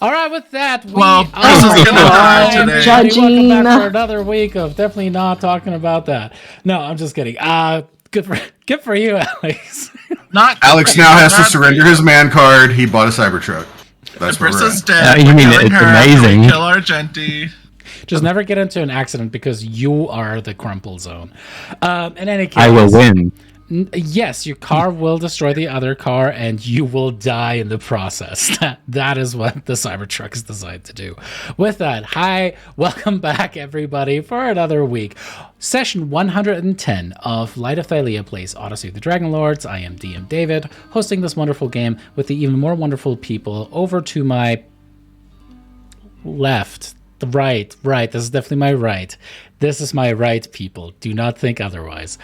All right, with that, Welcome back for another week of definitely not talking about that. No, I'm just kidding. Good for you, Alex. Alex now has to surrender his man card. He bought a Cybertruck. That's Brissa's dead. You mean it's amazing? Kill Argenti. Just never get into an accident because you are the crumple zone. In any case, I will win. Yes, your car will destroy the other car and you will die in the process. That is what the Cybertruck is designed to do. With that, hi, welcome back everybody for another week. Session 110 of Light of Thylea plays Odyssey of the Dragonlords. I am DM David, hosting this wonderful game with the even more wonderful people over to my left. Right. This is definitely my right. This is my right, people. Do not think otherwise.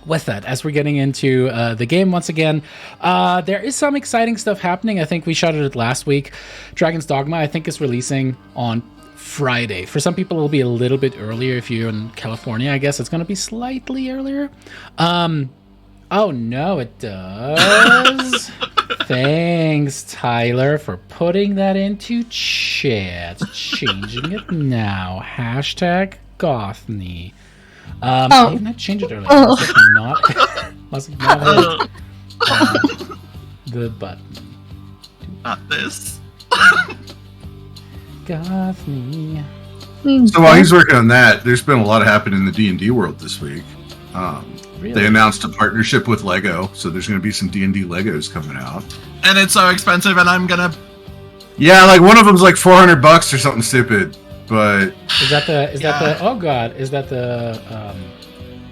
With that, as we're getting into the game once again, there is some exciting stuff happening. I think we shouted it last week. Dragon's Dogma, I think, is releasing on Friday. For some people, it'll be a little bit earlier. If you're in California, I guess it's going to be slightly earlier. Oh, no, it does. Thanks, Tyler, for putting that into chat. Changing it now. Hashtag Gothney. I did not change it earlier. Must have not hit the button. Not this. Gothney. So while he's working on that, there's been a lot happening in the D&D world this week. Really? They announced a partnership with Lego, so there's going to be some D&D Legos coming out. And it's so expensive, and I'm gonna... Yeah, like one of them's like $400 or something stupid. But is that the oh god, is that the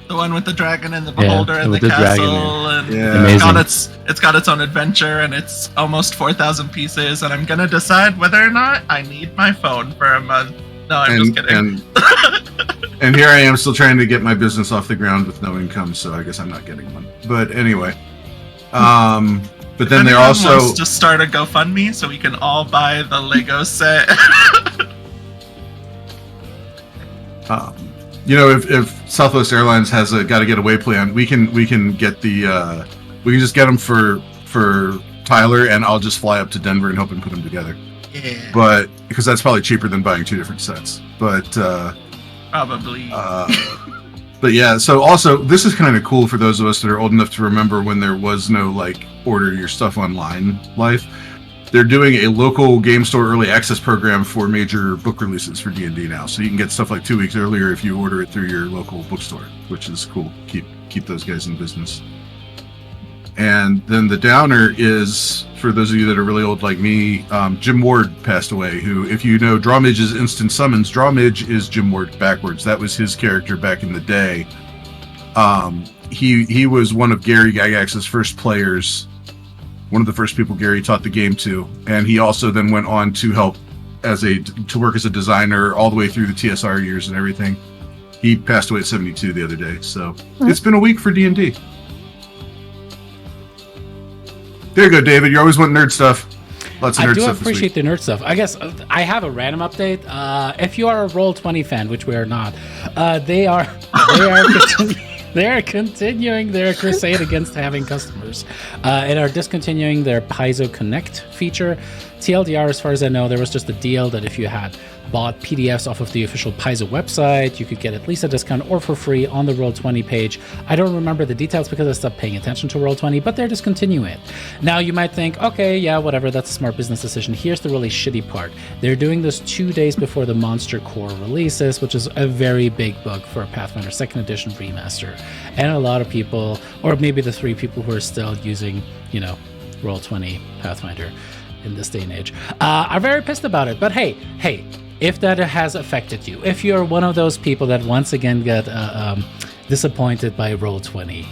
one with the dragon and the beholder and the castle and it's got its own adventure and it's almost 4,000 pieces and I'm gonna decide whether or not I need my phone for a month. No, I'm just kidding. And here I am still trying to get my business off the ground with no income, so I guess I'm not getting one. But anyway. But then they're also wants to start a GoFundMe so we can all buy the Lego set. If Southwest Airlines has a got to get away plan, we can get the we can just get them for Tyler, and I'll just fly up to Denver and help him put them together. Yeah. But because that's probably cheaper than buying two different sets. But probably. But yeah, so also this is kind of cool for those of us that are old enough to remember when there was no like order your stuff online life. They're doing a local game store early access program for major book releases for D&D now. So you can get stuff like 2 weeks earlier if you order it through your local bookstore, which is cool. Keep those guys in business. And then the downer is, for those of you that are really old like me, Jim Ward passed away, who, if you know Drawmage's Instant Summons, Drawmage is Jim Ward backwards. That was his character back in the day. He was one of Gary Gygax's first players, one of the first people Gary taught the game to, and he also then went on to help to work as a designer all the way through the TSR years and everything. He passed away at 72 the other day, so It's been a week for D&D. There you go, David. You always want nerd stuff. Lots of nerd stuff. I do appreciate the nerd stuff. I guess I have a random update. If you are a Roll20 fan, which we are not, they are continuing their crusade against having customers and are discontinuing their Paizo Connect feature. TLDR, as far as I know, there was just a deal that if you had bought PDFs off of the official Paizo website, you could get at least a discount or for free on the Roll20 page. I don't remember the details because I stopped paying attention to Roll20, but they're discontinuing it. Now you might think, okay, yeah, whatever, that's a smart business decision. Here's the really shitty part. They're doing this 2 days before the Monster Core releases, which is a very big bug for a Pathfinder 2nd Edition remaster. And a lot of people, or maybe the 3 people who are still using, Roll20 Pathfinder in this day and age, are very pissed about it. But hey, if that has affected you, if you're one of those people that once again get disappointed by Roll20,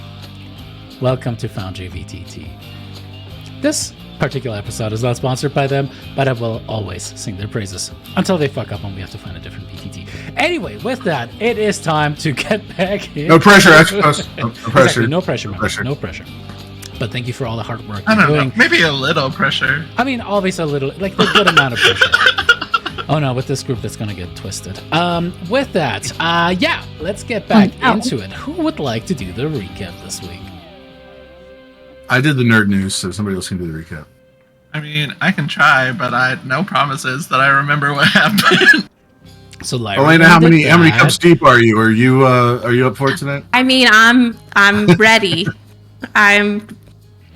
welcome to Foundry VTT. This particular episode is not sponsored by them, but I will always sing their praises until they fuck up and we have to find a different VTT. Anyway, with that, it is time to get back in. No pressure, no pressure. Exactly, no pressure. No pressure. But thank you for all the hard work I don't know, maybe a little pressure. I mean, always a little, like the good amount of pressure. Oh no, with this group that's gonna get twisted. With that, let's get back into it. Who would like to do the recap this week? I did the nerd news, so somebody else can do the recap. I mean, I can try, but no promises that I remember what happened. So, Lyra, Elena, how many cups deep are you? Are you up for it tonight? I mean, I'm ready. I'm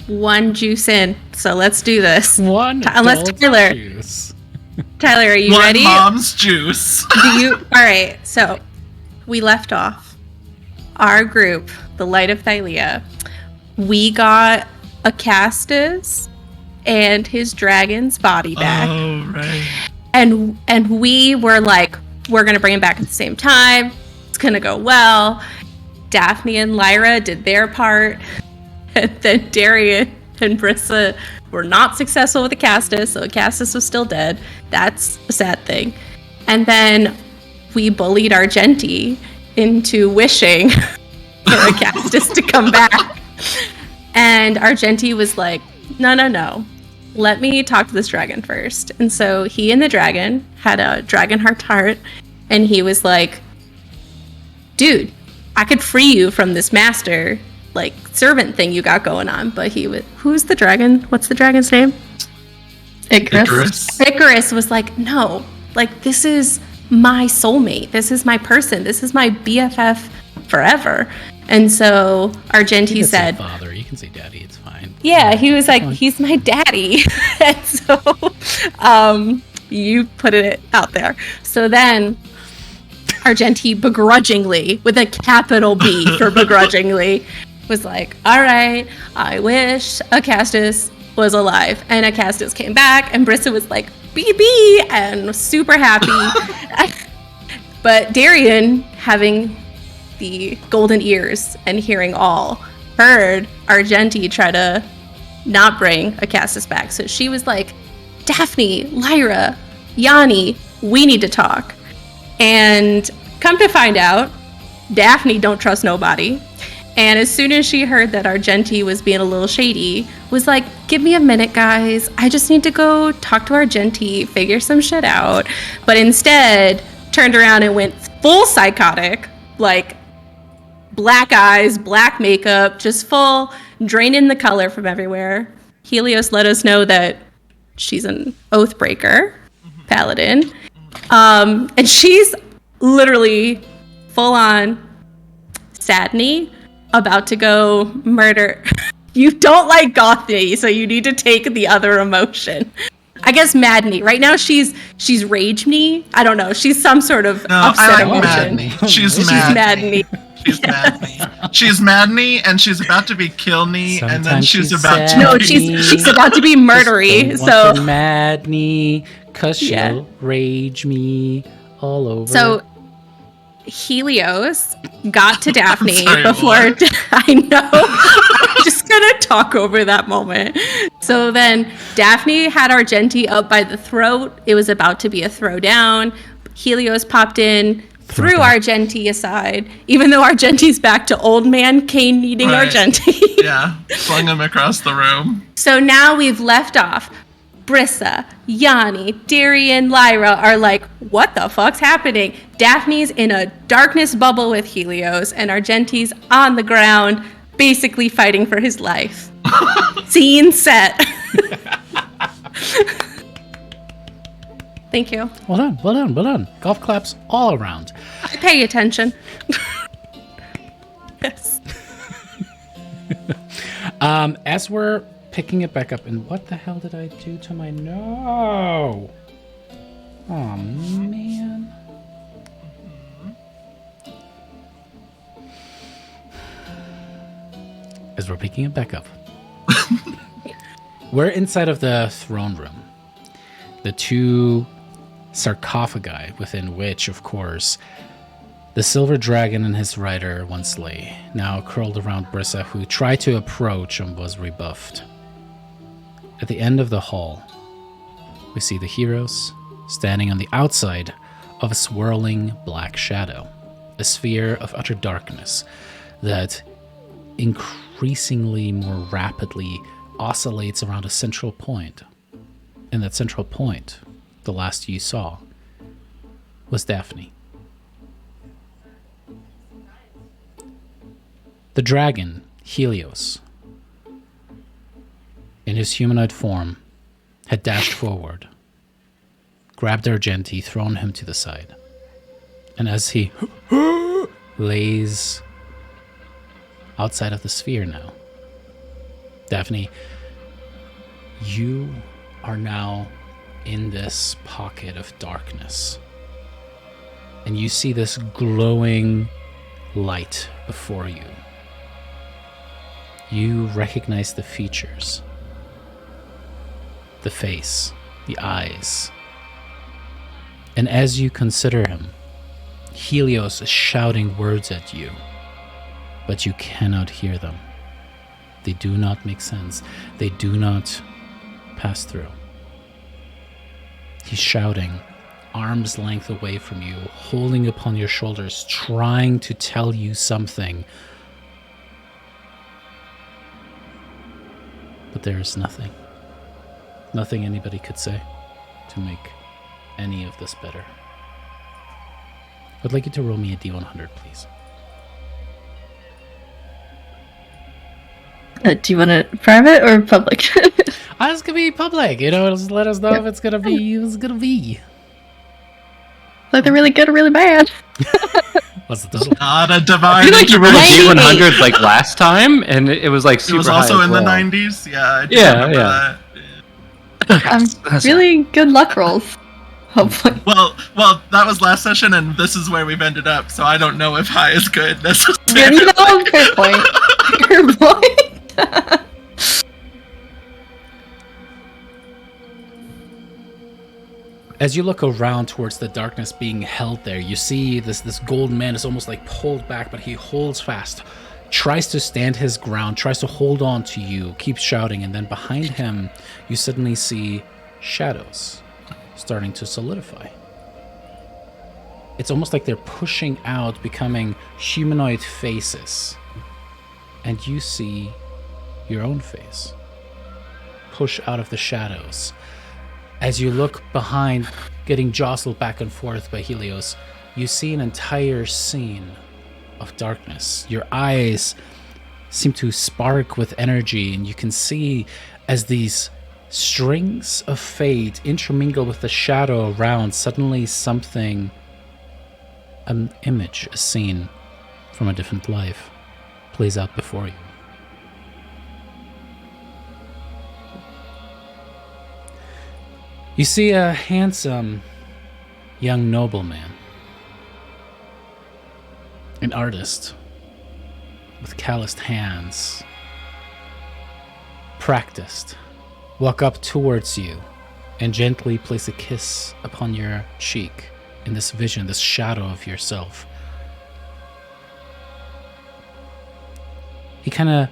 one juice in, so let's do this. Unless Tyler. Juice. Tyler, are you ready? One mom's juice. All right, so we left off. Our group, the Light of Thylea, we got Acastus and his dragon's body back. Oh, right. And we were like, we're going to bring him back at the same time. It's going to go well. Daphne and Lyra did their part. And then Darian and Brissa were not successful with Acastus, so Acastus was still dead. That's a sad thing. And then we bullied Argenti into wishing for Acastus to come back. And Argenti was like, no. Let me talk to this dragon first. And so he and the dragon had a dragon heart, and he was like, dude, I could free you from this master, like, servant thing you got going on. But who's the dragon? What's the dragon's name? Icarus. Icarus was like, no, like, this is my soulmate. This is my person. This is my BFF forever. And so Argenti said, father, you can say daddy, it's fine. Yeah, he was like, he's my daddy. And so you put it out there. So then Argenti begrudgingly, with a capital B for begrudgingly, was like, all right, I wish Acastus was alive. And Acastus came back, and Brissa was like, BB, and was super happy. But Darian, having the golden ears and hearing all, heard Argenti try to not bring Acastus back. So she was like, Daphne, Lyra, Yanni, we need to talk. And come to find out, Daphne don't trust nobody. And as soon as she heard that Argenti was being a little shady, was like, give me a minute, guys. I just need to go talk to Argenti, figure some shit out. But instead, turned around and went full psychotic, like black eyes, black makeup, just full, draining the color from everywhere. Helios let us know that she's an Oathbreaker paladin. And she's literally full on Sadney, about to go murder. You don't like Gothny, so you need to take the other emotion. I guess Madney. Right now she's Rage-me. I don't know. She's some sort of upset emotion. Madney. She's Madney. She's Madney. She's Madney, and she's about to be Kill-me, and then she's about to No, she's about to be murdery. So Madney, cause she'll rage me all over. So Helios got to Daphne before I know. I'm just gonna talk over that moment. So then Daphne had Argenti up by the throat. It was about to be a throwdown. Helios popped in, threw Argenti aside, even though Argenti's back to old man Kane needing Argenti. Yeah, flung him across the room. So now we've left off. Brissa, Yanni, Darian, Lyra are like, what the fuck's happening? Daphne's in a darkness bubble with Helios, and Argenti's on the ground, basically fighting for his life. Scene set. Thank you. Well done. Golf claps all around. I pay attention. Yes. As we're picking it back up, and what the hell did I do to my no? Oh man. As we're picking it back up, we're inside of the throne room. The two sarcophagi within which, of course, the silver dragon and his rider once lay, now curled around Brissa, who tried to approach and was rebuffed. At the end of the hall, we see the heroes standing on the outside of a swirling black shadow, a sphere of utter darkness that increasingly more rapidly oscillates around a central point. And that central point, the last you saw, was Daphne. The dragon, Helios, in his humanoid form, had dashed forward, grabbed Argenti, thrown him to the side. And as he lays outside of the sphere now, Daphne, you are now in this pocket of darkness. And you see this glowing light before you. You recognize the features, the face, the eyes. And as you consider him, Helios is shouting words at you, but you cannot hear them. They do not make sense. They do not pass through. He's shouting, arm's length away from you, holding upon your shoulders, trying to tell you something. But there is nothing. Nothing anybody could say to make any of this better. I'd like you to roll me a D100, please. Do you want it private or public? It's gonna be public. Just let us know if it's gonna be. Like they're really good or really bad. What's the total? Not a divine. I feel like you rolled a D100 like last time, and it was like super It was also high in as the well. 90s. Yeah. I remember that. Really good luck rolls. Hopefully. Well, that was last session, and this is where we've ended up. So I don't know if high is good necessarily. Fair point. Fair point. As you look around towards the darkness being held there, you see this gold man is almost like pulled back, but he holds fast, tries to stand his ground, tries to hold on to you, keeps shouting, and then behind him, you suddenly see shadows starting to solidify. It's almost like they're pushing out, becoming humanoid faces. And you see your own face push out of the shadows. As you look behind, getting jostled back and forth by Helios, you see an entire scene of darkness. Your eyes seem to spark with energy, and you can see as these strings of fate intermingle with the shadow around, suddenly something, an image, a scene from a different life, plays out before you. You see a handsome young nobleman, an artist with calloused hands, practiced, walk up towards you and gently place a kiss upon your cheek in this vision, this shadow of yourself. He kind of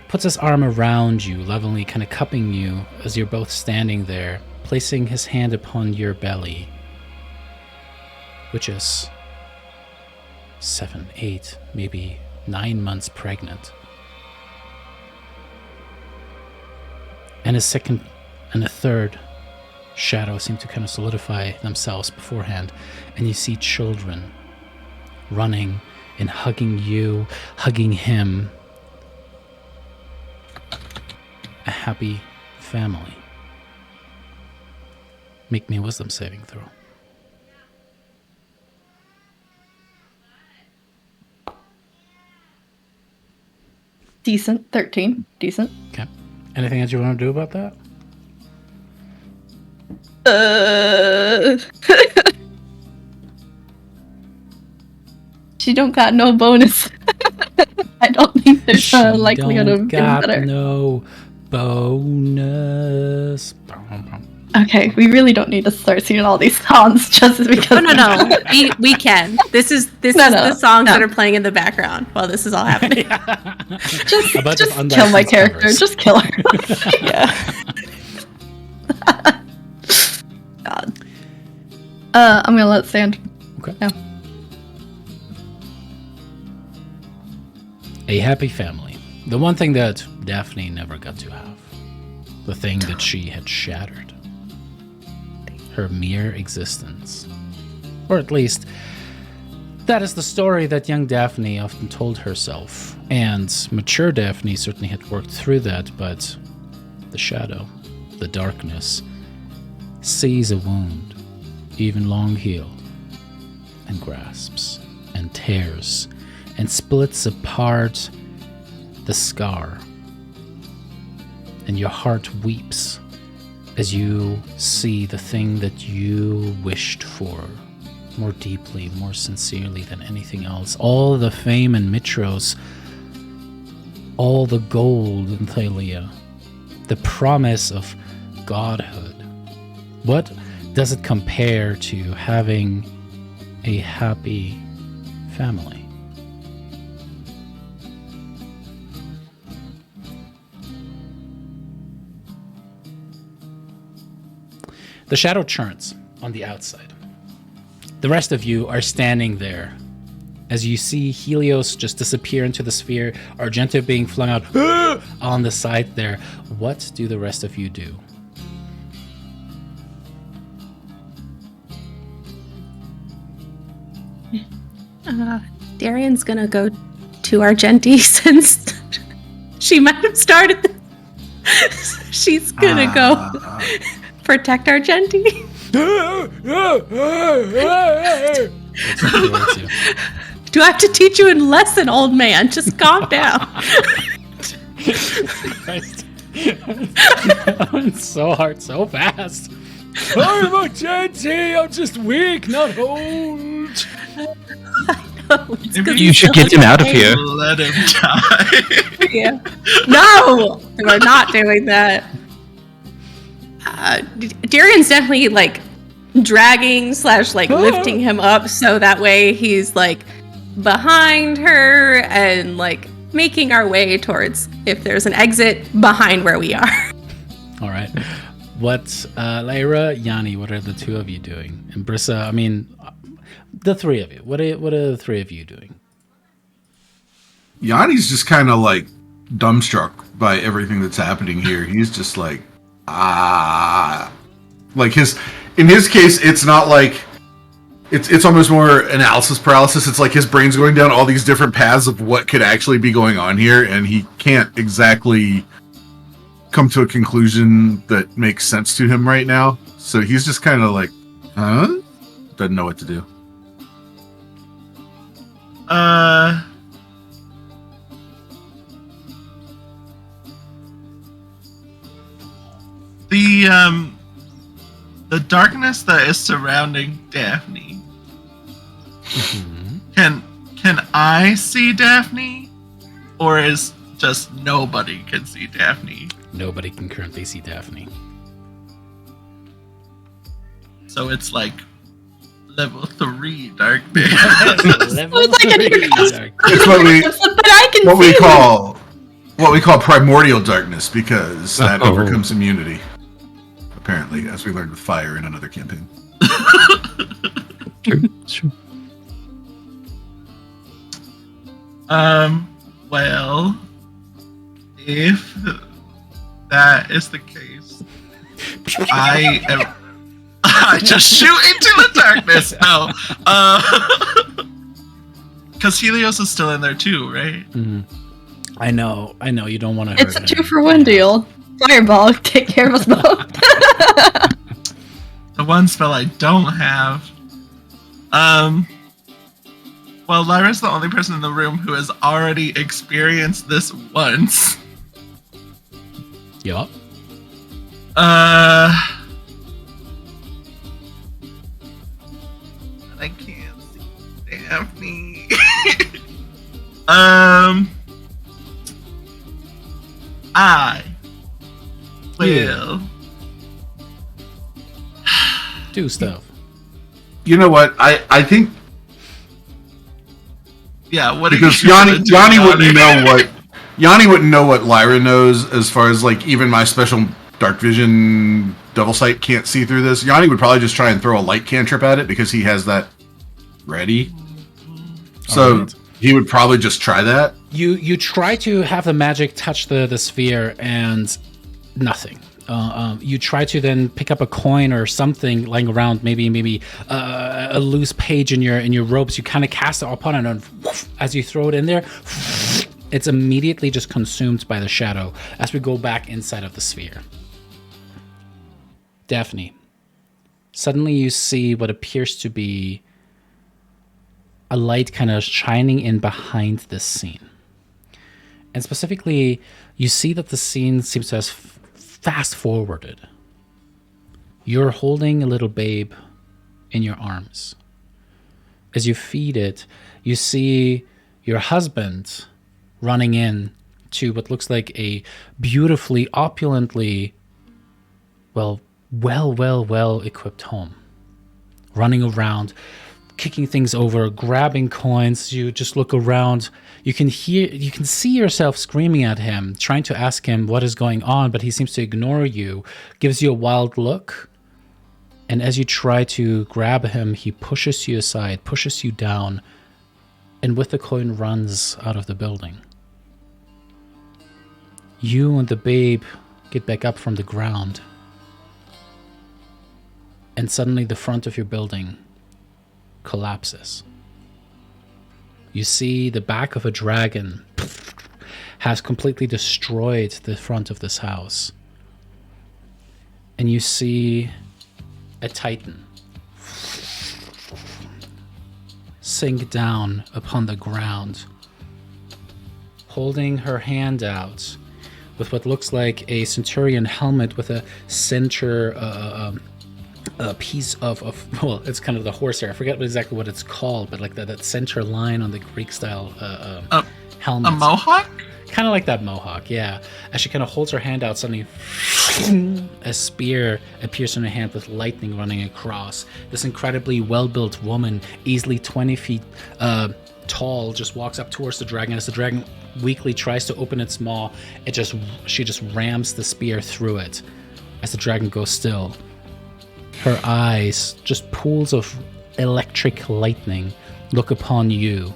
puts his arm around you, lovingly kind of cupping you as you're both standing there, placing his hand upon your belly, which is 7, 8, maybe 9 months pregnant. And a second and a third shadow seem to kind of solidify themselves beforehand, and you see children running and hugging you, hugging him. A happy family. Make me a wisdom saving throw. Decent. 13. Decent. Okay. Anything that you want to do about that? She don't got no bonus. I don't think there's a likelihood of getting better. No bonus. Okay, we really don't need to start singing all these songs just because. No. We can. This is the songs that are playing in the background while this is all happening. Just kill my character. Covers. Just kill her. Yeah. God. I'm gonna let it stand. Okay. Yeah. A happy family. The one thing that Daphne never got to have. The thing that she had shattered. Her mere existence. Or at least, that is the story that young Daphne often told herself. And mature Daphne certainly had worked through that, but the shadow the darkness sees a wound, even long healed, and grasps and tears and splits apart the scar. And your heart weeps as you see the thing that you wished for more deeply, more sincerely than anything else. All the fame in Mitros, all the gold in Thylea, the promise of godhood. What does it compare to having a happy family? The shadow churns on the outside. The rest of you are standing there as you see Helios just disappear into the sphere, Argento being flung out on the side there. What do the rest of you do? Darian's gonna go to Argenti since she might have started this. She's gonna go protect Argenti. Do I have to teach you a lesson, old man? Just calm down. That went so hard, so fast. I'm Argenti. I'm just weak, not old. You should get him out of here. Let him die. Yeah. No, we're not doing that. Darian's definitely like dragging / like lifting him up so that way he's like behind her and like making our way towards if there's an exit behind where we are. All right. What, Lyra, Yanni, what are the two of you doing? And Brissa, I mean, the three of you. What are the three of you doing? Yanni's just kind of like dumbstruck by everything that's happening here. He's just like, like in his case, it's not like it's almost more analysis paralysis. It's like his brain's going down all these different paths of what could actually be going on here, and he can't exactly come to a conclusion that makes sense to him right now. So he's just kind of like, huh? Doesn't know what to do. The darkness that is surrounding Daphne. Can I see Daphne, or is just nobody can see Daphne? Nobody can currently see Daphne. So it's like level 3 darkness. Level 3 darkness. It's what we call primordial darkness, because that overcomes immunity. Apparently, as we learned with fire in another campaign. Sure. Well, if that is the case, I just shoot into the darkness. No, because Helios is still in there too, right? Mm-hmm. I know. You don't want to. It's a 2-for-1 deal. Fireball, take care of us both. The one spell I don't have. Well, Lyra's the only person in the room who has already experienced this once. Yup. I can't see Daphne. I will do stuff. You know what? I think what because Yanni wouldn't know what Lyra knows as far as like even my special dark vision devil sight can't see through this. Yanni would probably just try and throw a light cantrip at it because he has that ready. So right. He would probably just try that. You try to have the magic touch the sphere and nothing. You try to then pick up a coin or something lying around, maybe a loose page in your robes. You kind of cast it upon it, and whoosh, as you throw it in there, it's immediately just consumed by the shadow as we go back inside of the sphere. Daphne, suddenly you see what appears to be a light kind of shining in behind this scene. And specifically, you see that the scene seems to have fast forwarded. You're holding a little babe in your arms. As you feed it, you see your husband running in to what looks like a beautifully, opulently, well equipped home. Running around, kicking things over, grabbing coins. You just look around. You can see yourself screaming at him, trying to ask him what is going on, but he seems to ignore you, gives you a wild look. And as you try to grab him, he pushes you aside, pushes you down, and with the coin runs out of the building. You and the babe get back up from the ground, and suddenly the front of your building collapses. You see the back of a dragon has completely destroyed the front of this house. And you see a titan sink down upon the ground, holding her hand out with what looks like a centurion helmet with a center a piece of well, it's kind of the horsehair. I forget exactly what it's called, but like that center line on the Greek style helmet. A mohawk? Kind of like that mohawk, yeah. As she kind of holds her hand out, suddenly a spear appears in her hand with lightning running across. This incredibly well-built woman, easily 20 feet tall, just walks up towards the dragon. As the dragon weakly tries to open its maw, she just rams the spear through it. As the dragon goes still, her eyes, just pools of electric lightning, look upon you.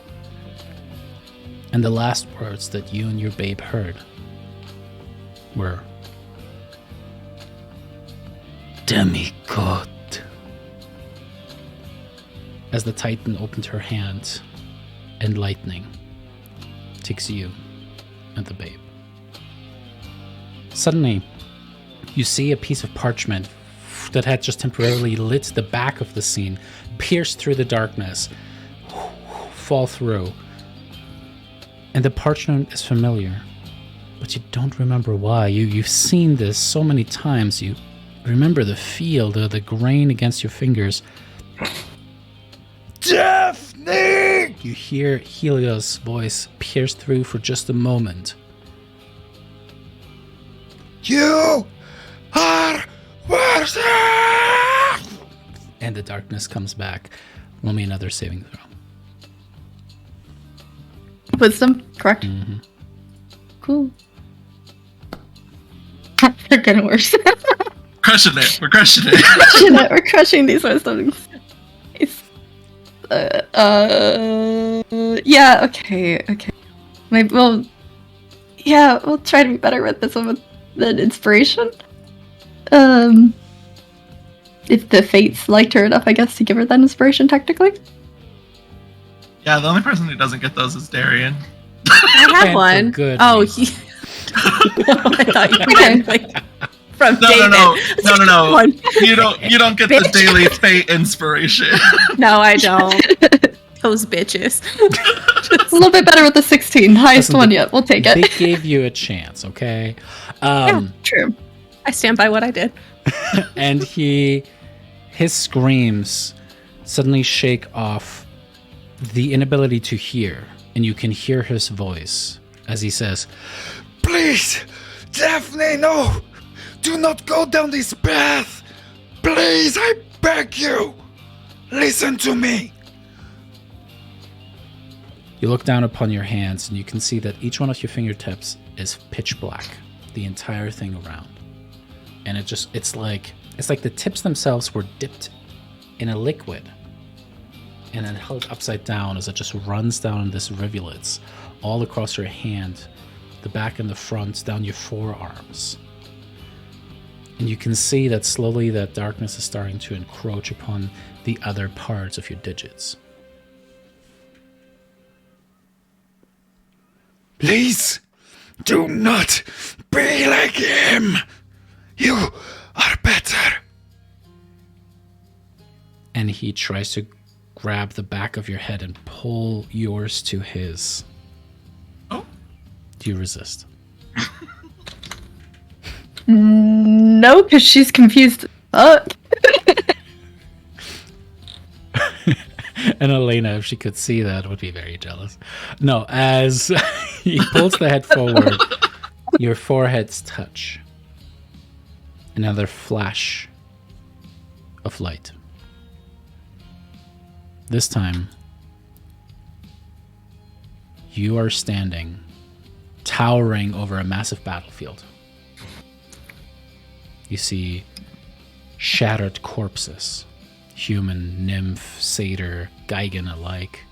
And the last words that you and your babe heard were, "Demigod." As the Titan opened her hand, and lightning takes you and the babe. Suddenly, you see a piece of parchment that had just temporarily lit the back of the scene, pierce through the darkness, fall through. And the parchment is familiar, but you don't remember why. You've seen this so many times. You remember the feel, the grain against your fingers. Daphne! You hear Helios' voice pierce through for just a moment. You are worth it! And the darkness comes back. Roll me another saving throw. Wisdom, correct? Mm-hmm. Cool. They're getting worse. Crushing it. We're crushing it. We're crushing these wisdoms. Nice. Yeah, okay. Maybe we'll try to be better with this one with the inspiration. If the fates liked her enough, I guess, to give her that inspiration, technically. Yeah, the only person who doesn't get those is Darian. I have one. Oh, I thought you meant like from David. No. You don't get the daily fate inspiration. No, I don't. Those bitches. A little bit better with the 16. Highest one yet. We'll take it. They gave you a chance, okay? Yeah, true. I stand by what I did. And his screams suddenly shake off the inability to hear, and you can hear his voice as he says, "Please, Daphne, no! Do not go down this path! Please, I beg you! Listen to me!" You look down upon your hands, and you can see that each one of your fingertips is pitch black, the entire thing around. And it's like the tips themselves were dipped in a liquid and then held upside down as it just runs down in this rivulets all across your hand, the back and the front, down your forearms. And you can see that slowly that darkness is starting to encroach upon the other parts of your digits. Please, do not be like him. You are better. and he tries to grab the back of your head and pull yours to his. Oh. Do you resist? No, because she's confused. And Elena, if she could see that, would be very jealous. No, as he pulls the head forward, your foreheads touch. Another flash of light. This time, you are standing, towering over a massive battlefield. You see shattered corpses, human, nymph, satyr, Gigan alike.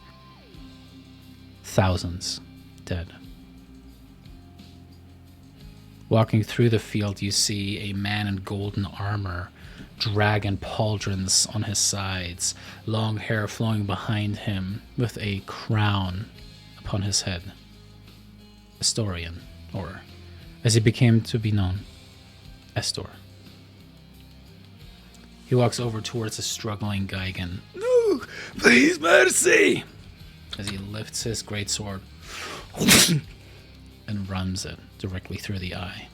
Thousands dead. Walking through the field, you see a man in golden armor, dragon pauldrons on his sides, long hair flowing behind him, with a crown upon his head. Astorian, or as he became to be known, Estor. He walks over towards a struggling Gigan. No, please, mercy! As he lifts his greatsword and runs it directly through the eye.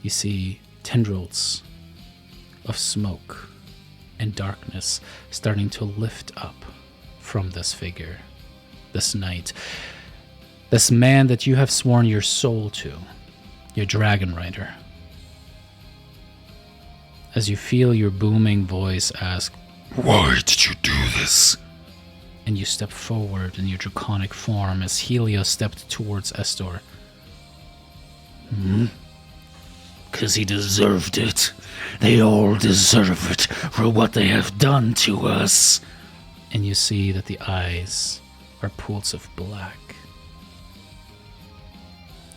You see tendrils of smoke and darkness starting to lift up from this figure, this knight, this man that you have sworn your soul to, your dragon rider. As you feel your booming voice ask, "Why did you do this?" And you step forward in your draconic form as Helios stepped towards Estor. Because he deserved it. They all deserve it for what they have done to us. And you see that the eyes are pools of black.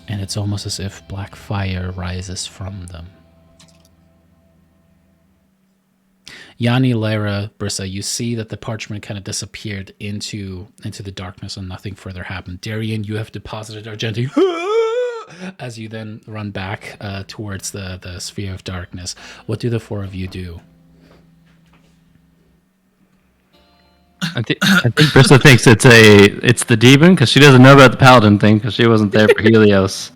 And it's almost as if black fire rises from them. Yanni, Lyra, Brissa, you see that the parchment kind of disappeared into the darkness and nothing further happened. Darian, you have deposited Argenti as you then run back towards the sphere of darkness. What do the four of you do? I think Brissa thinks it's the demon because she doesn't know about the paladin thing because she wasn't there for Helios.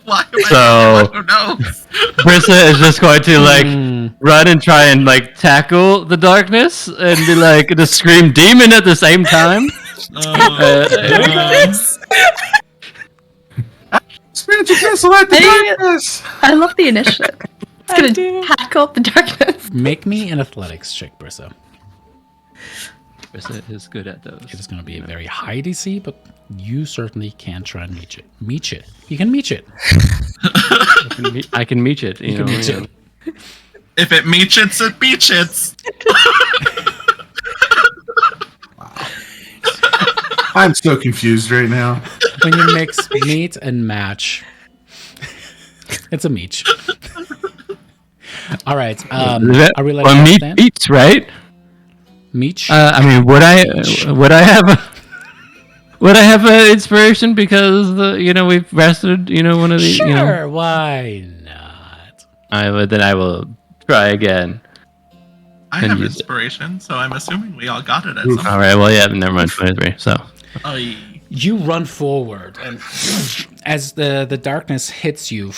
Why? So Who knows? Brissa is just going to run and try and tackle the darkness and be like to scream demon at the same time. Spiritual castle at the darkness. I love the initiative. It's gonna tackle the darkness. Make me an athletics check, Brissa. Brissa is good at those. It is going to be a very high DC, but you certainly can try and meet it. Meet it. You can meet it. I can meet it. You can meet it. If it meets it beats it. Wow. I'm so confused right now. When you mix meet and match, it's a meet. All right. Are we letting meat stand? beats, right? Meet. I mean, would I have an inspiration because we've rested one of these? Sure, why not? Then I will try again. I have inspiration, so I'm assuming we all got it at some point. All right, well, yeah, never mind, 23. So you run forward, and as the darkness hits you,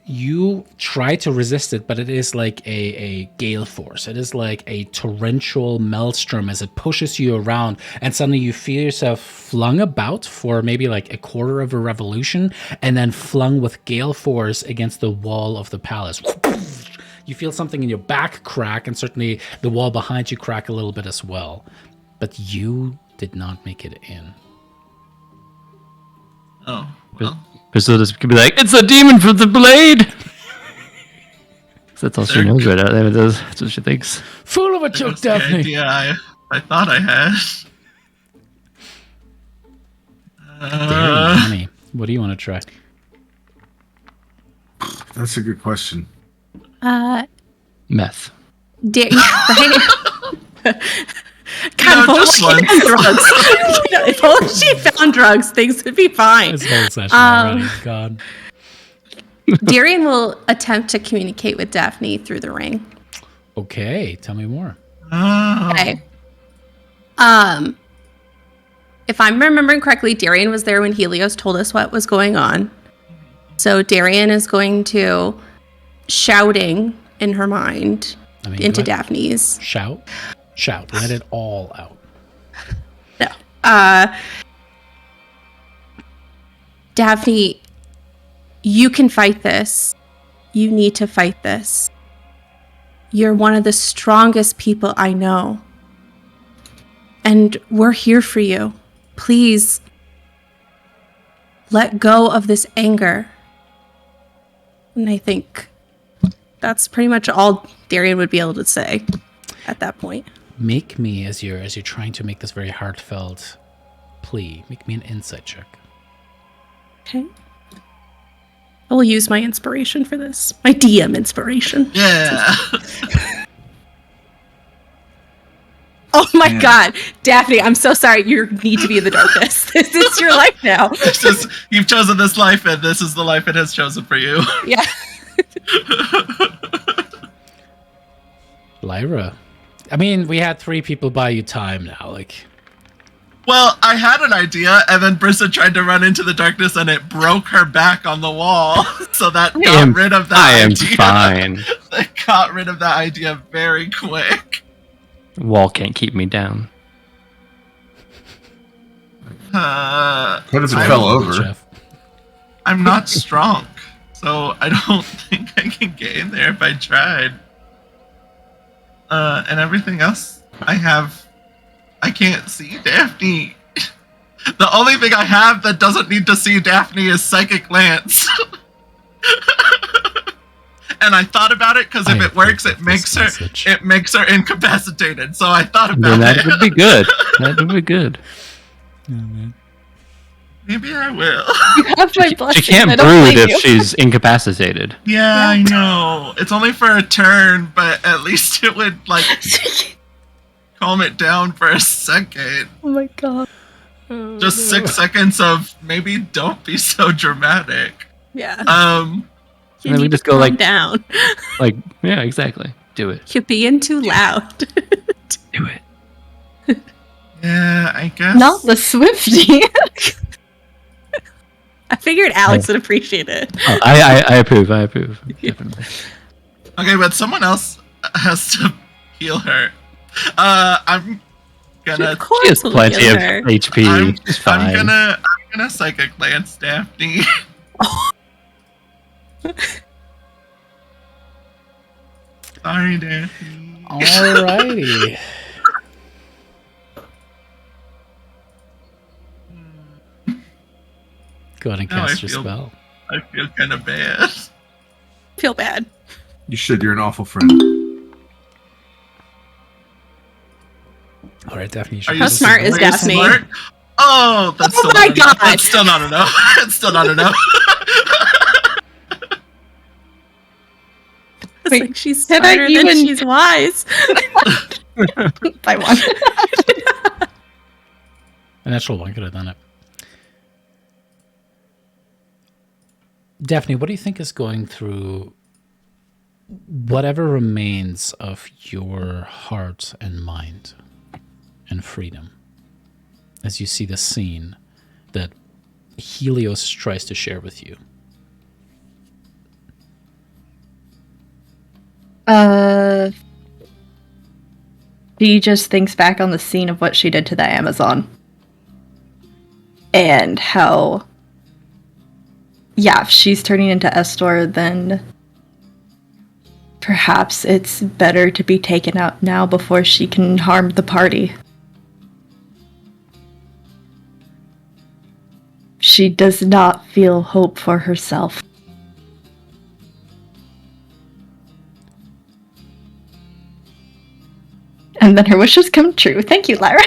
you try to resist it, but it is like a gale force. It is like a torrential maelstrom as it pushes you around, and suddenly you feel yourself flung about for maybe like a quarter of a revolution, and then flung with gale force against the wall of the palace. You feel something in your back crack, and certainly the wall behind you crack a little bit as well. But you did not make it in. Oh, well. Priscilla could be like, "It's a demon from the blade!" That's all she knows right now. That's what she thinks. Fool of a joke, Daphne. Yeah, I thought I had. Honey, what do you want to try? That's a good question. Meth. Kind of just only drugs. If only she found drugs, things would be fine. This whole session already. God. Darian will attempt to communicate with Daphne through the ring. Okay, tell me more. Oh. Okay. If I'm remembering correctly, Darian was there when Helios told us what was going on. So Darian is going to shouting in her mind into Daphne's. Shout. Let it all out. No. Daphne, you can fight this. You need to fight this. You're one of the strongest people I know. And we're here for you. Please let go of this anger. And I think that's pretty much all Darian would be able to say at that point. Make me, as you're trying to make this very heartfelt plea, make me an insight check. Okay. I will use my inspiration for this. My DM inspiration. Yeah. Oh my God, Daphne, I'm so sorry. You need to be in the darkness. This is your life now. You've chosen this life, and this is the life it has chosen for you. Yeah. Lyra. I mean, we had 3 people buy you time now. Like, Well, I had an idea, and then Brissa tried to run into the darkness, and it broke her back on the wall. So that got rid of that idea. I am fine. That got rid of that idea very quick. Wall can't keep me down. What if it fell over? Jeff. I'm not strong, so I don't think I can get in there if I tried. And everything else I can't see Daphne. The only thing I have that doesn't need to see Daphne is Psychic Lance. And I thought about it because if it works, it makes her incapacitated. So I thought about That it. would be good. That would be good. Oh, man. Maybe I will. You have my blessing. She can't I don't brood blame if you. she's incapacitated. Yeah, I know. It's only for a turn, but at least it would like calm it down for a second. Oh my God. Just 6 seconds of maybe don't be so dramatic. Yeah. And then we just go like down. Like, yeah, exactly. Do it. You're being too loud. Do it. Yeah, I guess. Not the Swifty. I figured Alex would appreciate it. Oh, I approve. I approve. Definitely. Okay, but someone else has to heal her. I'm gonna. Of course She has we'll plenty heal of her. HP. It's fine. I'm gonna Psychic Lance Daphne. Sorry, Daphne. Alrighty. Go ahead and Now cast your spell. I feel kind of bad. Feel bad. You should. You're an awful friend. All right, Daphne. You Are should you How smart is Are you Daphne? smart? Oh, that's Oh still my not enough. God. That's still not enough. It's still not enough. It's Wait, like she's can I smarter than even- she's wise. By one. A natural 1 could have done it. Daphne, what do you think is going through whatever remains of your heart and mind and freedom as you see the scene that Helios tries to share with you? She just thinks back on the scene of what she did to the Amazon. And how, yeah, if she's turning into Estor, then perhaps it's better to be taken out now before she can harm the party. She does not feel hope for herself. And then her wishes come true. Thank you, Lyra.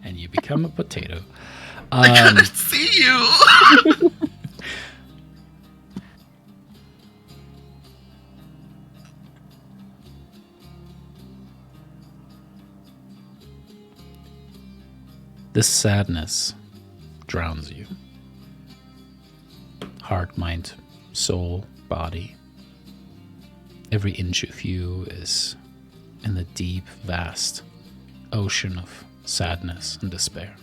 And you become a potato. I couldn't see you. This sadness drowns you. Heart, mind, soul, body. Every inch of you is in the deep, vast ocean of sadness and despair.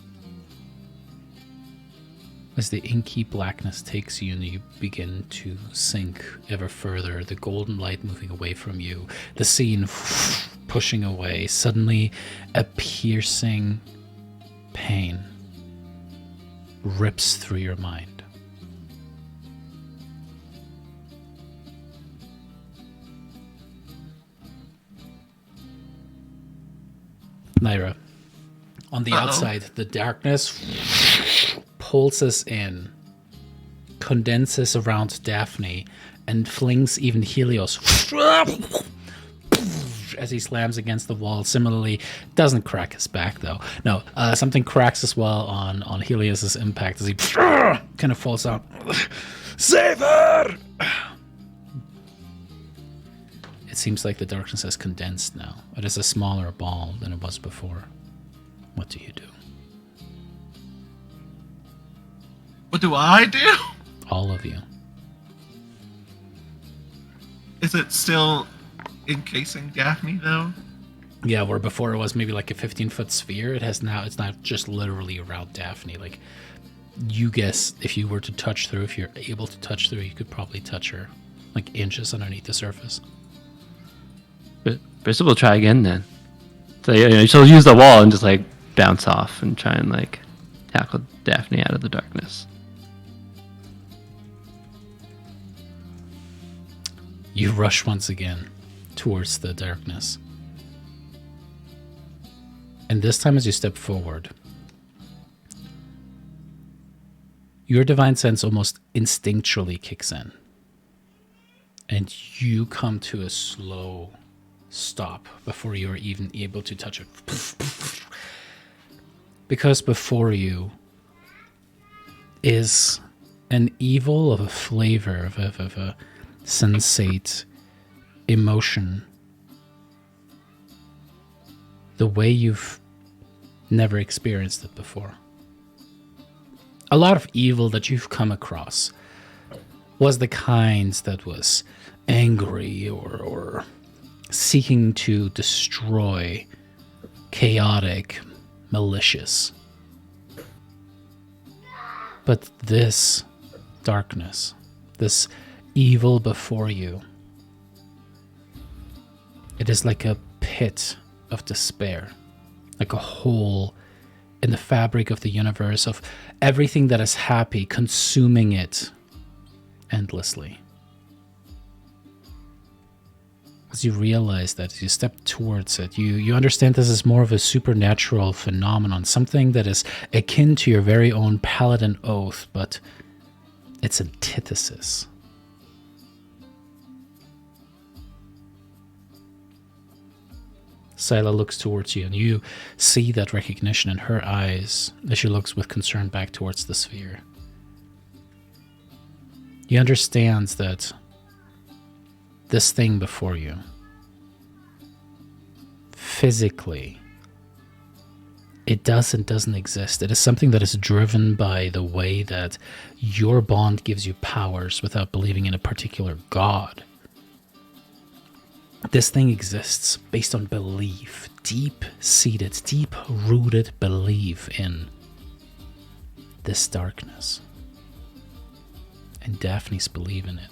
As the inky blackness takes you and you begin to sink ever further, the golden light moving away from you, the scene pushing away, suddenly a piercing pain rips through your mind. Naira, on the outside, the darkness pulses in, condenses around Daphne, and flings even Helios as he slams against the wall. Similarly, doesn't crack his back though. No, something cracks as well on Helios's impact as he kind of falls out. Save her! It seems like the darkness has condensed now. It is a smaller ball than it was before. What do you do? What do I do? All of you. Is it still encasing Daphne though? Yeah, where before it was maybe like a 15-foot sphere, it's not just literally around Daphne. Like, you guess if you were to touch through, if you're able to touch through, you could probably touch her like inches underneath the surface. But Bristol will try again then. So she'll use the wall and just like bounce off and try and like tackle Daphne out of the darkness. You rush once again towards the darkness. And this time as you step forward, your divine sense almost instinctually kicks in. And you come to a slow stop before you are even able to touch it. Because before you is an evil of a flavor, of a sensate emotion, the way you've never experienced it before. A lot of evil that you've come across was the kind that was angry or seeking to destroy, chaotic, malicious. But this darkness, this evil before you, it is like a pit of despair, like a hole in the fabric of the universe, of everything that is happy, consuming it endlessly. As you realize that, as you step towards it, you understand this is more of a supernatural phenomenon, something that is akin to your very own paladin oath, but its antithesis. Scylla looks towards you, and you see that recognition in her eyes as she looks with concern back towards the sphere. You understand that this thing before you, physically, it doesn't exist. It is something that is driven by the way that your bond gives you powers without believing in a particular god. This thing exists based on belief, deep-seated, deep-rooted belief in this darkness. And Daphne's believe in it.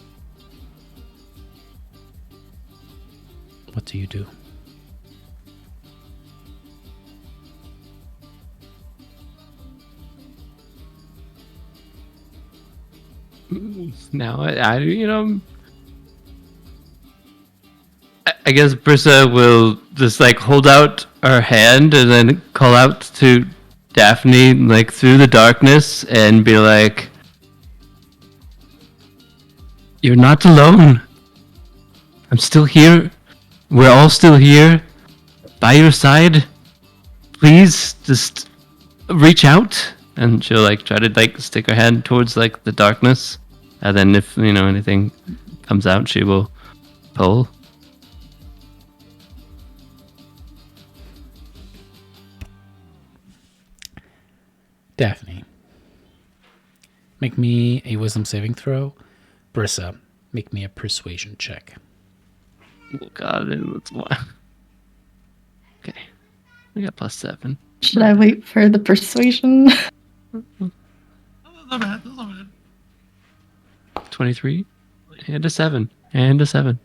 What do you do? Now, I guess Brissa will just like hold out her hand and then call out to Daphne like through the darkness and be like, "You're not alone. I'm still here. We're all still here by your side. Please just reach out." And she'll like try to like stick her hand towards like the darkness, and then if anything comes out, she will pull. Daphne, make me a wisdom saving throw. Brissa, make me a persuasion check. Oh god, that's why. Okay. We got +7. Should I wait for the persuasion? That's not bad. That's not bad. 23 and a 7 and a 7.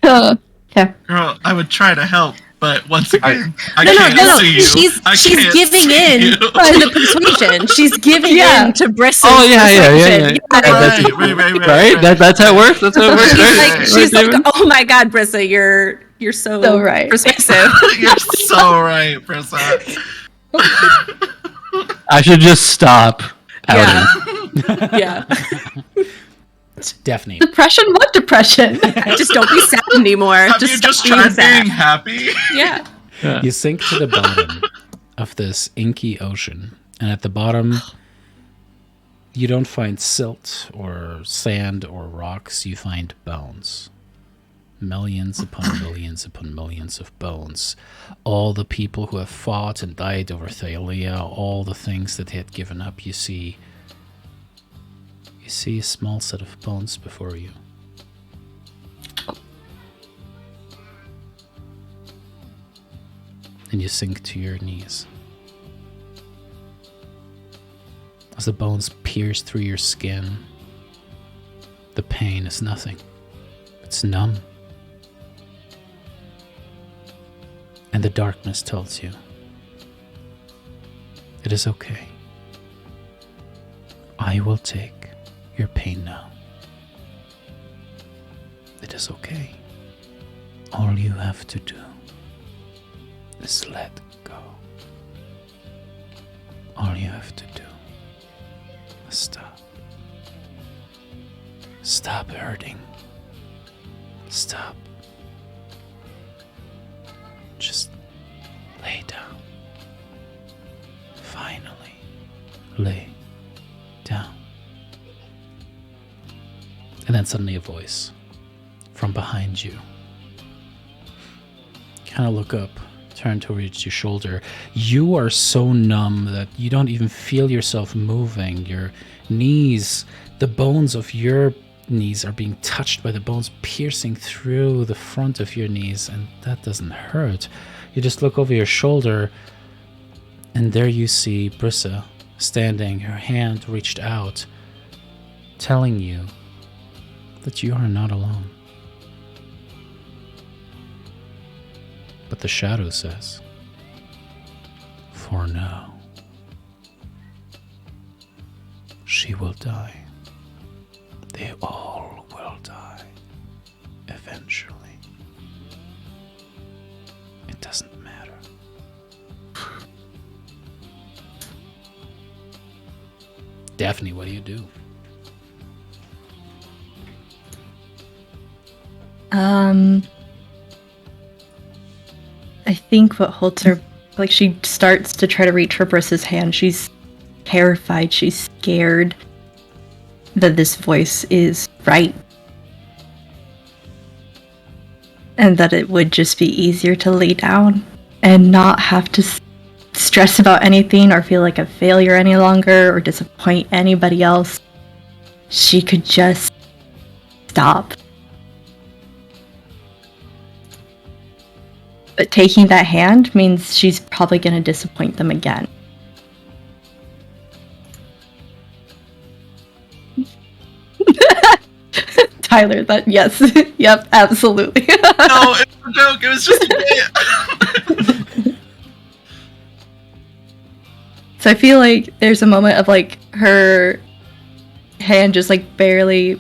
Okay. Girl, I would try to help, but once again, I can't No. see you. She's can't giving see in you. to the persuasion. She's giving in to Bristol's Oh yeah. persuasion. Right. That's how it works. That's how it works. She's like, oh my god, Brissa, you're so right. persuasive. You're so right, Brissa. I should just stop pouting. Yeah. Daphne. Depression? What depression? Just don't be sad anymore. Have you stop just being tried sad. being happy? Yeah. You sink to the bottom of this inky ocean, and at the bottom, you don't find silt or sand or rocks. You find bones. Millions upon millions upon millions of bones. All the people who have fought and died over Thylea, all the things that they had given up, you see a small set of bones before you. And you sink to your knees. As the bones pierce through your skin, the pain is nothing. It's numb. And the darkness tells you, it is okay. I will take your pain now. It is okay. All you have to do is let go. All you have to do is stop. Stop hurting. Stop. Just lay down. Finally, lay down. And then suddenly a voice from behind you. Kind of look up, turn towards your shoulder. You are so numb that you don't even feel yourself moving. Your knees, the bones of your knees are being touched by the bones piercing through the front of your knees, and that doesn't hurt. You just look over your shoulder, and there you see Brissa standing, her hand reached out, telling you that you are not alone. But the shadow says, for now, she will die. They all will die. Eventually. It doesn't matter. Daphne, what do you do? I think what holds her, like, she starts to try to reach for Brissa's hand. She's terrified. She's scared that this voice is right. And that it would just be easier to lay down and not have to stress about anything or feel like a failure any longer or disappoint anybody else. She could just stop. But taking that hand means she's probably going to disappoint them again. Tyler, that yes. Yep, absolutely. No, it was a joke. It was just a bit. So I feel like there's a moment of like her hand just like barely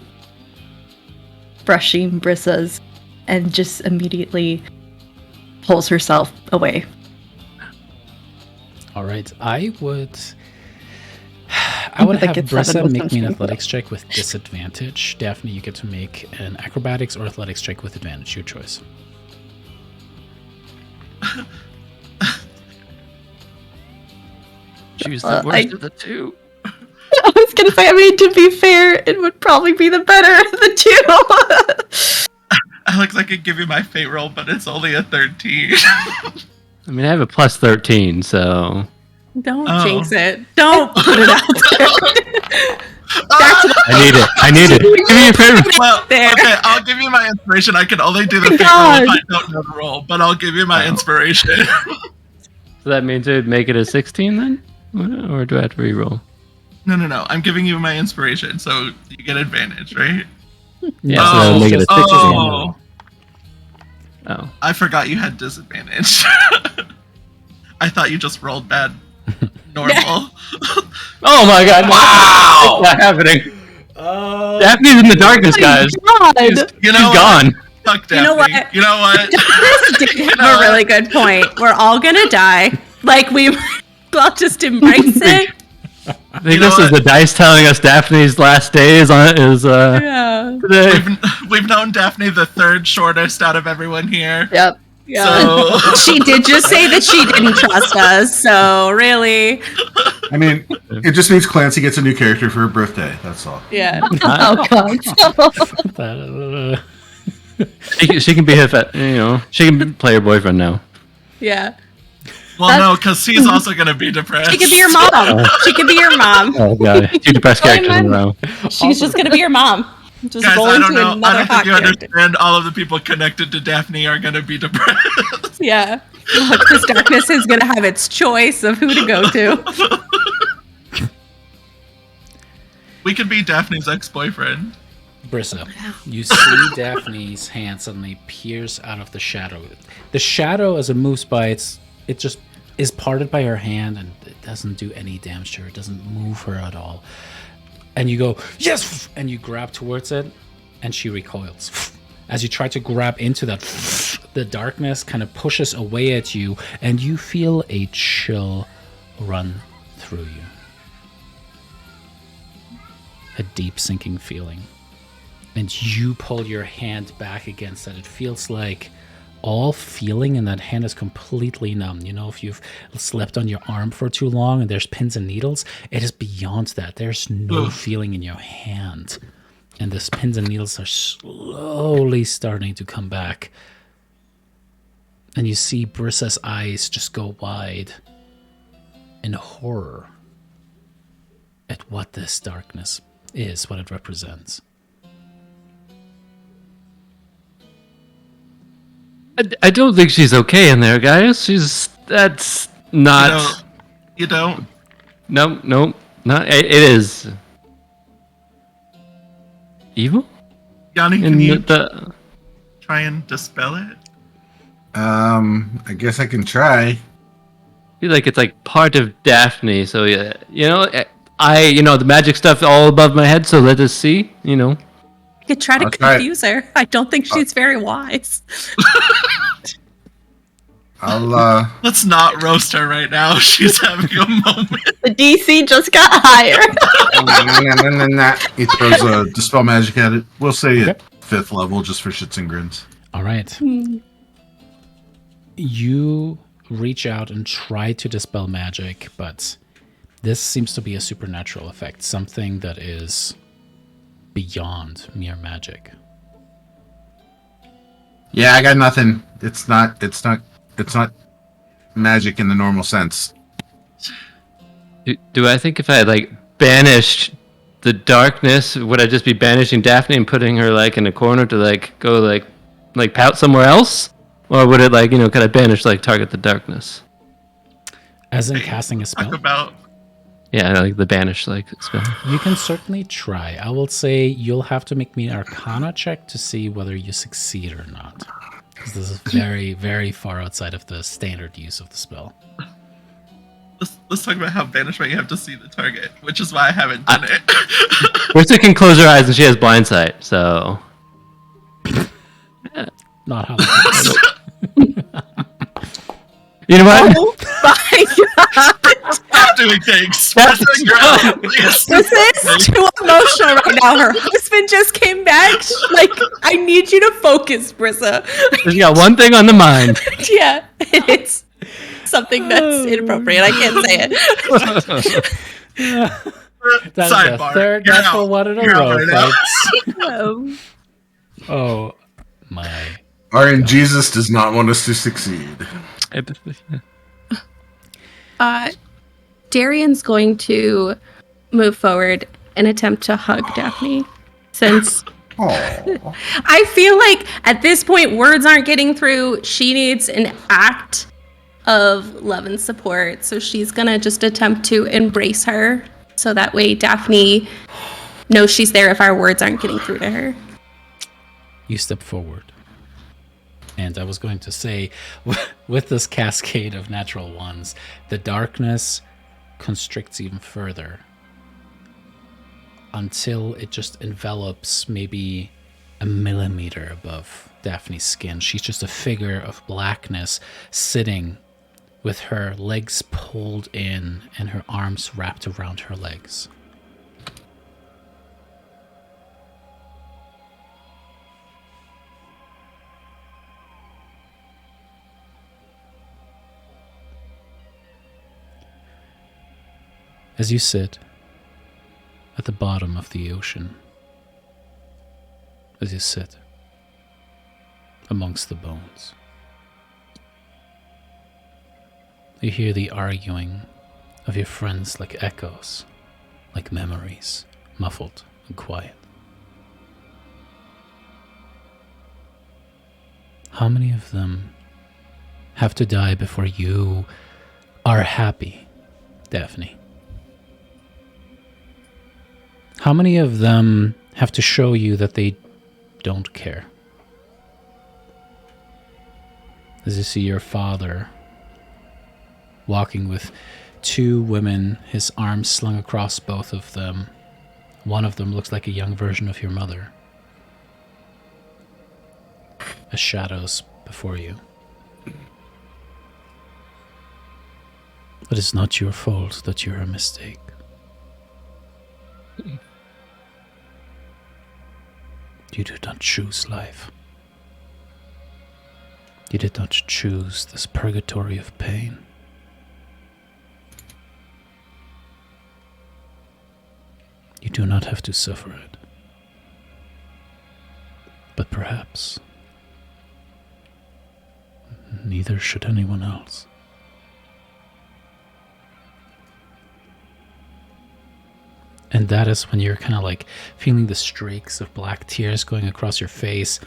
brushing Brissa's and just immediately pulls herself away. All right, I would have Brissa make me an athletics check with disadvantage. Daphne, you get to make an acrobatics or athletics check with advantage, your choice. Choose the worst of the two. I was gonna say, I mean, to be fair, it would probably be the better of the two. Alex, I could give you my fate roll, but it's only a 13. I mean, I have a plus 13, so... Don't jinx it. Don't put it out there. I need it. Give me your favorite. Well, okay, I'll give you my inspiration. I can only do the fake roll if I don't know the roll, but I'll give you my inspiration. So that means it would make it a 16 then? Or do I have to re-roll? No. I'm giving you my inspiration, so you get advantage, right? Yeah, so that would make it a 16. Oh. I forgot you had disadvantage. I thought you just rolled bad normal. Oh my god. Wow! What's happening? Daphne's in the darkness, guys. She's gone. Fuck Daphne. You know what? You know what? Daphne have a really good point. We're all gonna die. Like, I'll just embrace it. I think this is the dice telling us Daphne's last day is today. We've known Daphne the third shortest out of everyone here. Yep. Yeah. So. She did just say that she didn't trust us, so really. I mean, it just means Clancy gets a new character for her birthday. That's all. Yeah. Oh god. She can be she can play her boyfriend now. Yeah. Well, no, because she's also going to be depressed. She could be your mom. She could be your mom. Oh, God. 2 depressed characters in a row. She's just going to be your mom. Just guys, roll I don't into know. another I don't think you character. understand all of the people connected to Daphne are going to be depressed. Yeah. This darkness is going to have its choice of who to go to. We could be Daphne's ex-boyfriend. Brissa, you see Daphne's hand suddenly pierce out of the shadow. The shadow, as it moves by, it just is parted by her hand, and it doesn't do any damage to her. It doesn't move her at all. And you go, yes! And you grab towards it, and she recoils. As you try to grab into that, the darkness kind of pushes away at you, and you feel a chill run through you. A deep sinking feeling. And you pull your hand back against it. It feels like all feeling in that hand is completely numb. You know, if you've slept on your arm for too long and there's pins and needles, it is beyond that. There's no feeling in your hand. And these pins and needles are slowly starting to come back. And you see Brissa's eyes just go wide in horror at what this darkness is, what it represents. I don't think she's okay in there, guys. That's not... You don't? No, not... It is... evil? Yanni, can you try and dispel it? I guess I can try. I feel like it's like part of Daphne, so yeah, the magic stuff all above my head, so let us see, You could try to confuse her. I don't think she's very wise. Let's not roast her right now. She's having a moment. The DC just got higher. He throws a dispel magic at it. We'll say at 5th level, just for shits and grins. All right. You reach out and try to dispel magic, but this seems to be a supernatural effect, something that is beyond mere magic. Yeah, I got nothing. It's not magic in the normal sense. Do I think if I banished the darkness, would I just be banishing Daphne and putting her in a corner to go pout somewhere else? Or would it could I banish target the darkness? As in casting a spell? Yeah, the banish spell. You can certainly try. I will say you'll have to make me an Arcana check to see whether you succeed or not. Because this is very, very far outside of the standard use of the spell. Let's talk about how banishment you have to see the target, which is why I haven't done it. Rissa can close her eyes and she has blind sight, so... Not how You know what? Oh my god! Stop doing things. This is too emotional right now. Her husband just came back. I need you to focus, Brissa. She's got one thing on the mind. Yeah, it's something that's inappropriate. I can't say it. That's the third natural one in a row, folks. Oh my. Jesus does not want us to succeed. Darian's going to move forward and attempt to hug Daphne. Since Aww. I feel like at this point, words aren't getting through. She needs an act of love and support. So she's going to just attempt to embrace her. So that way Daphne knows she's there if our words aren't getting through to her. You step forward. And I was going to say, with this cascade of natural ones, the darkness constricts even further until it just envelops maybe a millimeter above Daphne's skin. She's just a figure of blackness sitting with her legs pulled in and her arms wrapped around her legs. As you sit at the bottom of the ocean, as you sit amongst the bones, you hear the arguing of your friends like echoes, like memories, muffled and quiet. How many of them have to die before you are happy, Daphne? How many of them have to show you that they don't care? As you see your father walking with two women, his arms slung across both of them. One of them looks like a young version of your mother. As shadows before you. It is not your fault that you're a mistake. You did not choose life. You did not choose this purgatory of pain. You do not have to suffer it. But perhaps neither should anyone else. And that is when you're kind of like feeling the streaks of black tears going across your face.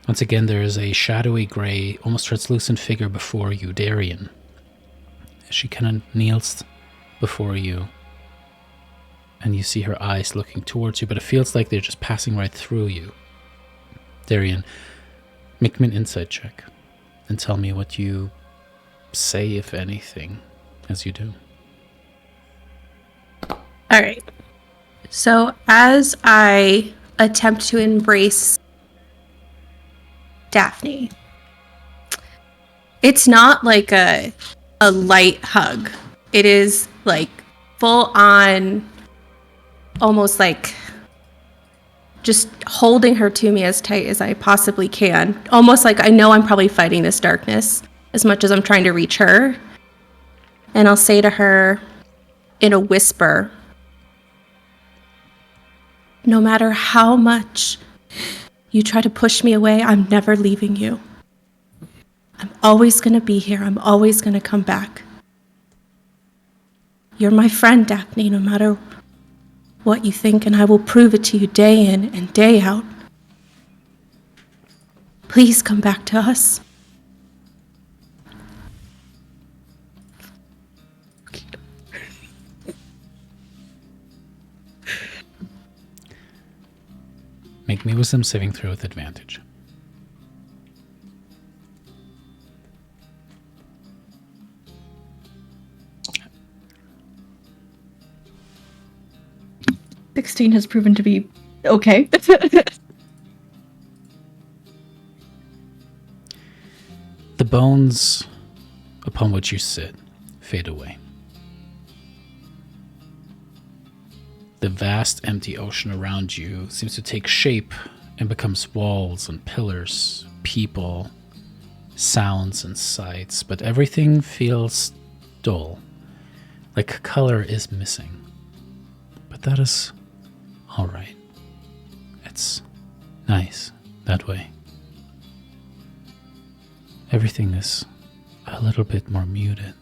Once again, there is a shadowy gray, almost translucent figure before you, Darian. She kind of kneels before you. And you see her eyes looking towards you, but it feels like they're just passing right through you. Darian, make me an insight check. And tell me what you say, if anything, as you do. All right. So as I attempt to embrace Daphne, it's not like a light hug. It is like full on, almost like just holding her to me as tight as I possibly can. Almost like I know I'm probably fighting this darkness as much as I'm trying to reach her. And I'll say to her in a whisper, no matter how much you try to push me away, I'm never leaving you. I'm always going to be here. I'm always going to come back. You're my friend, Daphne, no matter what you think, and I will prove it to you day in and day out. Please come back to us. Make me wisdom saving throw with advantage. "16 has proven to be okay." The bones upon which you sit fade away. The vast empty ocean around you seems to take shape and becomes walls and pillars, people, sounds and sights, but everything feels dull, like color is missing. But that is all right. It's nice that way. Everything is a little bit more muted.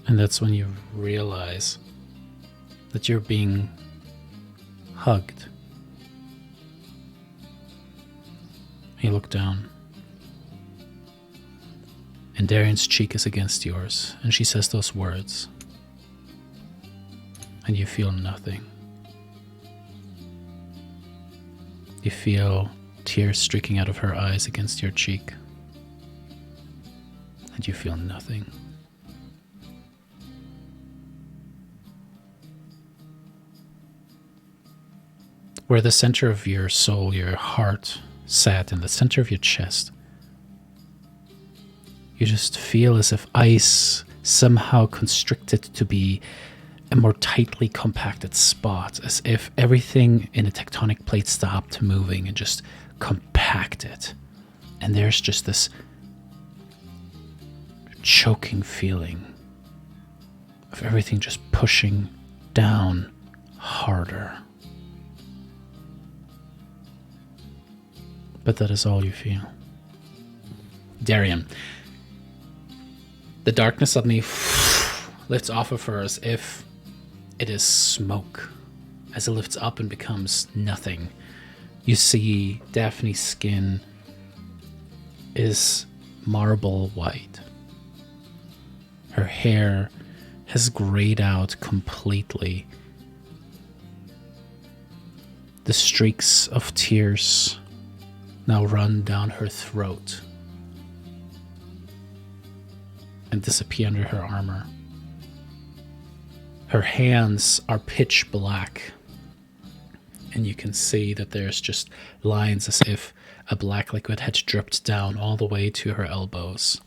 And that's when you realize that you're being hugged. You look down, and Darian's cheek is against yours, and she says those words, and you feel nothing. You feel tears streaking out of her eyes against your cheek, and you feel nothing. Where the center of your soul, your heart, sat in the center of your chest, you just feel as if ice somehow constricted to be a more tightly compacted spot, as if everything in the tectonic plate stopped moving and just compacted. And there's just this choking feeling of everything just pushing down harder. But that is all you feel. Darian, the darkness suddenly lifts off of her as if it is smoke. As it lifts up and becomes nothing, you see Daphne's skin is marble white. Her hair has grayed out completely. The streaks of tears now run down her throat and disappear under her armor. Her hands are pitch black, and you can see that there's just lines as if a black liquid had dripped down all the way to her elbows.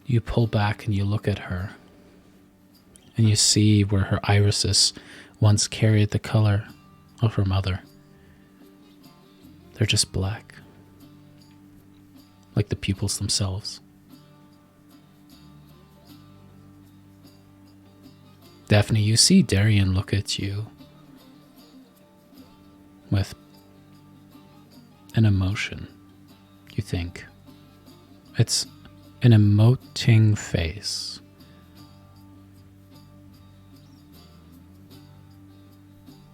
You pull back and you look at her, and you see where her irises once carried the color of her mother. They're just black, like the pupils themselves. Daphne, you see Darian look at you with an emotion, you think. It's an emoting face.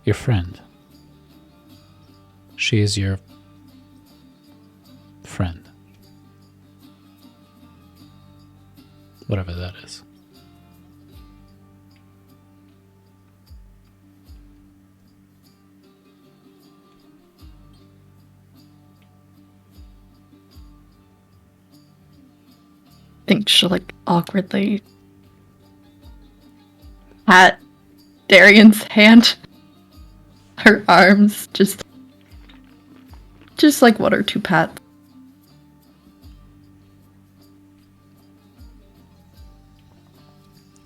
Your friend. She is your friend. Whatever that is. I think she'll like awkwardly pat Darian's hand. Her arms just like 1 or 2 pats.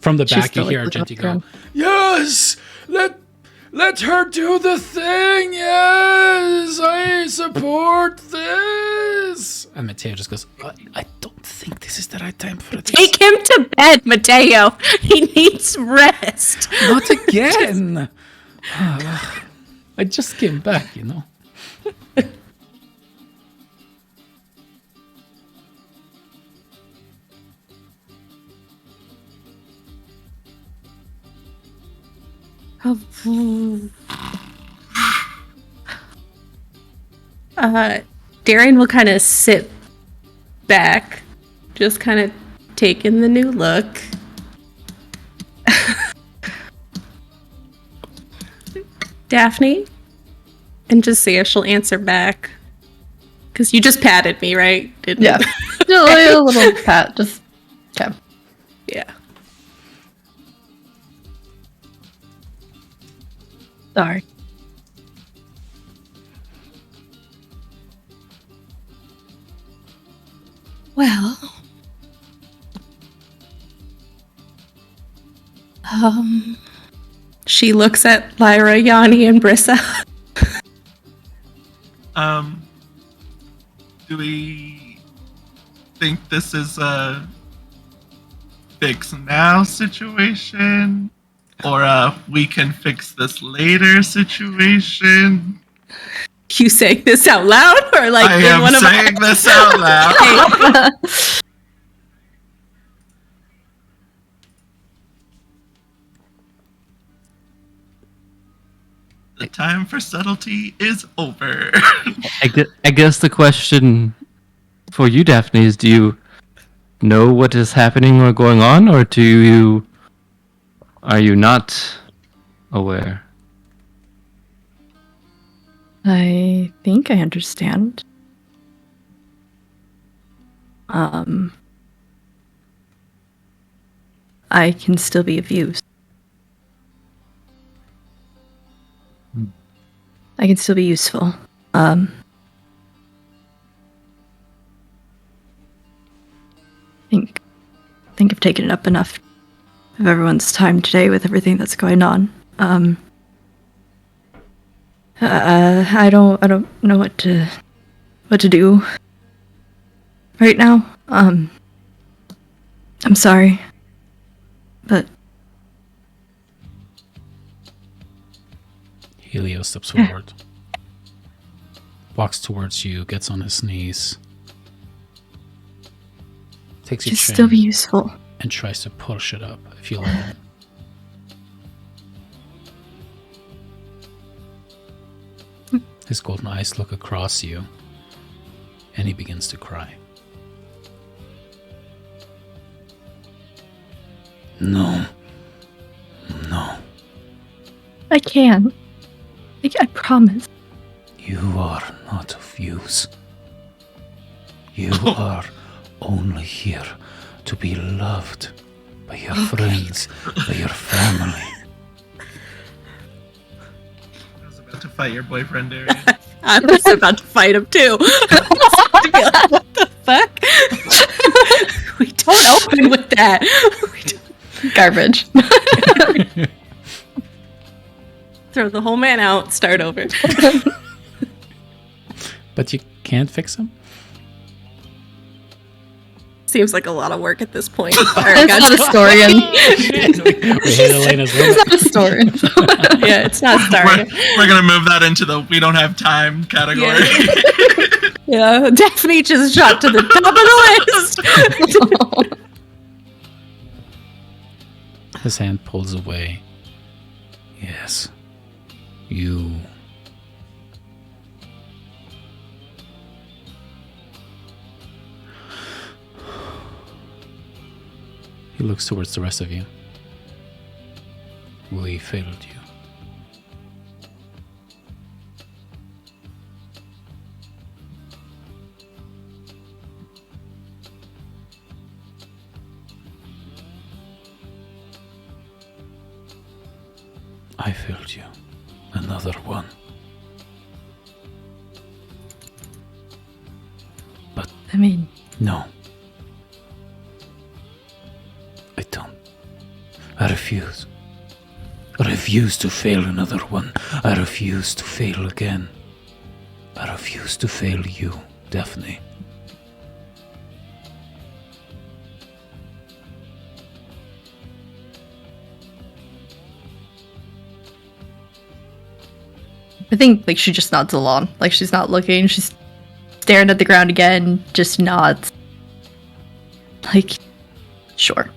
From the back, you hear Argenti go, "Yes! Let her do the thing! Yes! I support this!" And Mateo just goes, I don't think this is the right time for this. Take him to bed, Mateo. He needs rest. Not again! I just came back, you know. Darian will kind of sit back, just kind of take in the new look. Daphne, and just see if she'll answer back. Because you just patted me, right? Didn't Yeah. A little pat, just okay. Yeah. Sorry. Well, she looks at Lyra, Yanni, and Brissa. Do we think this is a fix now situation? Or we can fix this later situation? You saying this out loud, or like I in am one of saying this out loud. The time for subtlety is over. I guess the question for you, Daphne, is: do you know what is happening or going on, or are you not aware? I think I understand. I can still be of use. I can still be useful. I think I've taken up enough of everyone's time today with everything that's going on. I don't know what to do right now. I'm sorry, but Helio steps forward, walks towards you, gets on his knees, takes your just chin still be useful. and tries to push it up if you let him. His golden eyes look across you, and he begins to cry. No. I can. I promise. You are not of use. You are only here to be loved by your friends, by your family. I was about to fight your boyfriend, Darian. I was about to fight him too. What the fuck? We don't open with that. Garbage. Throw the whole man out, start over. But you can't fix him? Seems like a lot of work at this point. It's not a story. We hate Elena's It's not a story. Yeah, it's not starting. We're gonna move that into the we don't have time category. Yeah, Daphne just shot to the top of the list. His hand pulls away. Yes. You. He looks towards the rest of you. We failed you. I failed you. Another one. But I mean, no. I don't. I refuse. I refuse to fail another one. I refuse to fail again. I refuse to fail you, Daphne. I think like she just nods along. Like she's not looking. She's staring at the ground again. Just nods. Like, sure.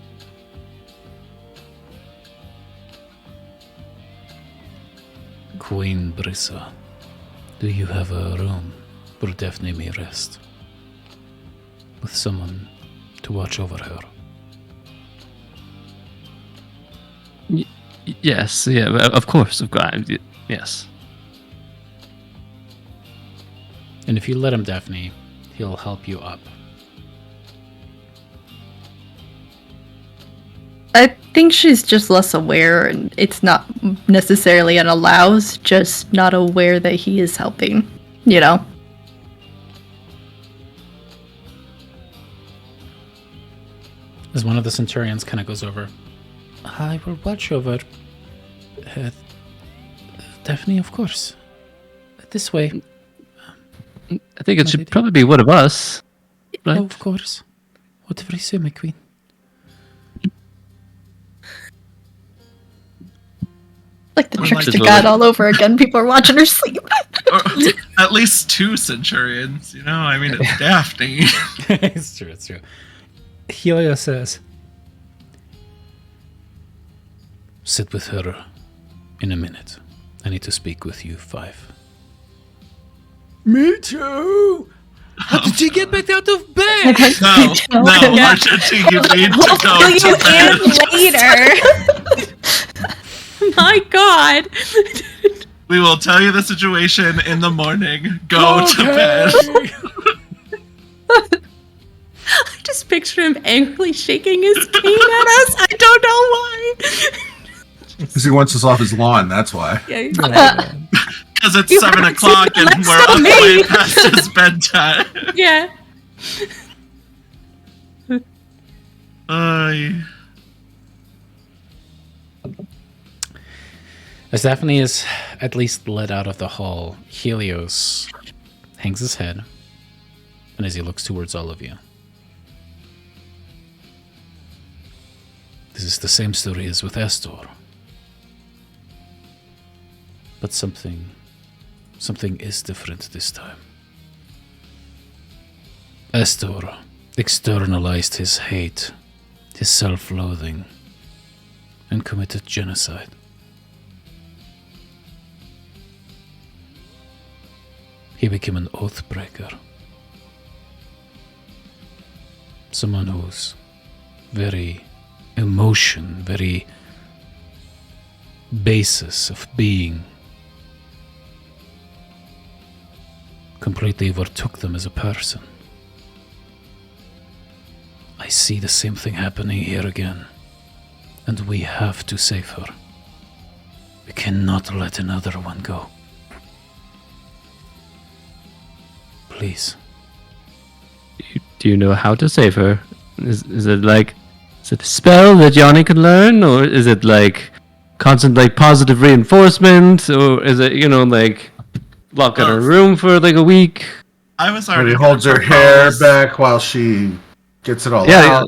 Queen Brissa, do you have a room where Daphne may rest? With someone to watch over her? Yes, yeah, of course, yes. And if you let him, Daphne, he'll help you up. I think she's just less aware, and it's not necessarily an allows, just not aware that he is helping, you know? As one of the centurions kind of goes over, I will watch over Daphne, of course. This way. I think it should probably be one of us, right? Oh, of course. Whatever you say, my queen. Like the Or tricks like to God all over again. People are watching her sleep. Or at least 2 centurions, you know? I mean, it's Daphne. It's true, it's true. Helio says, sit with her in a minute. I need to speak with you, Five. Me too. How did she get back out of bed? No, Argentine, you need to We'll go fill to you bed. in later. My God. We will tell you the situation in the morning. Go to bed. I just picture him angrily shaking his cane at us. I don't know why. Because he wants us off his lawn, that's why. Yeah, Because it's You 7 heard o'clock it. and That's we're so on the me. way past his bedtime. yeah. As Daphne is at least led out of the hall, Helios hangs his head, and as he looks towards all of you. This is the same story as with Astor. But something is different this time. Astor externalized his hate, his self-loathing, and committed genocide. He became an oath-breaker. Someone whose very emotion, very basis of being completely overtook them as a person. I see the same thing happening here again, and we have to save her. We cannot let another one go. Please. Do you know how to save her? Is it a spell that Yanni can learn, or is it like constant positive reinforcement, or is it lock in her room for a week? I was Or already. he holds her hair back while she gets it all out.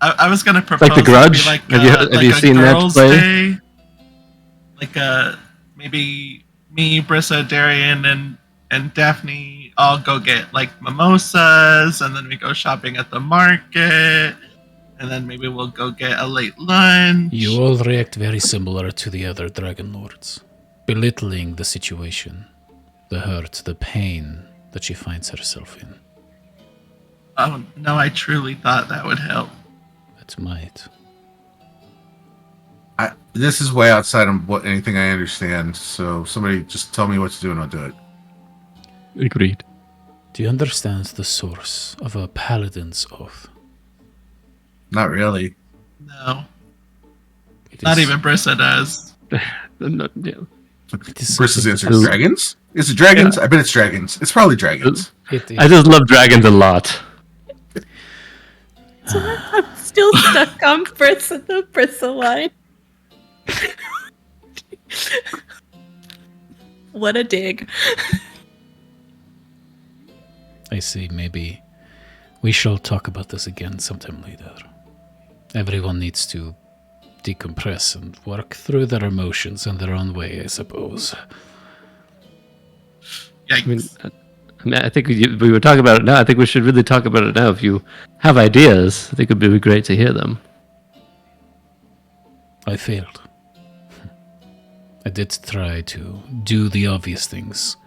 I was gonna propose The Grudge. Have you seen that play? Day, maybe me, Brissa, Darian, and Daphne all go get mimosas, and then we go shopping at the market, and then maybe we'll go get a late lunch. You all react very similar to the other Dragonlords, belittling the situation, the hurt, the pain that she finds herself in. Oh no, I truly thought that would help. It might. This is way outside of anything I understand, so somebody just tell me what to do and I'll do it. Agreed. Do you understand the source of a paladin's oath? Not really. No. Not even Brissa does. Brissa's answer is dragons? Is it dragons? Yeah. I bet it's dragons. It's probably dragons. I just love dragons a lot. I'm still stuck on the Brissa line. What a dig. I see. Maybe we shall talk about this again sometime later. Everyone needs to decompress and work through their emotions in their own way, I suppose. Yikes. I think we were talking about it now. I think we should really talk about it now. If you have ideas, I think it would be great to hear them. I failed. I did try to do the obvious things.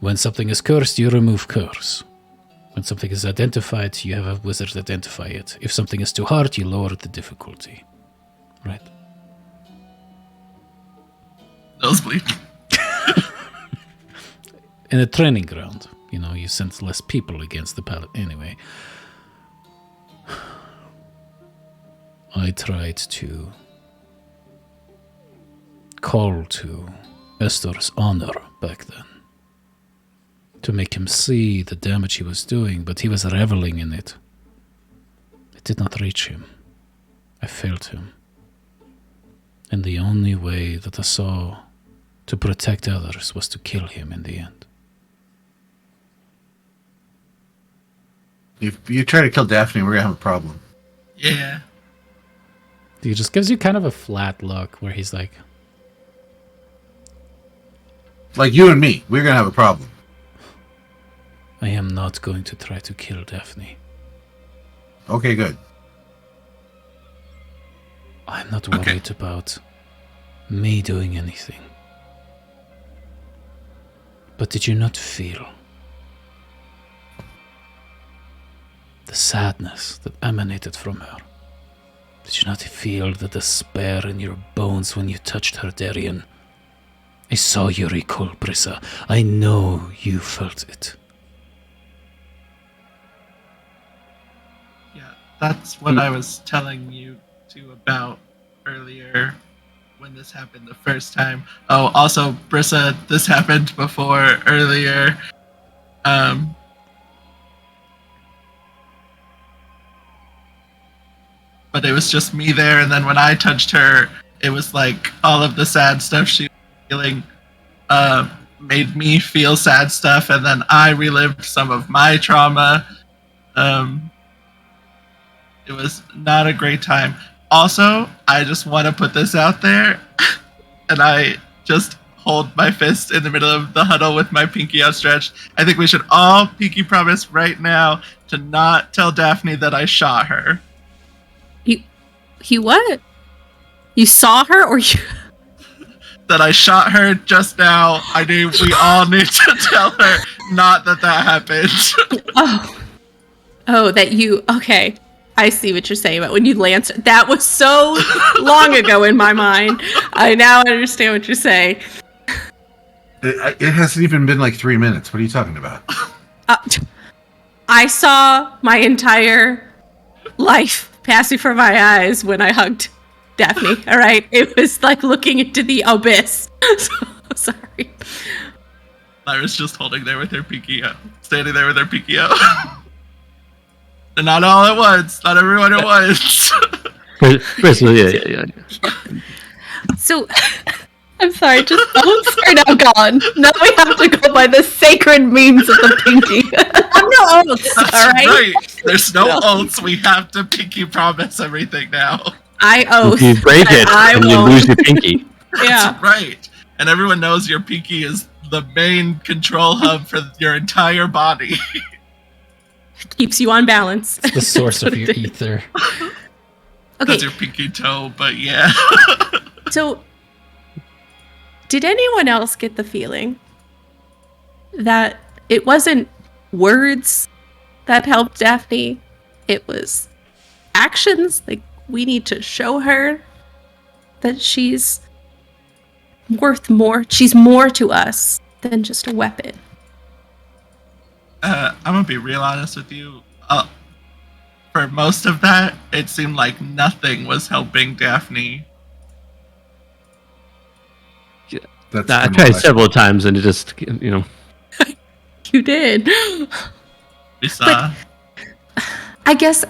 When something is cursed, you remove curse. When something is identified, you have a wizard identify it. If something is too hard, you lower the difficulty. Right? Nosebleed. In a training ground, you send less people against the pallet. Anyway, I tried to call to Estor's honor back then, to make him see the damage he was doing, but he was reveling in it. It did not reach him. I failed him. And the only way that I saw to protect others was to kill him in the end. If you try to kill Daphne, we're going to have a problem. Yeah. He just gives you kind of a flat look where he's like you and me, we're going to have a problem. I am not going to try to kill Daphne. Okay, good. I'm not worried about me doing anything. But did you not feel the sadness that emanated from her? Did you not feel the despair in your bones when you touched her, Darian? I saw you recoil, Brissa. I know you felt it. Yeah, that's what I was telling you two about earlier when this happened the first time. Oh, also, Brissa, this happened before earlier. But it was just me there, and then when I touched her, it was like all of the sad stuff she was feeling made me feel sad stuff, and then I relived some of my trauma. It was not a great time. Also, I just want to put this out there, and I just hold my fist in the middle of the huddle with my pinky outstretched. I think we should all pinky promise right now to not tell Daphne that I shot her. You what? You saw her, or you? That I shot her just now. I knew we all need to tell her not that happened. Oh, that you? Okay, I see what you're saying about when you lanced. That was so long ago in my mind. I now understand what you're saying. It hasn't even been like 3 minutes. What are you talking about? I saw my entire life passing from my eyes when I hugged Daphne. All right, it was like looking into the abyss. So sorry. I was just holding there with her pinky out, standing there with her pinky out. And not all at once, not everyone at once. Yeah. So, I'm sorry, just oaths are now gone. Now we have to go by the sacred memes of the pinky. I'm no oaths, That's all right? There's no oaths. We have to pinky promise everything now. I oath. If you break it, then you lose your pinky. Yeah. That's right. And everyone knows your pinky is the main control hub for your entire body. Keeps you on balance. It's the source of your ether. Okay. That's your pinky toe, but yeah. So, did anyone else get the feeling that it wasn't words that helped Daphne? It was actions. Like, we need to show her that she's worth more. She's more to us than just a weapon. I'm gonna be real honest with you. For most of that, it seemed like nothing was helping Daphne. I tried several times and it just, You did. We saw. I guess,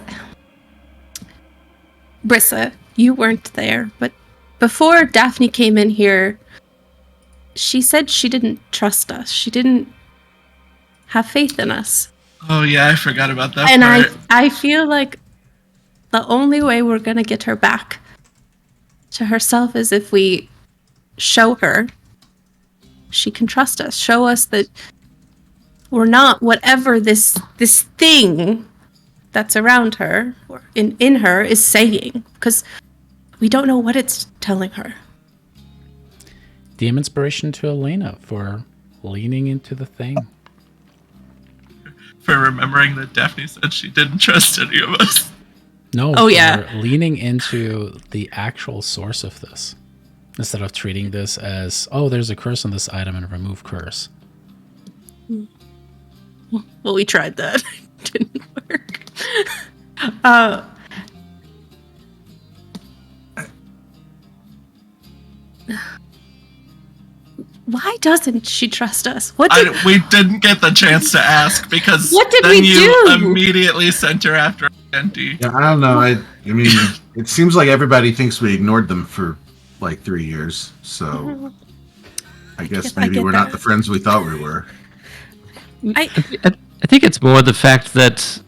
Brissa, you weren't there, but before Daphne came in here, she said she didn't trust us. She didn't have faith in us. Oh yeah, I forgot about that And part. I feel like the only way we're gonna get her back to herself is if we show her she can trust us. Show us that we're not whatever this thing that's around her or in her is saying, because we don't know what it's telling her. DM inspiration to Elena for leaning into the thing. For remembering that Daphne said she didn't trust any of us. No, Oh, for yeah. leaning into the actual source of this. Instead of treating this as, oh, there's a curse on this item and remove curse. Well, we tried that. It didn't work. Why doesn't she trust us? We didn't get the chance to ask because What did then we you do? immediately sent her after Empty. Yeah, I don't know. I mean, it seems like everybody thinks we ignored them for like 3 years. So I guess maybe get we're that. not the friends we thought we were. I think it's more the fact that,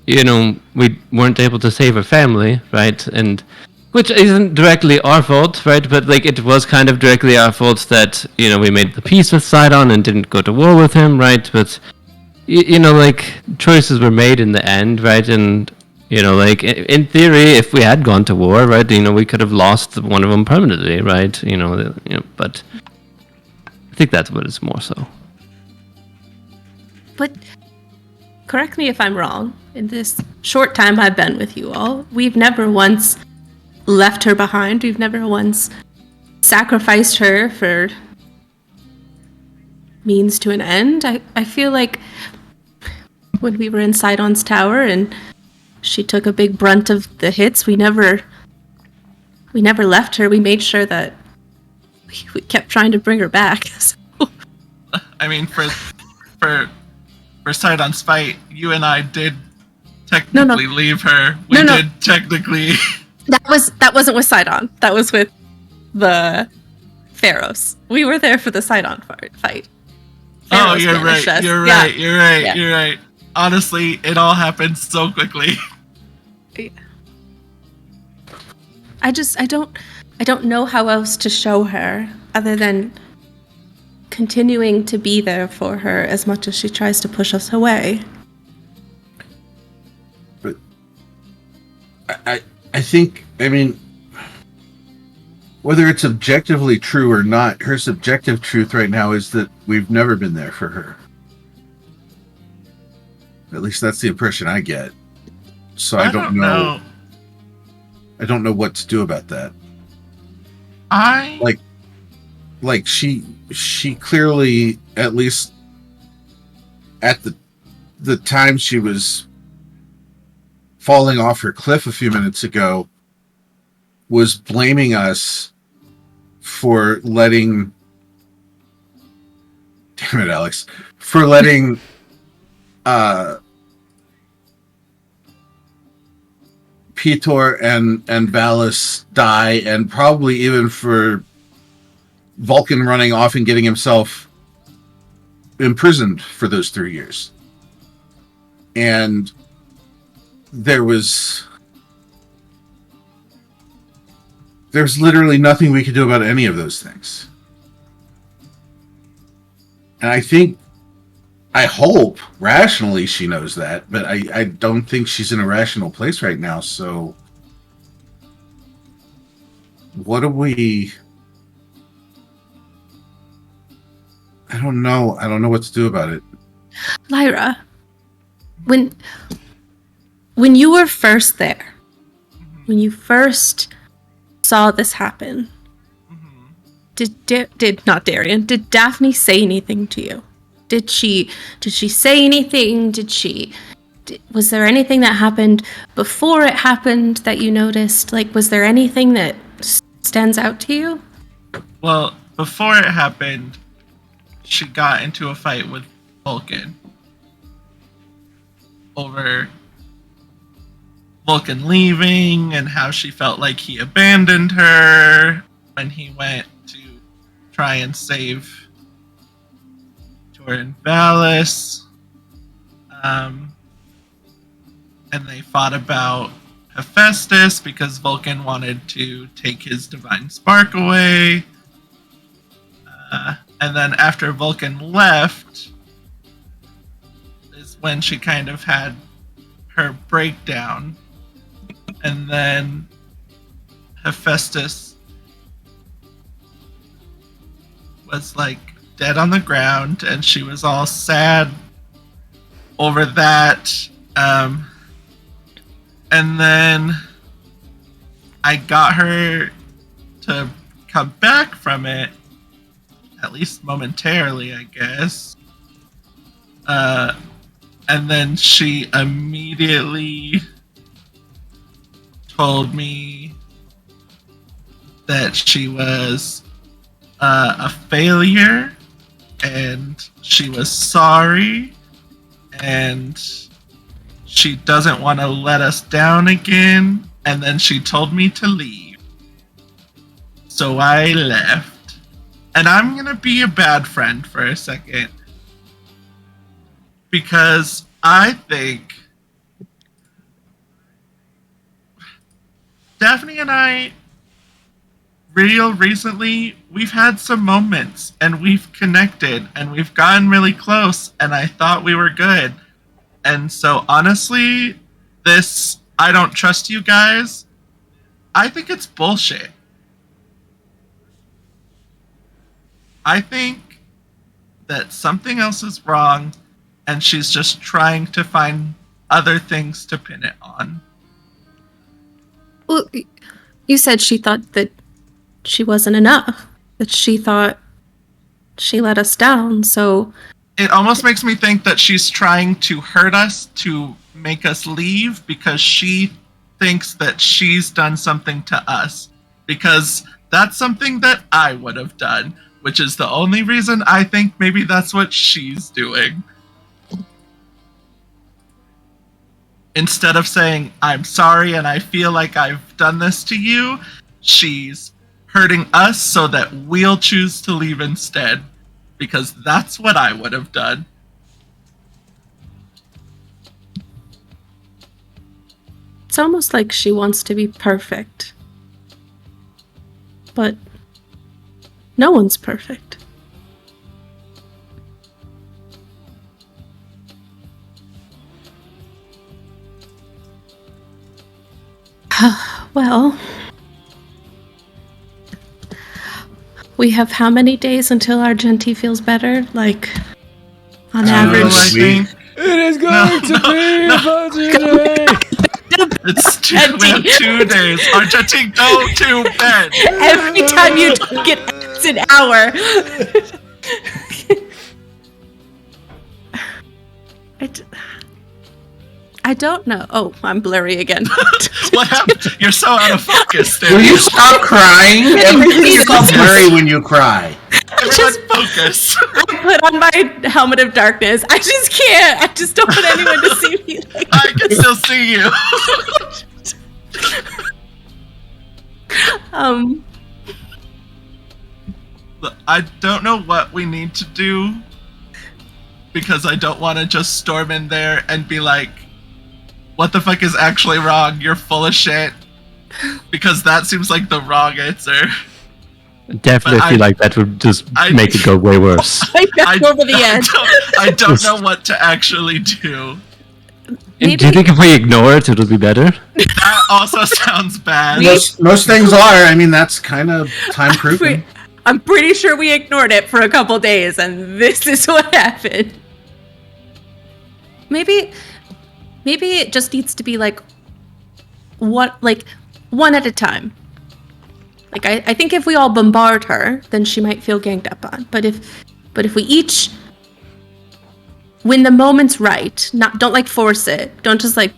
we weren't able to save her family, right? And which isn't directly our fault, right? But like it was kind of directly our fault that, we made the peace with Sidon and didn't go to war with him, right? But like choices were made in the end, right? And You know, like in theory, if we had gone to war, right, you know, we could have lost one of them permanently, right? But I think that's what it's more so. But correct me if I'm wrong. In this short time I've been with you all, we've never once left her behind. We've never once sacrificed her for means to an end. I feel like when we were in Sidon's tower and she took a big brunt of the hits, we never left her. We made sure that we kept trying to bring her back. So. I mean, for Sidon's fight, you and I did technically leave her. We did technically. That wasn't with Sidon. That was with the Pharaohs. We were there for the Sidon fight. Pharaohs you're right. You're right. You're right. Yeah. You're right. Honestly, it all happened so quickly. I don't know how else to show her other than continuing to be there for her as much as she tries to push us away. But I think, I mean, whether it's objectively true or not, her subjective truth right now is that we've never been there for her. At least that's the impression I get. So I don't know. I don't know what to do about that. Like she clearly, at least at the time she was falling off her cliff a few minutes ago, was blaming us for letting, damn it, Alex, for letting Pitor and Valis die, and probably even for Vulcan running off and getting himself imprisoned for those 3 years. And there's literally nothing we could do about any of those things. And I hope rationally she knows that, but I don't think she's in a rational place right now. So what do we... I don't know. I don't know what to do about it. Lyra, when you were first there, when you first saw this happen, did not Darian, did Daphne say anything to you? Did she say anything? Was there anything that happened before it happened that you noticed? Like, was there anything that stands out to you? Well, before it happened, she got into a fight with Vulcan over Vulcan leaving and how she felt like he abandoned her when he went to try and save Tor and Valis. And they fought about Hephaestus because Vulcan wanted to take his divine spark away. And then after Vulcan left is when she kind of had her breakdown. And then Hephaestus was like dead on the ground and she was all sad over that. And then I got her to come back from it, at least momentarily, I guess. And then she immediately told me that she was a failure and she was sorry and she doesn't want to let us down again. And then she told me to leave. So I left. And I'm going to be a bad friend for a second. Because I think Daphne and I, real recently, we've had some moments and we've connected and we've gotten really close and I thought we were good. And so honestly, this I don't trust you guys, I think it's bullshit. I think that something else is wrong, and she's just trying to find other things to pin it on. Well, you said she thought that she wasn't enough. That she thought she let us down, so... It almost makes me think that she's trying to hurt us to make us leave because she thinks that she's done something to us. Because that's something that I would have done, which is the only reason I think maybe that's what she's doing. Instead of saying, I'm sorry and I feel like I've done this to you, she's hurting us so that we'll choose to leave instead. Because that's what I would have done. It's almost like she wants to be perfect. But no one's perfect. Well, we have how many days until our Genty feels better? Like, on average? I think It is going to be about today. we have 2 days. Our Genty, go to bed. Every time you talk, it's an hour. I don't know. Oh, I'm blurry again. What happened? You're so out of focus, dude. Will you stop crying? Everything is all blurry when you cry. Everyone focus. I put on my helmet of darkness. I just can't. I just don't want anyone to see me. Like I can still see you. Look, I don't know what we need to do because I don't want to just storm in there and be like, what the fuck is actually wrong? You're full of shit. Because that seems like the wrong answer. Definitely feel like that would just make it go way worse. I got over the edge. I don't know what to actually do. Do you think if we ignore it, it'll be better? That also sounds bad. Most things are. I mean, that's kind of time proven. I'm pretty sure we ignored it for a couple days, and this is what happened. Maybe it just needs to be like one at a time. Like I think if we all bombard her, then she might feel ganged up on. But if we each, when the moment's right, don't like force it. Don't just like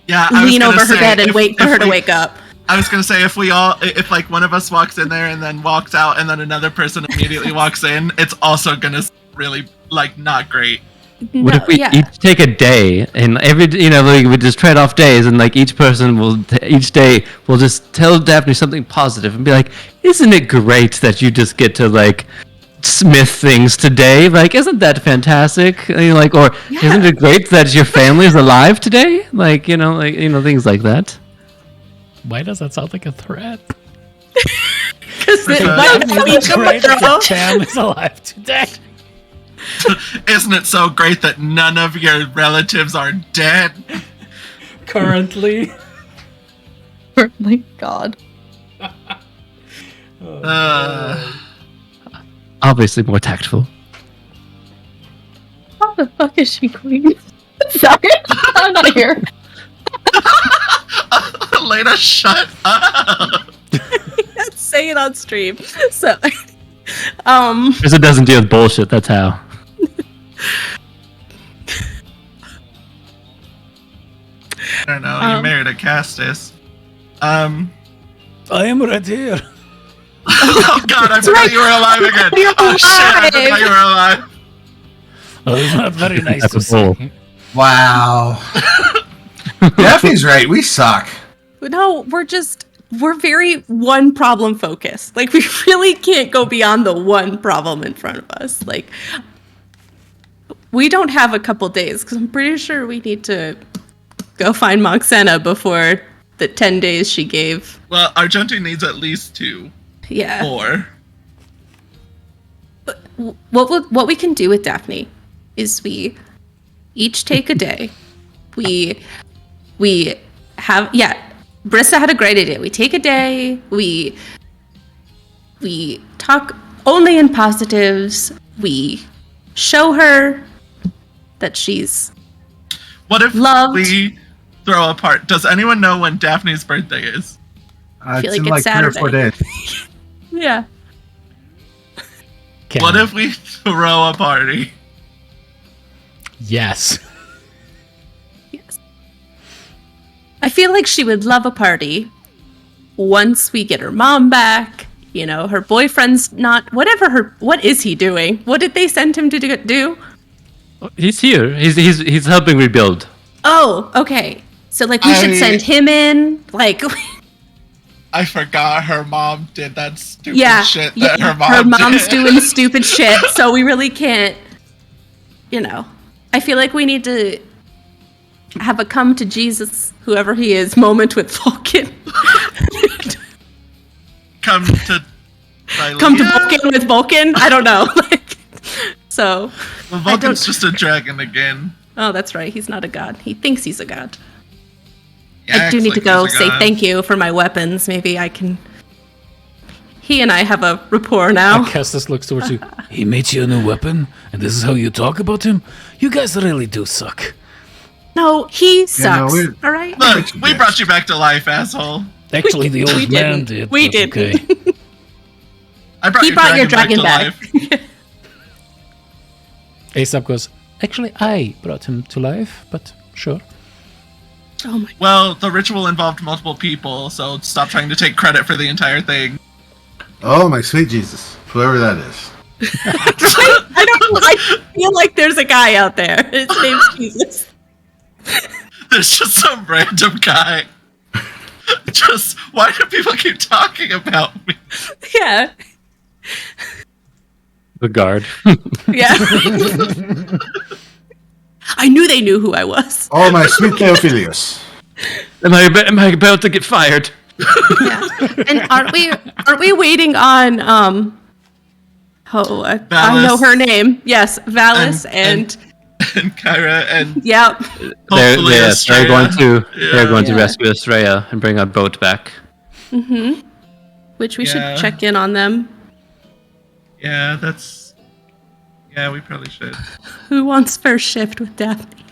lean over her bed and wait for her to wake up. I was gonna say if like one of us walks in there and then walks out and then another person immediately walks in, it's also gonna really like not great. What if we each take a day and we just trade off days and like each person each day will just tell Daphne something positive and be like, isn't it great that you just get to like smith things today? Like, isn't that fantastic? Isn't it great that your family is alive today? Things like that. Why does that sound like a threat? Because the Cham is alive today. Isn't it so great that none of your relatives are dead? Currently. God. Obviously more tactful. How the fuck is she queen? Sorry, I'm not here. Elena, shut up. Let's say it on stream. So, Because it doesn't deal with bullshit. That's how. I don't know. You married a Castus. I am right here. Oh god, I forgot you were alive again. Oh shit, I forgot you were alive. Oh, it's not very nice to bull. see. Wow. Daphne's right. We suck. no, we're very one problem focused. Like, we really can't go beyond the one problem in front of us. Like, we don't have a couple days because I'm pretty sure we need to go find Moxena before the 10 days she gave. Well, Argenti needs at least 2. Yeah. 4. What we can do with Daphne is we each take a day. We Brissa had a great idea. We take a day, we talk only in positives, we show her that she's What if loved. we throw a party? Does anyone know when Daphne's birthday is? It's feel like in it's like 3 or 4 Saturday. days. Yeah. What if we throw a party? Yes. Yes. I feel like she would love a party once we get her mom back. You know, her boyfriend's not what is he doing? What did they send him to do? He's here. He's helping rebuild. Oh, okay. So like we should send him in, like I forgot her mom did that stupid shit yeah, that her mom's did. doing stupid shit, so we really can't, I feel like we need to have a come to Jesus, whoever he is, moment with Vulcan. Come to Vulcan with Vulcan? I don't know. So. Well, Vulcan's just a dragon again. Oh, that's right. He's not a god. He thinks he's a god. Yeah, I do need to go say god. thank you for my weapons. Maybe I can. He and I have a rapport now. Kestis looks towards you. He made you a new weapon, and this is how you talk about him? You guys really do suck. No, he sucks. we- all right. Look, we brought you back to life, asshole. Actually, the we old man didn't. did. We but didn't. Okay. I brought He brought your dragon back to back. life. Aesop goes, actually, I brought him to life, but sure. Oh my. Well, the ritual involved multiple people, so stop trying to take credit for the entire thing. Oh, my sweet Jesus. Whoever that is. I feel like there's a guy out there. His name's Jesus. There's just some random guy. Just, why do people keep talking about me? Yeah. The guard. Yeah. I knew they knew who I was. Oh, my sweet Theophilus. Am I about to get fired? Yeah. And aren't we waiting on I know her name. Yes, Valis and And Kyra and yep. They're Estrella. going to Yeah. rescue Estrella and bring our boat back. Mm-hmm. Which we Yeah. should check in on them. Yeah, we probably should. Who wants first shift with Daphne?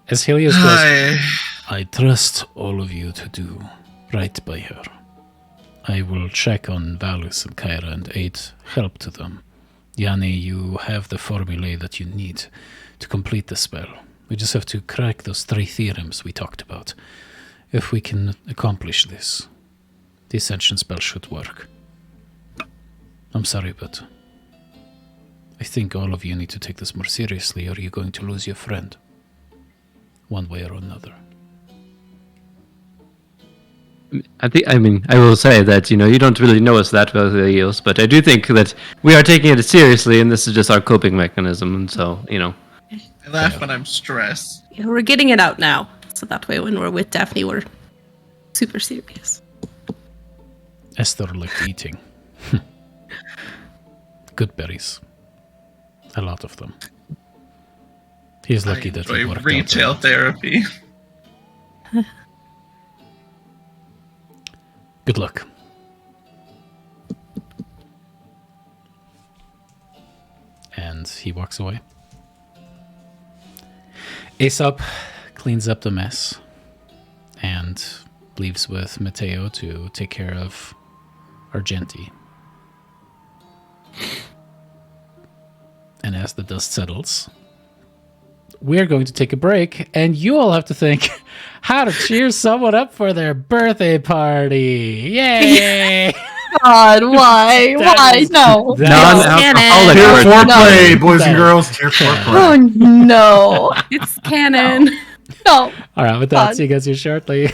As Helios goes, Hi. I trust all of you to do right by her. I will check on Valus and Kyra and aid help to them. Yanni, you have the formulae that you need to complete the spell. We just have to crack those 3 theorems we talked about. If we can accomplish this, the Ascension spell should work. I'm sorry, but I think all of you need to take this more seriously, or you're going to lose your friend. One way or another. I will say that, you don't really know us that well, Helios, but I do think that we are taking it seriously, and this is just our coping mechanism, and so, I laugh when I'm stressed. Yeah, we're getting it out now. So that way when we're with Daphne, we're super serious. Esther liked eating. Good berries. A lot of them. He's lucky that it enjoy worked retail out. therapy. Good luck. And he walks away. Aesop cleans up the mess and leaves with Matteo to take care of Argenti. And as the dust settles, we're going to take a break, and you all have to think how to cheer someone up for their birthday party. Yay! God, why? Why? No. Non-alcoholic Tier version. 4 play, No. boys and girls. Tier 4 play. Oh no. It's canon. No. All right, with that, God. see you guys here shortly.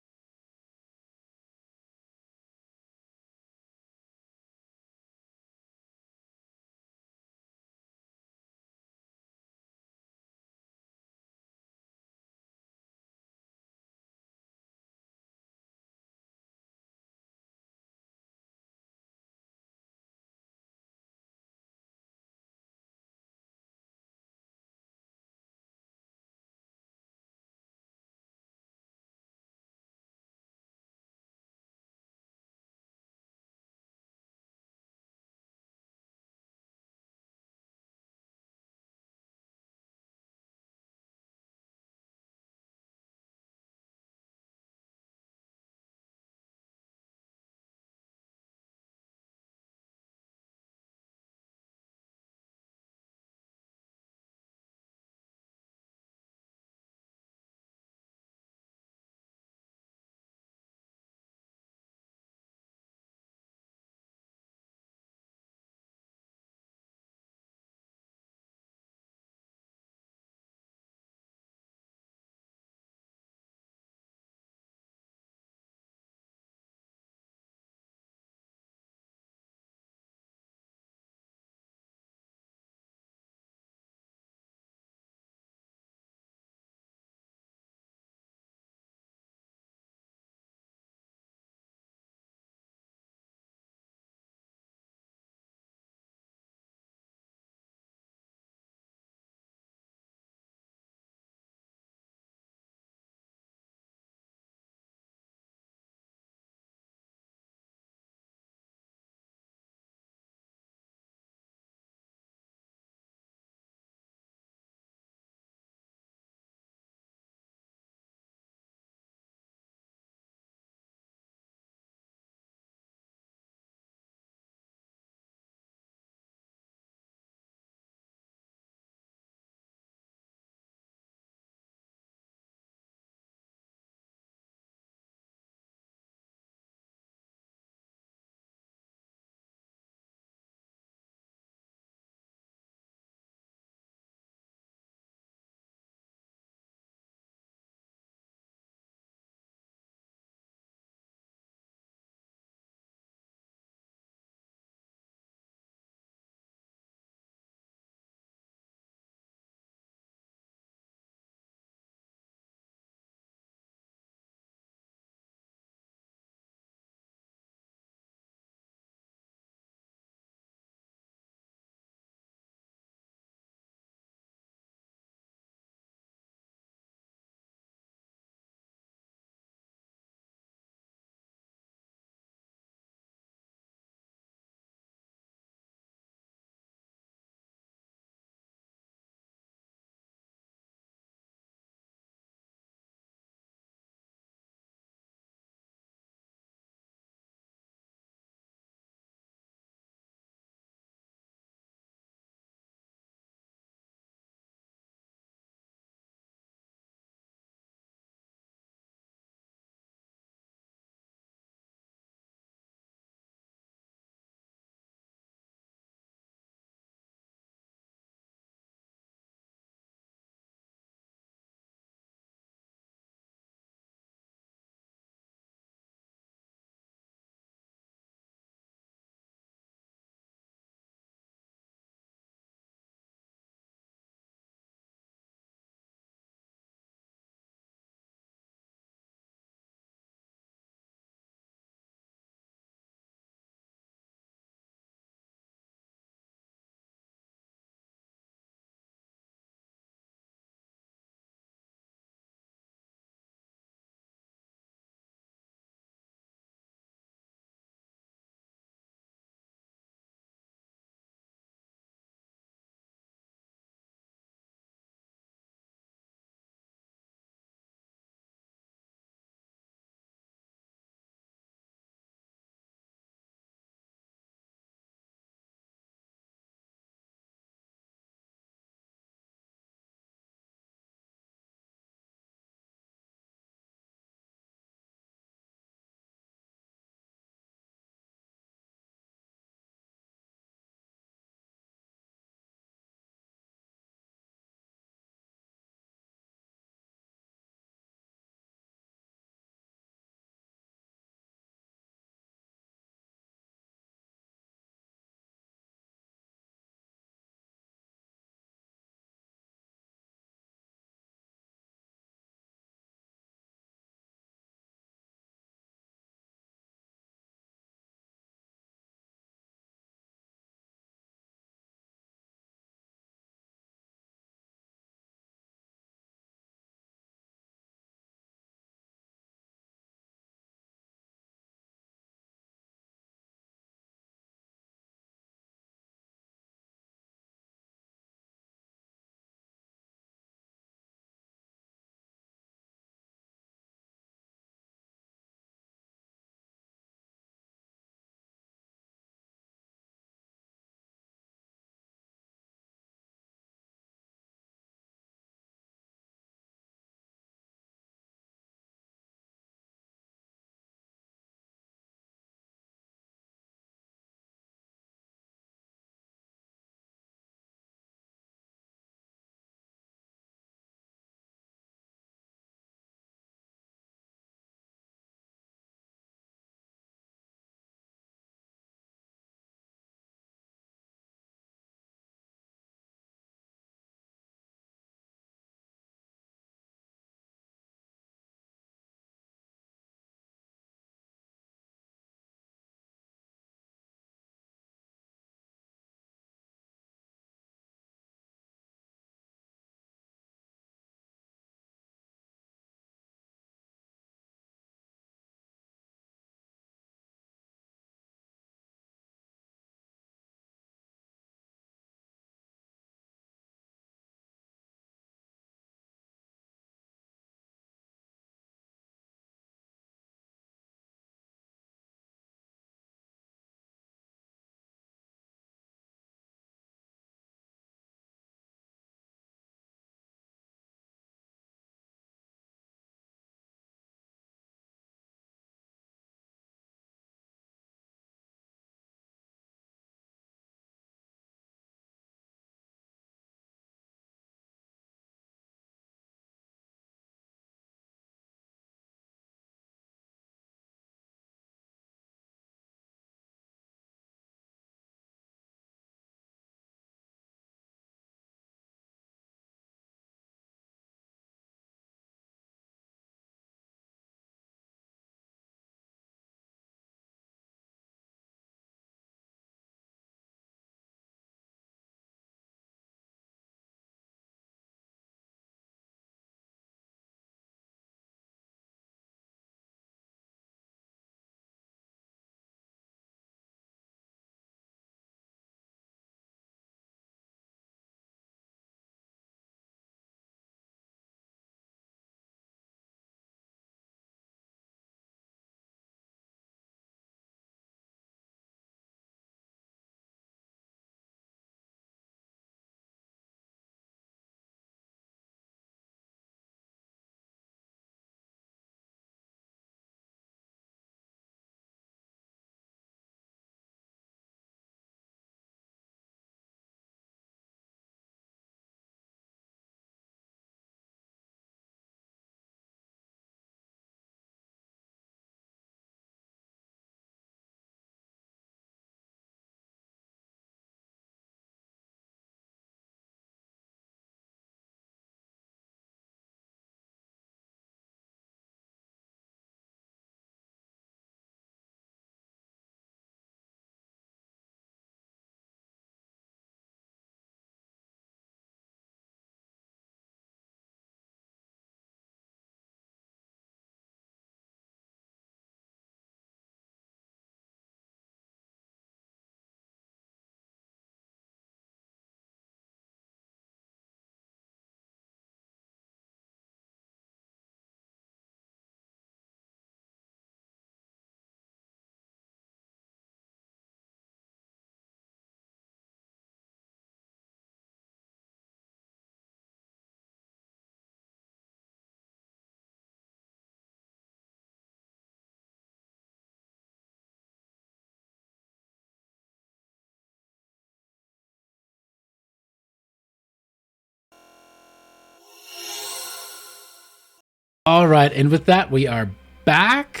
All right, and with that, we are back.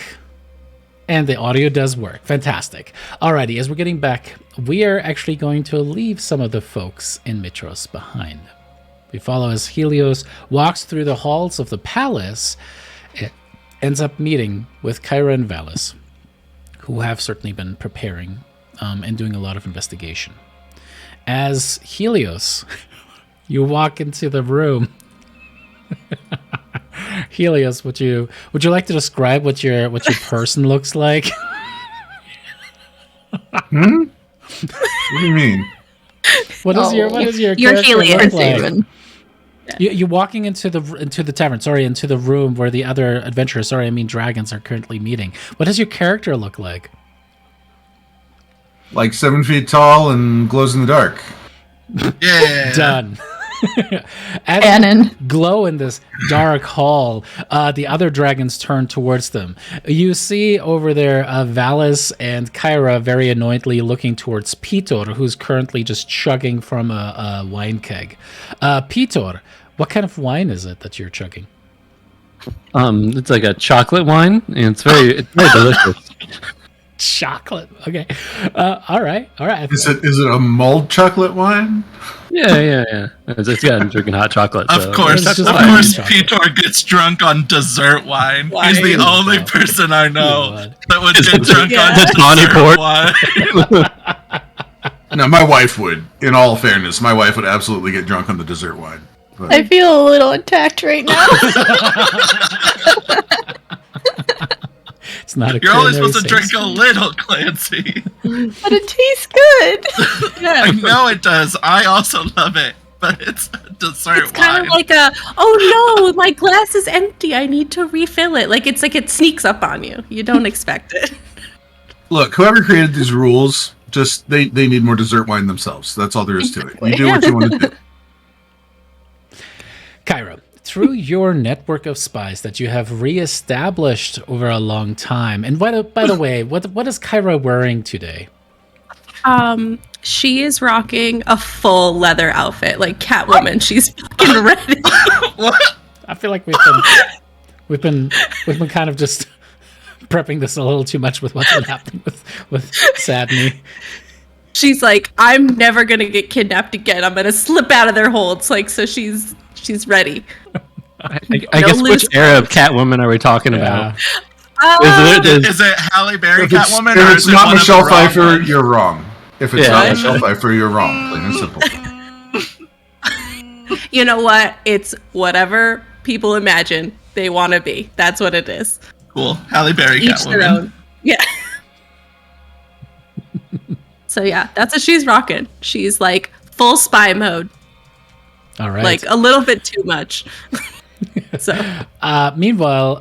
And the audio does work. Fantastic. Alrighty, as we're getting back, we are actually going to leave some of the folks in Mitros behind. We follow as Helios walks through the halls of the palace. It ends up meeting with Kyra and Valis, who have certainly been preparing and doing a lot of investigation. As Helios, you walk into the room. Helios, would you like to describe what your person looks like? What do you mean? What is your character Helios, look like? You're walking into the tavern. Sorry, into the room where the other adventurers, dragons, are currently meeting. What does your character look like? Like 7 feet tall and glows in the dark. Yeah. Done. As Cannon. glow in this dark hall, the other dragons turn towards them. You see over there Valis and Kyra very annoyedly looking towards Pitor, who's currently just chugging from a wine keg. Pitor, what kind of wine is it that you're chugging? It's like a chocolate wine, and it's very delicious. Chocolate. Okay. All right. Is it a mulled chocolate wine? Yeah. It's I'm drinking hot chocolate. Of course, Pitor gets drunk on dessert wine. He's the only person I know that would get drunk on dessert wine. No, my wife would. In all fairness, my wife would absolutely get drunk on the dessert wine. But... I feel a little attacked right now. It's not a You're only supposed to drink a little, Clancy. But it tastes good. I know it does. I also love it. But it's a dessert It's kind of like oh no, my glass is empty. I need to refill it. Like it sneaks up on you. You don't expect it. Look, whoever created these rules, just they need more dessert wine themselves. That's all there is to it. You do what you want to do. Kyra, through your network of spies that you have reestablished over a long time, and by the way, what is Kyra wearing today? She is rocking a full leather outfit, like Catwoman. She's fucking ready. What? I feel like we've been kind of just prepping this a little too much with what's been happening with Sadney. She's like, I'm never gonna get kidnapped again. I'm gonna slip out of their holds. Like, so she's ready. I guess which era of Catwoman are we talking about? Is it Halle Berry Catwoman? If it's not Michelle Pfeiffer, you're wrong. If it's not Michelle Pfeiffer, you're wrong. Plain and simple. You know what? It's whatever people imagine they want to be. That's what it is. Cool. Halle Berry Each Catwoman. their own. Yeah. So yeah, that's what she's rocking. She's like full spy mode. All right. Like a little bit too much. So meanwhile,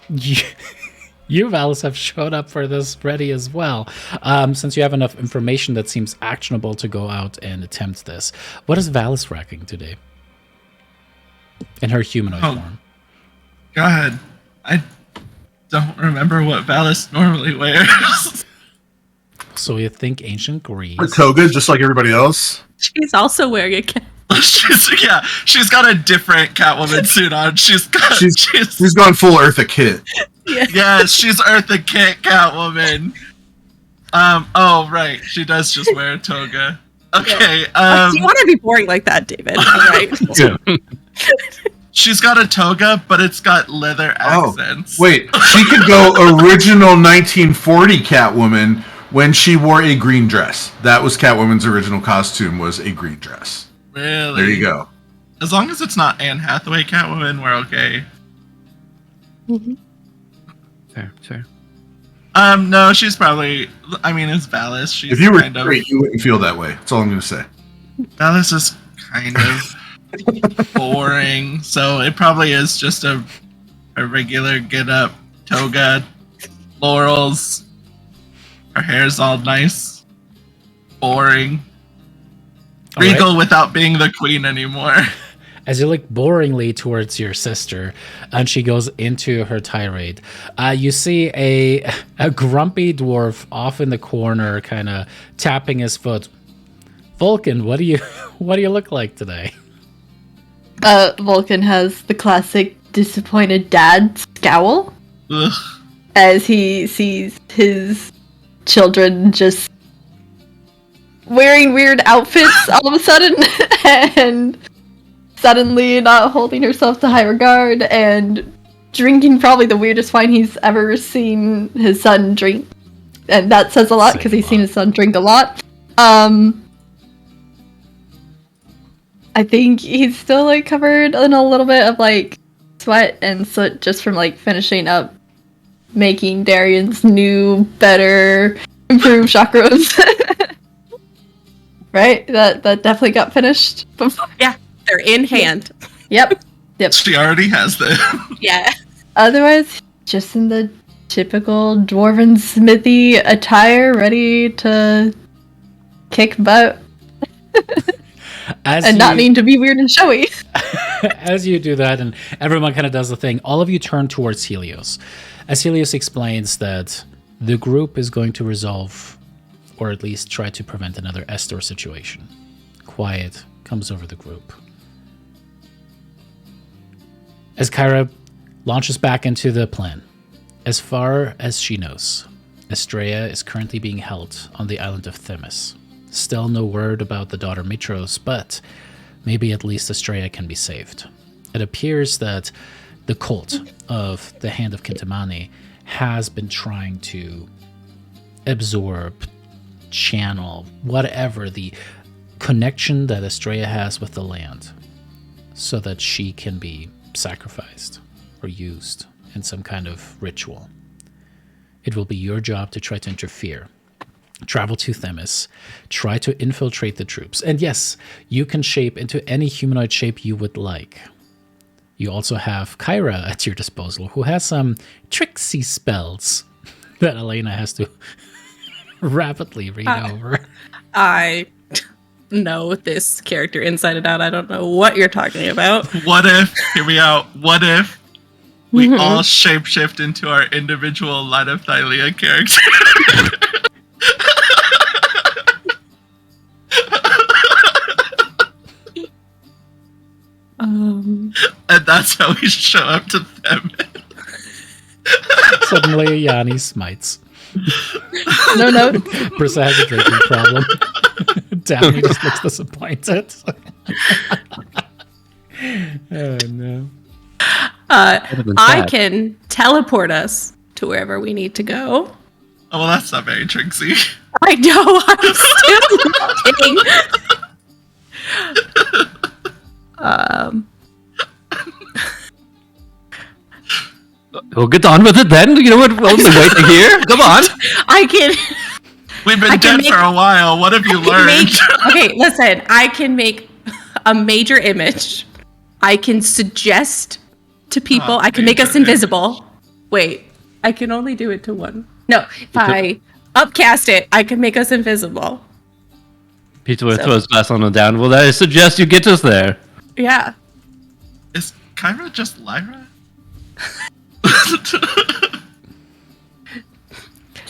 you Valis have showed up for this ready as well. Since you have enough information that seems actionable to go out and attempt this. What is Valis rocking today? In her humanoid form. God, I don't remember what Valis normally wears. So you think ancient Greece. A toga, just like everybody else. she's also wearing a cap. She's got a different Catwoman suit on. She's gone full Eartha Kitt. Yes, she's Eartha Kitt Catwoman. Oh right, she does just wear a toga. Okay. You want to be boring like that, David? All right. She's got a toga, but it's got leather accents. Wait, she could go original 1940 Catwoman when she wore a green dress. That was Catwoman's original costume, was a green dress. Really? There you go. As long as it's not Anne Hathaway Catwoman, we're okay. Mm-hmm. Fair. No, she's probably. I mean, it's Valis. She's if you were kind straight, you wouldn't feel that way. That's all I'm going to say. Valis is kind of boring, so it probably is just a regular get-up toga, laurels. Her hair's all nice, boring, regal without being the queen anymore. As you look boringly towards your sister, and she goes into her tirade, you see a grumpy dwarf off in the corner, kind of tapping his foot. Vulcan, what do you look like today? Vulcan has the classic disappointed dad scowl as he sees his children just wearing weird outfits all of a sudden and suddenly not holding herself to high regard and drinking probably the weirdest wine he's ever seen his son drink. And that says a lot because he's seen his son drink a lot. I think he's still like covered in a little bit of like sweat and soot just from like finishing up making Darian's new, better, improved chakras. Right? That definitely got finished before. Yeah, they're in hand. Yep. She already has them. Yeah. Otherwise, just in the typical dwarven smithy attire, ready to kick butt. And not need to be weird and showy. As you do that, and everyone kind of does the thing, all of you turn towards Helios. As Helios explains that the group is going to resolve, or at least try to prevent another Estor situation. Quiet comes over the group. As Kyra launches back into the plan, as far as she knows, Estrella is currently being held on the island of Themis. Still no word about the daughter Mitros, but maybe at least Estrella can be saved. It appears that the cult of the Hand of Kintamani has been trying to absorb, channel, whatever the connection that Estrella has with the land, so that she can be sacrificed or used in some kind of ritual. It will be your job to try to interfere. Travel to Themis, try to infiltrate the troops. And yes, you can shape into any humanoid shape you would like. You also have Kyra at your disposal, who has some tricksy spells that Elena has to rapidly read over. I know this character inside and out. I don't know what you're talking about. What if, hear me out, what if we all shapeshift into our individual Light of Thylea character? And that's how we show up to them. Suddenly, Yanni smites. No. Brissa has a drinking problem. Daphne just looks disappointed. Oh, no. I can teleport us to wherever we need to go. Oh, well, that's not very tricksy. I know, I'm still looking. We'll get on with it then. You know what? We'll wait to hear. Come on. I can. We've been dead for a while. What have you learned? Okay, listen. I can make a major image. I can suggest to people. I can make us invisible. Wait, I can only do it to one. No, if I upcast it, I can make us invisible. Peter throws glass on the down. Well, I suggest you get us there. Yeah. Is Kyra just Lyra?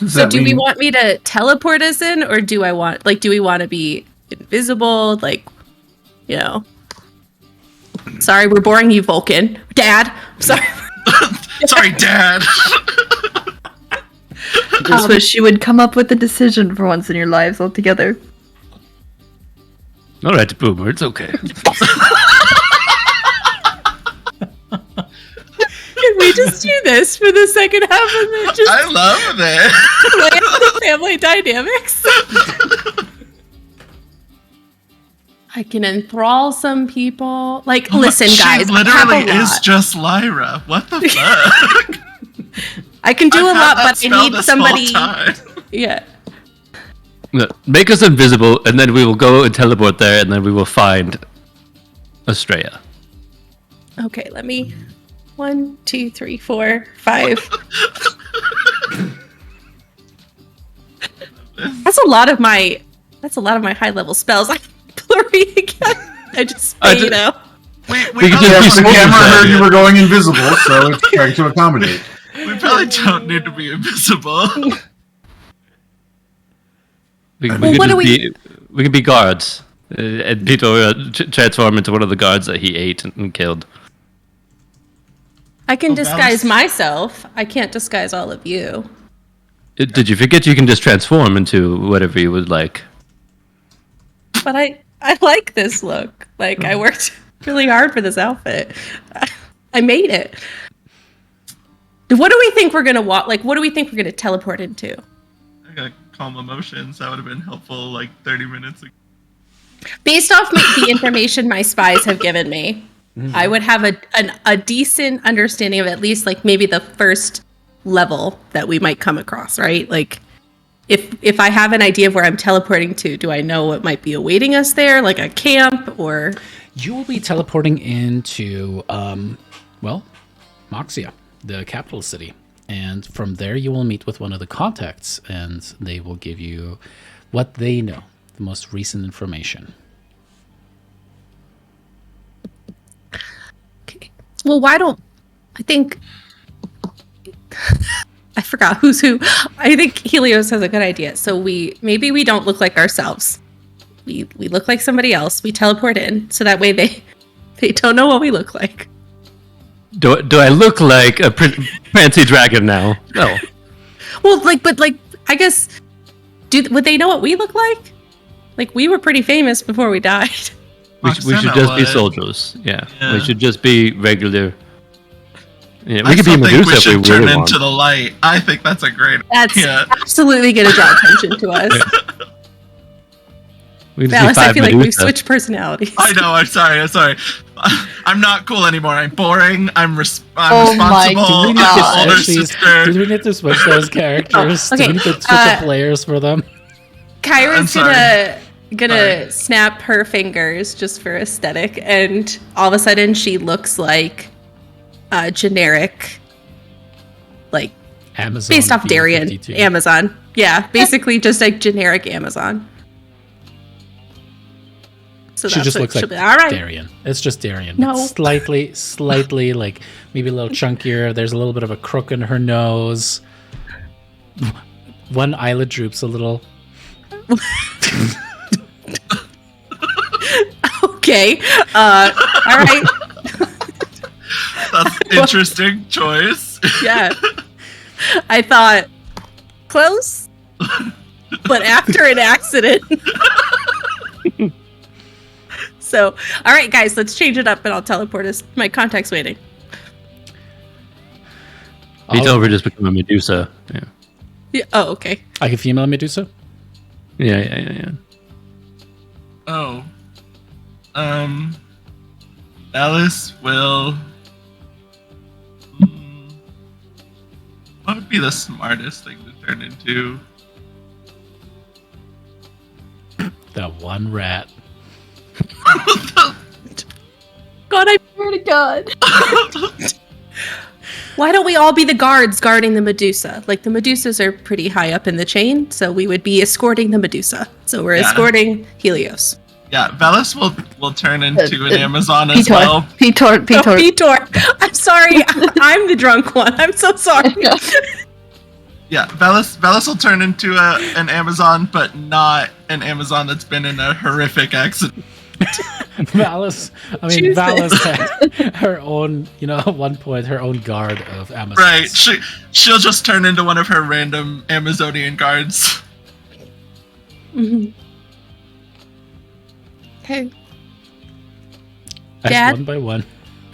So do we want me to teleport us in, or do we want to be invisible? Like, you know. Sorry, we're boring you, Vulcan. Dad. Sorry. Sorry, Dad. I just wish you would come up with a decision for once in your lives altogether. All right, Boomer, it's okay. Can we just do this for the second half and then just I love it. play the family dynamics? I can enthrall some people. Like, listen, guys. She literally is just Lyra. What the fuck? I can do a lot, but I need somebody. Yeah. Make us invisible, and then we will go and teleport there, and then we will find Estrella. Okay, let me. 1, 2, 3, 4, 5. That's a lot of my high level spells. I'm blurry again. I just you know. We the camera heard you were going invisible, so it's trying to accommodate. We probably don't need to be invisible. We can be guards, and Peter transform into one of the guards that he ate and killed. I can disguise myself. I can't disguise all of you. Did you forget you can just transform into whatever you would like? But I like this look. Like, I worked really hard for this outfit. I made it. What do we think we're gonna walk? Like, what do we think we're gonna teleport into? I got calm emotions. That would have been helpful like 30 minutes ago. Based off the information my spies have given me, I would have a decent understanding of at least like maybe the first level that we might come across, right? Like, if I have an idea of where I'm teleporting to, do I know what might be awaiting us there, like a camp or? You will be teleporting into, Moxia, the capital city. And from there, you will meet with one of the contacts, and they will give you what they know, the most recent information. Okay. Well, I think I forgot who's who. I think Helios has a good idea. So maybe we don't look like ourselves. We look like somebody else. We teleport in, so that way they don't know what we look like. Do I look like a fancy dragon now? No. Well, but I guess would they know what we look like? Like, we were pretty famous before we died. We should just be soldiers. Yeah. We should just be regular. Yeah, we could be Medusa if we really turn want. into the light. I think that's a great That's idea. absolutely going to draw attention to us. Valis, I feel like we've switched personalities. I know. I'm sorry. I'm not cool anymore. I'm boring. I'm responsible. my I'm God. the older sister. Do we need to switch those characters? Okay, Do we need to switch the players for them? Kyra's gonna snap her fingers just for aesthetic, and all of a sudden she looks like a generic, like Amazon based off Darien, B52. Amazon. Yeah, basically just like generic Amazon. So She just looks like all right. Darien. It's just Darien. No. But slightly, like maybe a little chunkier. There's a little bit of a crook in her nose. One eyelid droops a little. Okay. All right. That's interesting choice. Yeah. I thought close, but after an accident. So, all right, guys, let's change it up, and I'll teleport us. My contact's waiting. You tell her just become a Medusa. Yeah. Yeah. Oh, okay. Like a female Medusa? Yeah. Oh. Alice will. What would be the smartest thing to turn into? That one rat. God, I swear to God. Why don't we all be the guards guarding the Medusa? Like, the Medusas are pretty high up in the chain, so we would be escorting the Medusa. So we're escorting Helios. Yeah, Velis will turn into an Amazon as well. Pitor. Pitor. I'm sorry. I'm the drunk one. I'm so sorry. Yeah, Velis will turn into an Amazon, but not an Amazon that's been in a horrific accident. Valis had her own, at one point, her own guard of Amazons. Right, she'll just turn into one of her random Amazonian guards. Mm-hmm. Okay. As Dad? one by one.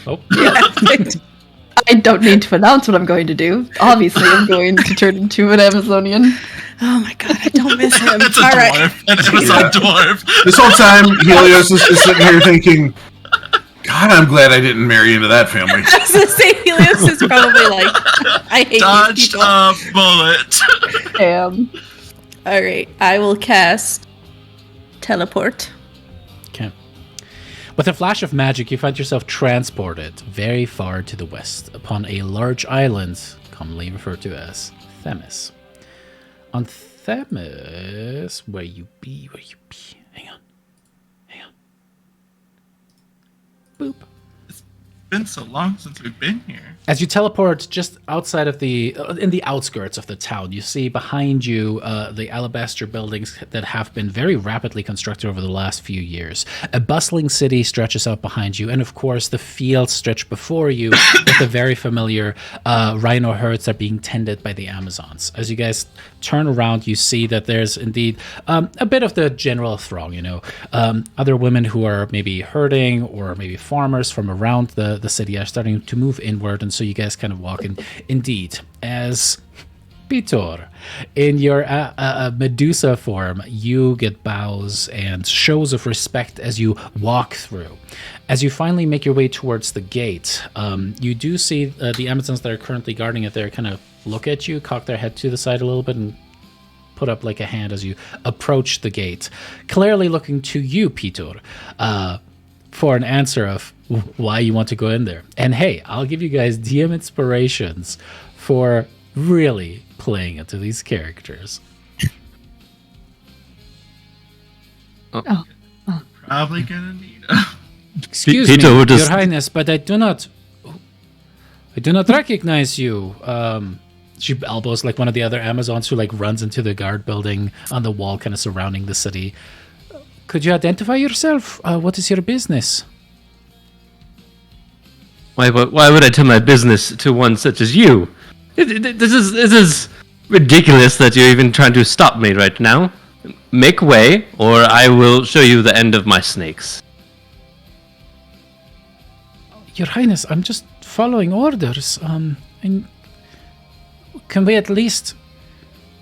Oh. I don't need to announce what I'm going to do. Obviously, I'm going to turn into an Amazonian. Oh my God, I don't miss him. It's a All dwarf, right. an Amazon dwarf. This whole time, Helios is sitting here thinking, God, I'm glad I didn't marry into that family. I was gonna say Helios is probably like, I hate Dodged these people. a bullet. All right, I will cast teleport. Okay. With a flash of magic, you find yourself transported very far to the west upon a large island, commonly referred to as Themis. On Themis, where you be? Hang on. Boop. been so long since we've been here. As you teleport just outside of in the outskirts of the town, you see behind you the alabaster buildings that have been very rapidly constructed over the last few years. A bustling city stretches out behind you, and of course the fields stretch before you with the very familiar rhino herds that are being tended by the Amazons. As you guys turn around, you see that there's indeed a bit of the general throng, other women who are maybe herding or maybe farmers from around the city are starting to move inward, and so you guys kind of walk in. Indeed, as Pitor, in your Medusa form, you get bows and shows of respect as you walk through. As you finally make your way towards the gate, you do see the Amazons that are currently guarding it there kind of look at you, cock their head to the side a little bit, and put up like a hand as you approach the gate, clearly looking to you, Pitor, for an answer of why you want to go in there. And hey, I'll give you guys DM inspirations for really playing into these characters. Probably gonna need them. Excuse me, Your Highness, but I do not recognize you. She elbows like one of the other Amazons who like runs into the guard building on the wall kind of surrounding the city. Could you identify yourself? What is your business? Why would I tell my business to one such as you? This is ridiculous that you're even trying to stop me right now. Make way, or I will show you the end of my snakes. Your Highness, I'm just following orders. And can we at least...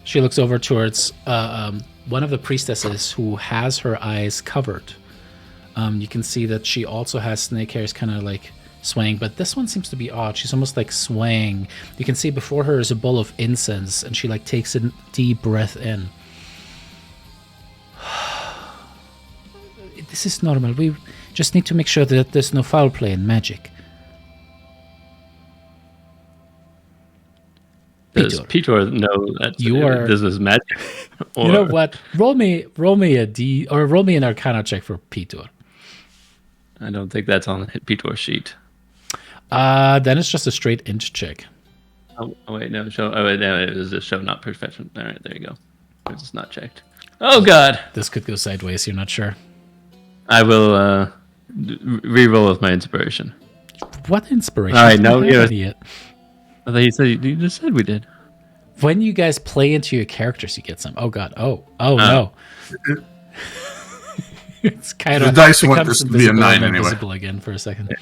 She looks over towards one of the priestesses who has her eyes covered. You can see that she also has snake hairs kind of like swaying, but this one seems to be odd. She's almost like swaying. You can see before her is a bowl of incense, and she like takes a deep breath in. This is normal. We just need to make sure that there's no foul play in magic. Does Peter know that this is magic? Or... You know what? Roll me a D, or roll me an Arcana check for Peter. I don't think that's on the Peter sheet. Then it's just a straight int check. Oh wait, no, show. Oh wait, no, it was just show not profession. All right, there you go. It's not checked. Oh god, this could go sideways. You're not sure. I will re-roll with my inspiration. What inspiration? All right, no, idiot. I thought you just said we did. When you guys play into your characters, you get some. Oh god. Oh no. It's kind of the dice want this to be a 9 anyway. Invisible again for a second.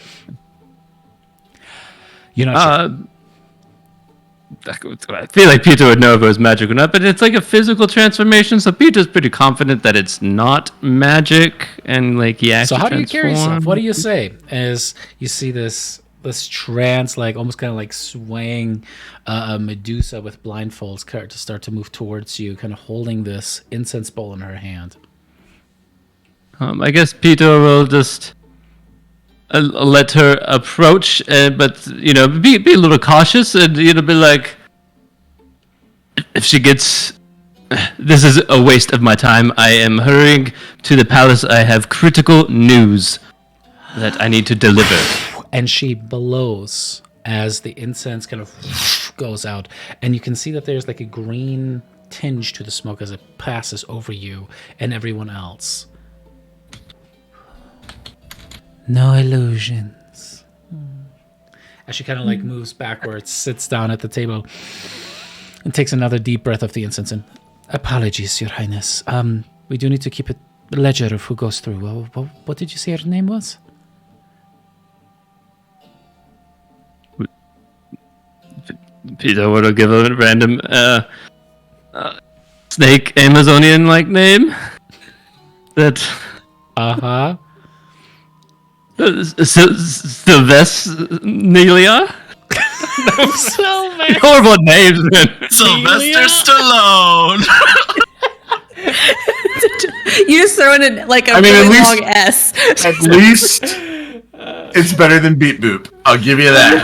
You're not sure. I feel like Peter would know if it was magic or not, but it's like a physical transformation, so Peter's pretty confident that it's not magic, and like he actually. So how do you carry yourself? What do you say as you see this trance, like almost kind of like swaying Medusa with blindfolds to start to move towards you, kind of holding this incense bowl in her hand? I guess Peter will just let her approach, but be a little cautious, and be like, if she gets, this is a waste of my time. I am hurrying to the palace. I have critical news that I need to deliver. And she blows as the incense kind of goes out, and you can see that there's like a green tinge to the smoke as it passes over you and everyone else. No illusions. As she kind of like moves backwards, sits down at the table, and takes another deep breath of the incense. And apologies, Your Highness. We do need to keep a ledger of who goes through. What did you say her name was? Peter would have given a random snake Amazonian like name. That. Sylvester. So horrible names, man. Sylvester Stallone. You just throw in like a really long S. At least it's better than Beep Boop. I'll give you that.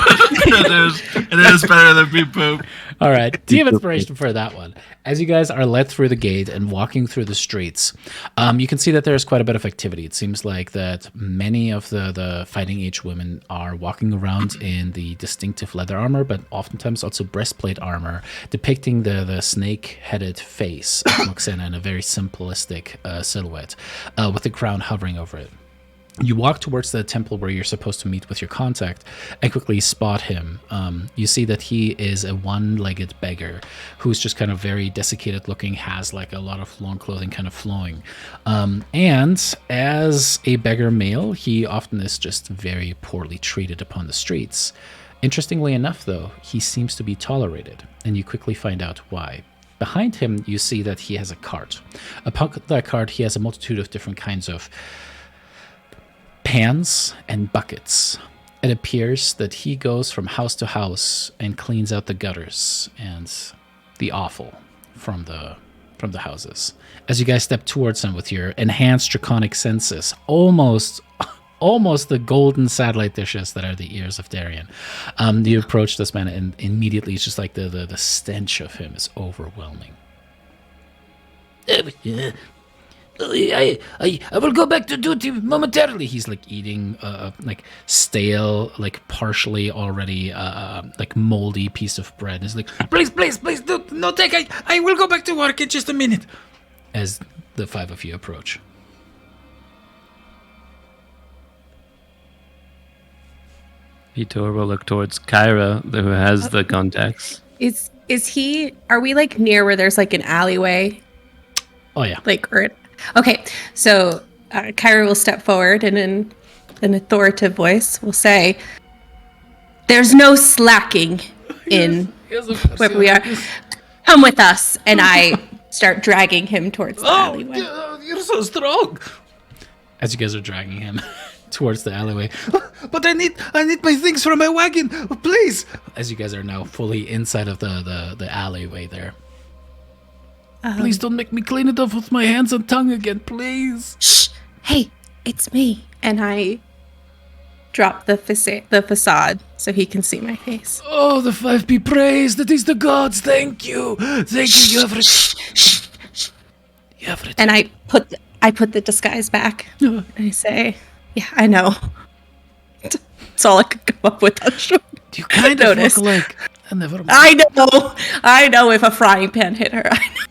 It is better than Beep Boop. All right, team inspiration for that one. As you guys are led through the gate and walking through the streets, you can see that there's quite a bit of activity. It seems like that many of the fighting age women are walking around in the distinctive leather armor, but oftentimes also breastplate armor, depicting the snake-headed face of Moxena in a very simplistic silhouette, with the crown hovering over it. You walk towards the temple where you're supposed to meet with your contact and quickly spot him. You see that he is a one-legged beggar who's just kind of very desiccated looking, has like a lot of long clothing kind of flowing. And as a beggar male, he often is just very poorly treated upon the streets. Interestingly enough, though, he seems to be tolerated, and you quickly find out why. Behind him, you see that he has a cart. Upon that cart, he has a multitude of different kinds of pans and buckets. It appears that he goes from house to house and cleans out the gutters and the offal from the houses. As you guys step towards him with your enhanced draconic senses, almost the golden satellite dishes that are the ears of Darien, you approach this man, and immediately it's just like the stench of him is overwhelming. I will go back to duty momentarily. He's like eating like stale, like partially already like moldy piece of bread. He's like, Please, no take. I will go back to work in just a minute. As the five of you approach. Vitor will look towards Kyra, who has the contacts. Is he? Are we like near where there's like an alleyway? Oh yeah. Okay, so Kyra will step forward and in an authoritative voice will say, "There's no slacking in where we are. Come with us." And I start dragging him towards the alleyway. You're so strong. As you guys are dragging him towards the alleyway. But I need my things from my wagon, please. As you guys are now fully inside of the alleyway there. Please don't make me clean it off with my hands and tongue again, please. Shh! Hey, it's me. And I drop the facade so he can see my face. Oh, the five be praised. It is the gods. Thank you. Thank you. You have it. And I put the disguise back. And I say, "Yeah, I know." That's all I could come up with. Do you kind of look like? Never mind. I know. If a frying pan hit her, I know.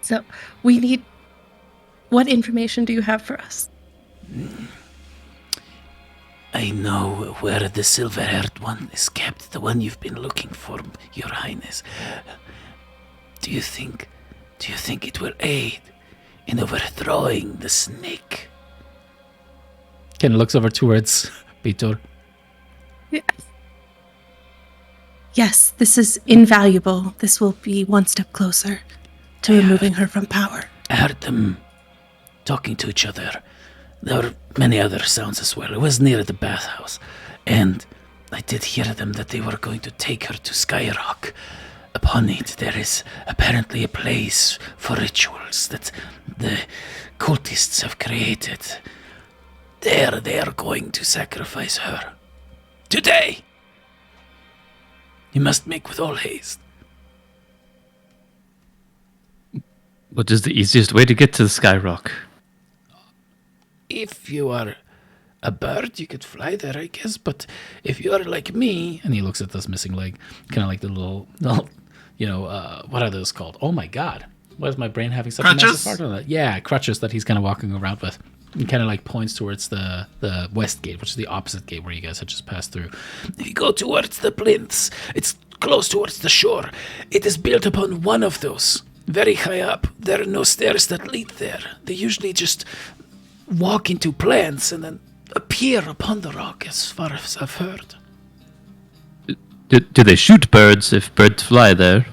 So we need. What information do you have for us? I know where the silver-haired one is kept, the one you've been looking for, Your Highness. Do you think it will aid in overthrowing the snake? Ken looks over towards Vitor. Yes, this is invaluable. This will be one step closer to removing her from power. I heard them talking to each other. There were many other sounds as well. It was near the bathhouse. And I did hear them that they were going to take her to Skyrock. Upon it, there is apparently a place for rituals that the cultists have created. There they are going to sacrifice her. Today! You must make with all haste. What is the easiest way to get to the Skyrock? If you are a bird, you could fly there, I guess. But if you are like me... And he looks at this missing leg. Kind of like the little what are those called? Oh my god. Why is my brain having such crutches? a massive part on that? Yeah, crutches that he's kind of walking around with. And kind of like points towards the west gate, which is the opposite gate where you guys had just passed through. If you go towards the plinths, it's close towards the shore. It is built upon one of those. Very high up. There are no stairs that lead there. They usually just walk into plants and then appear upon the rock, as far as I've heard. Do they shoot birds if birds fly there?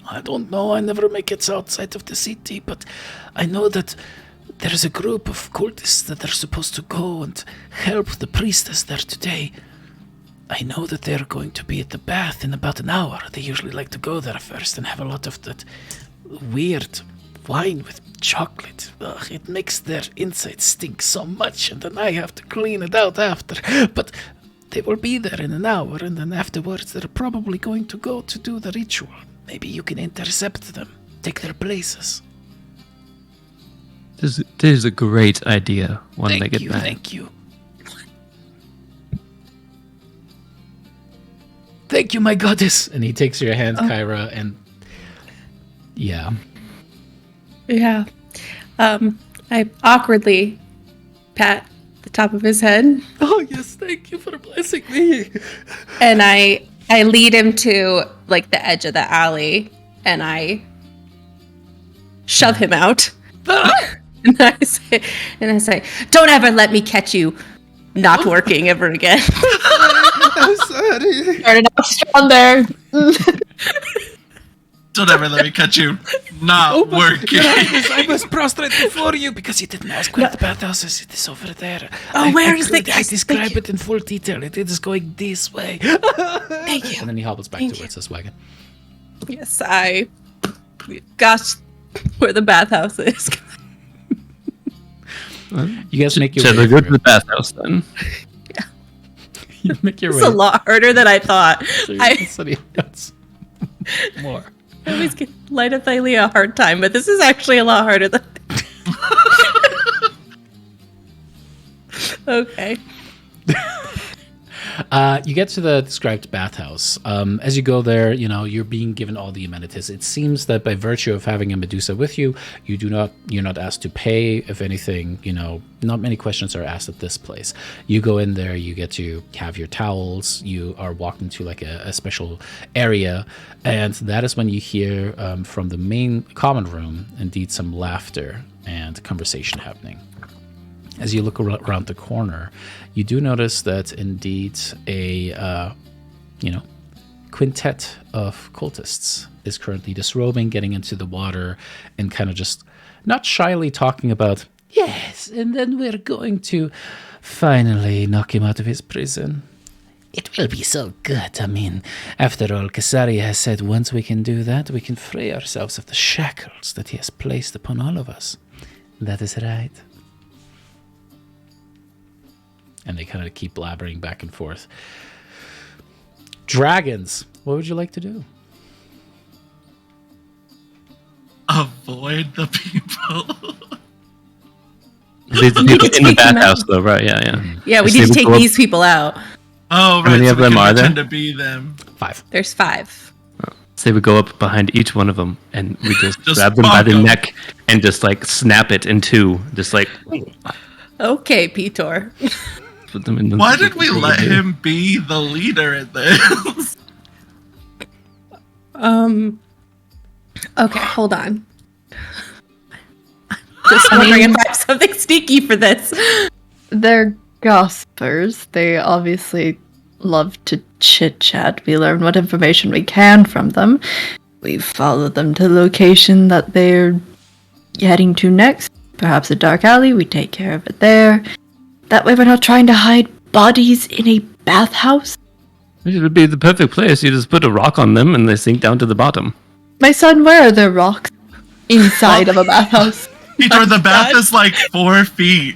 I don't know. I never make it outside of the city, but I know that there's a group of cultists that are supposed to go and help the priestess there today. I know that they're going to be at the bath in about an hour. They usually like to go there first and have a lot of that weird wine with chocolate. Ugh, it makes their insides stink so much, and then I have to clean it out after. But they will be there in an hour, and then afterwards they're probably going to go to do the ritual. Maybe you can intercept them, take their places. This is a great idea. One-legged man. Thank you. Thank you, my goddess. And he takes your hand, Kyra, and yeah. Yeah. I awkwardly pat the top of his head. Oh yes, thank you for blessing me. And I lead him to like the edge of the alley, and I shove him out. and I say, "Don't ever let me catch you not working ever again." I'm sorry. Started out strong there. Don't ever let me catch you not working. I was prostrate before you because you didn't ask where the bathhouse is. It is over there. Where is the I describe it in full detail. It is going this way. Thank you. And then he hobbles back towards his wagon. Yes, I got where the bathhouse is. You guys make your So way they're good to through. the bathhouse then. You make your It's way. a lot harder than I thought. That's more. I always give Light of Thylea a hard time, but this is actually a lot harder than. Okay. You get to the described bathhouse. As you go there, you're being given all the amenities. It seems that by virtue of having a Medusa with you, you're not asked to pay. If anything, not many questions are asked at this place. You go in there, you get to have your towels. You are walked into like a special area, and that is when you hear from the main common room, indeed, some laughter and conversation happening. As you look around the corner, you do notice that indeed a quintet of cultists is currently disrobing, getting into the water, and kind of just not shyly talking about, yes, and then we're going to finally knock him out of his prison. It will be so good. I mean, after all, Caesarea has said once we can do that, we can free ourselves of the shackles that he has placed upon all of us. That is right. And they kind of keep blabbering back and forth. Dragons, what would you like to do? Avoid the people. These people in the bathhouse, though, right? Yeah. Yeah, we Just need to they take would go these people out. Oh, right. many so of we them can are there? pretend to be them. 5. There's 5. Say we go up behind each one of them and we just Just grab them by the bonk 'em. neck and just like snap it in two. Just like Okay, Peter. put them in the. Why did we let him be the leader in this? Okay, hold on. Just wondering if I have something sneaky for this. They're gossipers. They obviously love to chit-chat. We learn what information we can from them. We follow them to the location that they're heading to next. Perhaps a dark alley. We take care of it there. That way we're not trying to hide bodies in a bathhouse. It would be the perfect place. You just put a rock on them and they sink down to the bottom. My son, where are there rocks inside of a bathhouse? Peter, the bath is like 4 feet.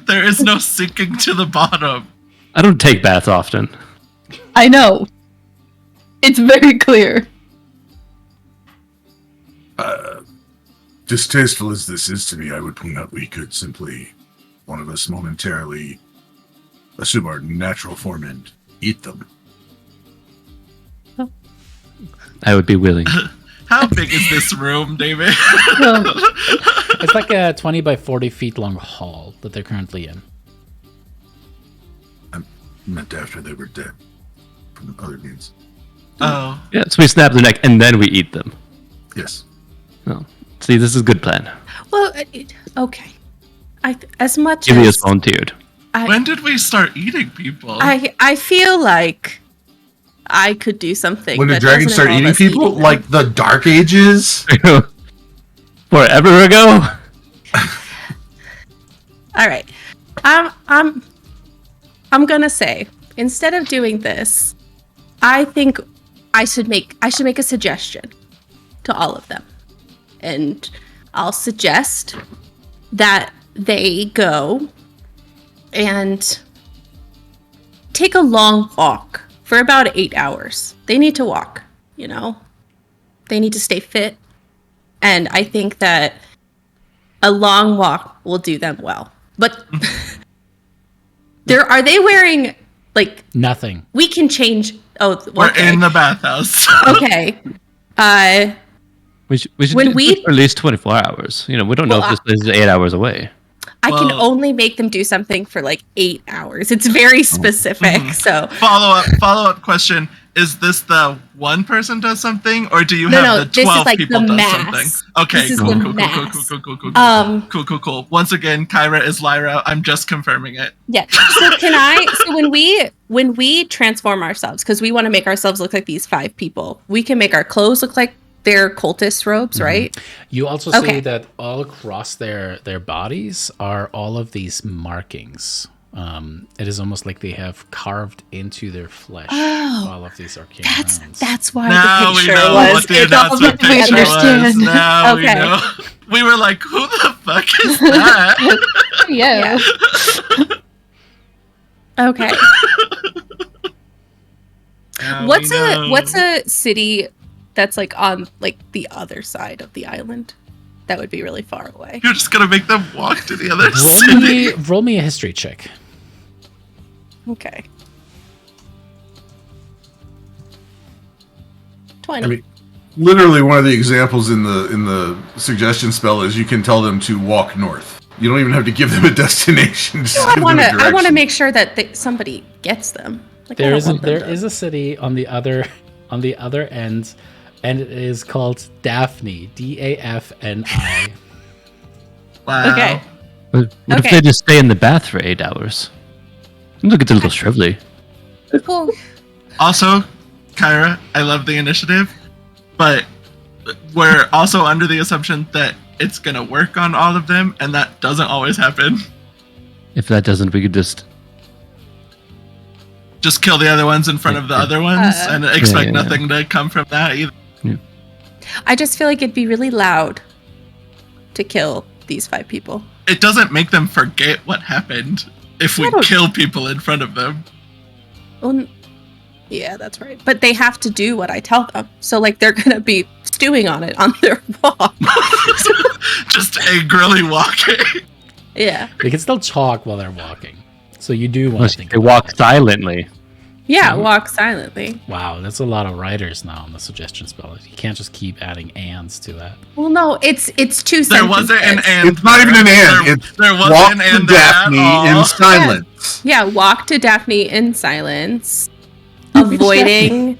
there is no sinking to the bottom. I don't take baths often. I know. It's very clear. Distasteful as this is to me, I would point out we could simply, one of us momentarily, assume our natural form and eat them. I would be willing. How big is this room, David? It's like a 20 by 40 feet long hall that they're currently in. I meant after they were dead, from other means. Oh. Yeah, so we snap the neck and then we eat them. Yes. Oh, see, this is a good plan. Well, okay. As much Ilias as volunteered. When did we start eating people? I feel like I could do something. When did that dragons doesn't start involve eating us people? them. Like the Dark Ages? Forever ago? All right. I'm gonna say, instead of doing this, I think I should make a suggestion to all of them. And I'll suggest that they go and take a long walk for about 8 hours. They need to walk, you know? They need to stay fit. And I think that a long walk will do them well. But are they wearing, like... Nothing. We can change... Oh, okay. We're in the bathhouse. Okay. We should when do it for at least 24 hours. You know, we don't know if this place is 8 hours away. I can only make them do something for like 8 hours. It's very specific. So follow-up question. Is this the one person does something, or do you have the 12 people does something? Okay, cool. Once again, Kyra is Lyra. I'm just confirming it. Yeah. So when we transform ourselves, because we want to make ourselves look like these 5 people, we can make our clothes look like their cultist robes, right? You also see that all across their bodies are all of these markings. It is almost like they have carved into their flesh all of these arcane mounds. That's why now the picture we know was. what the announcement picture was. Now we know. We were like, who the fuck is that? Yeah. Okay. What's a city that's like on like the other side of the island? That would be really far away. You're just gonna make them walk to the other city. Roll me a history check. Okay. 20. I mean, literally one of the examples in the suggestion spell is you can tell them to walk north. You don't even have to give them a destination. Just I want to make sure that somebody gets them. Like, there is a city on the other end, and it is called Daphne. Dafni. Wow. Okay. What if they just stay in the bath for 8 hours? Look at the little shrivelly. Cool. Also, Kyra, I love the initiative, but we're also under the assumption that it's gonna work on all of them, and that doesn't always happen. If that doesn't, we could just kill the other ones in front of the other ones and expect nothing to come from that either. Yeah. I just feel like it'd be really loud to kill these 5 people. It doesn't make them forget what happened if we kill people in front of them. Well, yeah, that's right. But they have to do what I tell them. So, like, they're going to be stewing on it on their walk. Just angrily walking. Yeah. They can still talk while they're walking. So you do want to think they walk silently. Yeah, walk silently. Wow, that's a lot of writers now on the suggestion spell. You can't just keep adding ands to that. Well, no, it's 2 sentences. There wasn't an and. It's not even an and. There wasn't walk an and to Daphne in silence. Yeah, walk to Daphne in silence. Avoiding...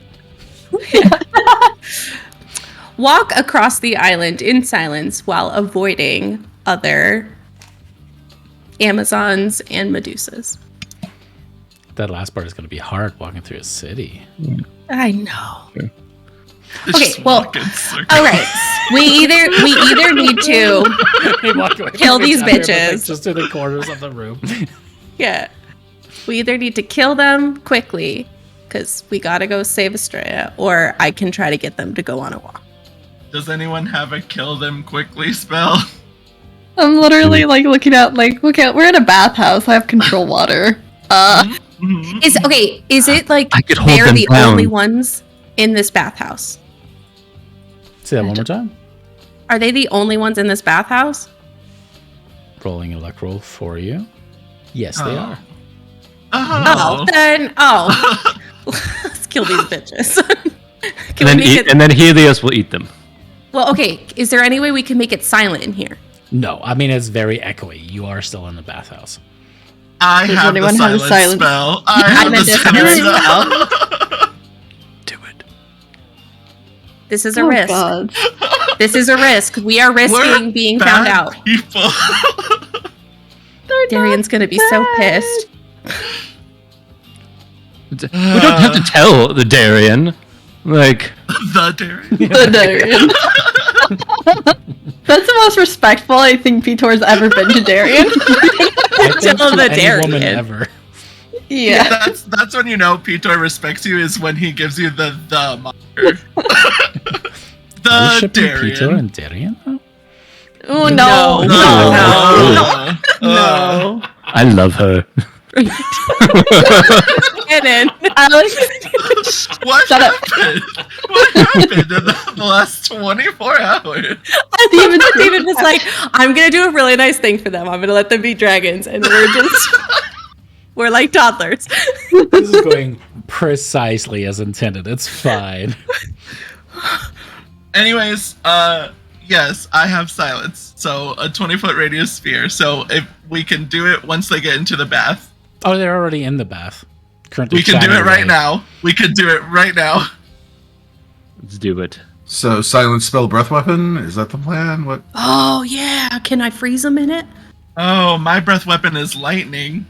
Walk across the island in silence while avoiding other Amazons and Medusas. That last part is going to be hard, walking through a city. I know. It's Okay, well, all right. We either need to kill these bitches. Just to the corners of the room. Yeah. We either need to kill them quickly, because we gotta go save Estrella, or I can try to get them to go on a walk. Does anyone have a kill them quickly spell? I'm literally like looking at we're in a bathhouse. I have control water. Is it like I could hold they're them the down. only ones in this bathhouse? Say that one more time. Are they the only ones in this bathhouse? Rolling a luck roll for you. Yes, they are. Let's kill these bitches. And then Helios will eat them. Well, okay. Is there any way we can make it silent in here? No, I mean, it's very echoey. You are still in the bathhouse. I have the silence spell. I have the silence spell. Do it. This is a risk. God. This is a risk. We are risking being found out. People. Darian's gonna be so pissed. We don't have to tell the Darien. Like The Darien. The Darien. That's the most respectful I think Vitor's ever been to Darien. I think Tell to the any Darien. woman ever. Yeah. That's when you know Pitor respects you, is when he gives you the moniker. The shipping Darien. Peter and Darien? Oh no. No. I love her. Cannon. What happened? What happened in the last 24 hours? David was like, I'm gonna do a really nice thing for them. I'm gonna let them be dragons, and we're like toddlers. This is going precisely as intended. It's fine. Anyways, yes, I have silence. So a 20-foot radius sphere. So if we can do it once they get into the bath. Oh, they're already in the bath. Currently, We can do it chatting right away. now. We can do it right now. Let's do it. So silent spell breath weapon, is that the plan? What? Oh yeah, can I freeze them in it? Oh, my breath weapon is lightning.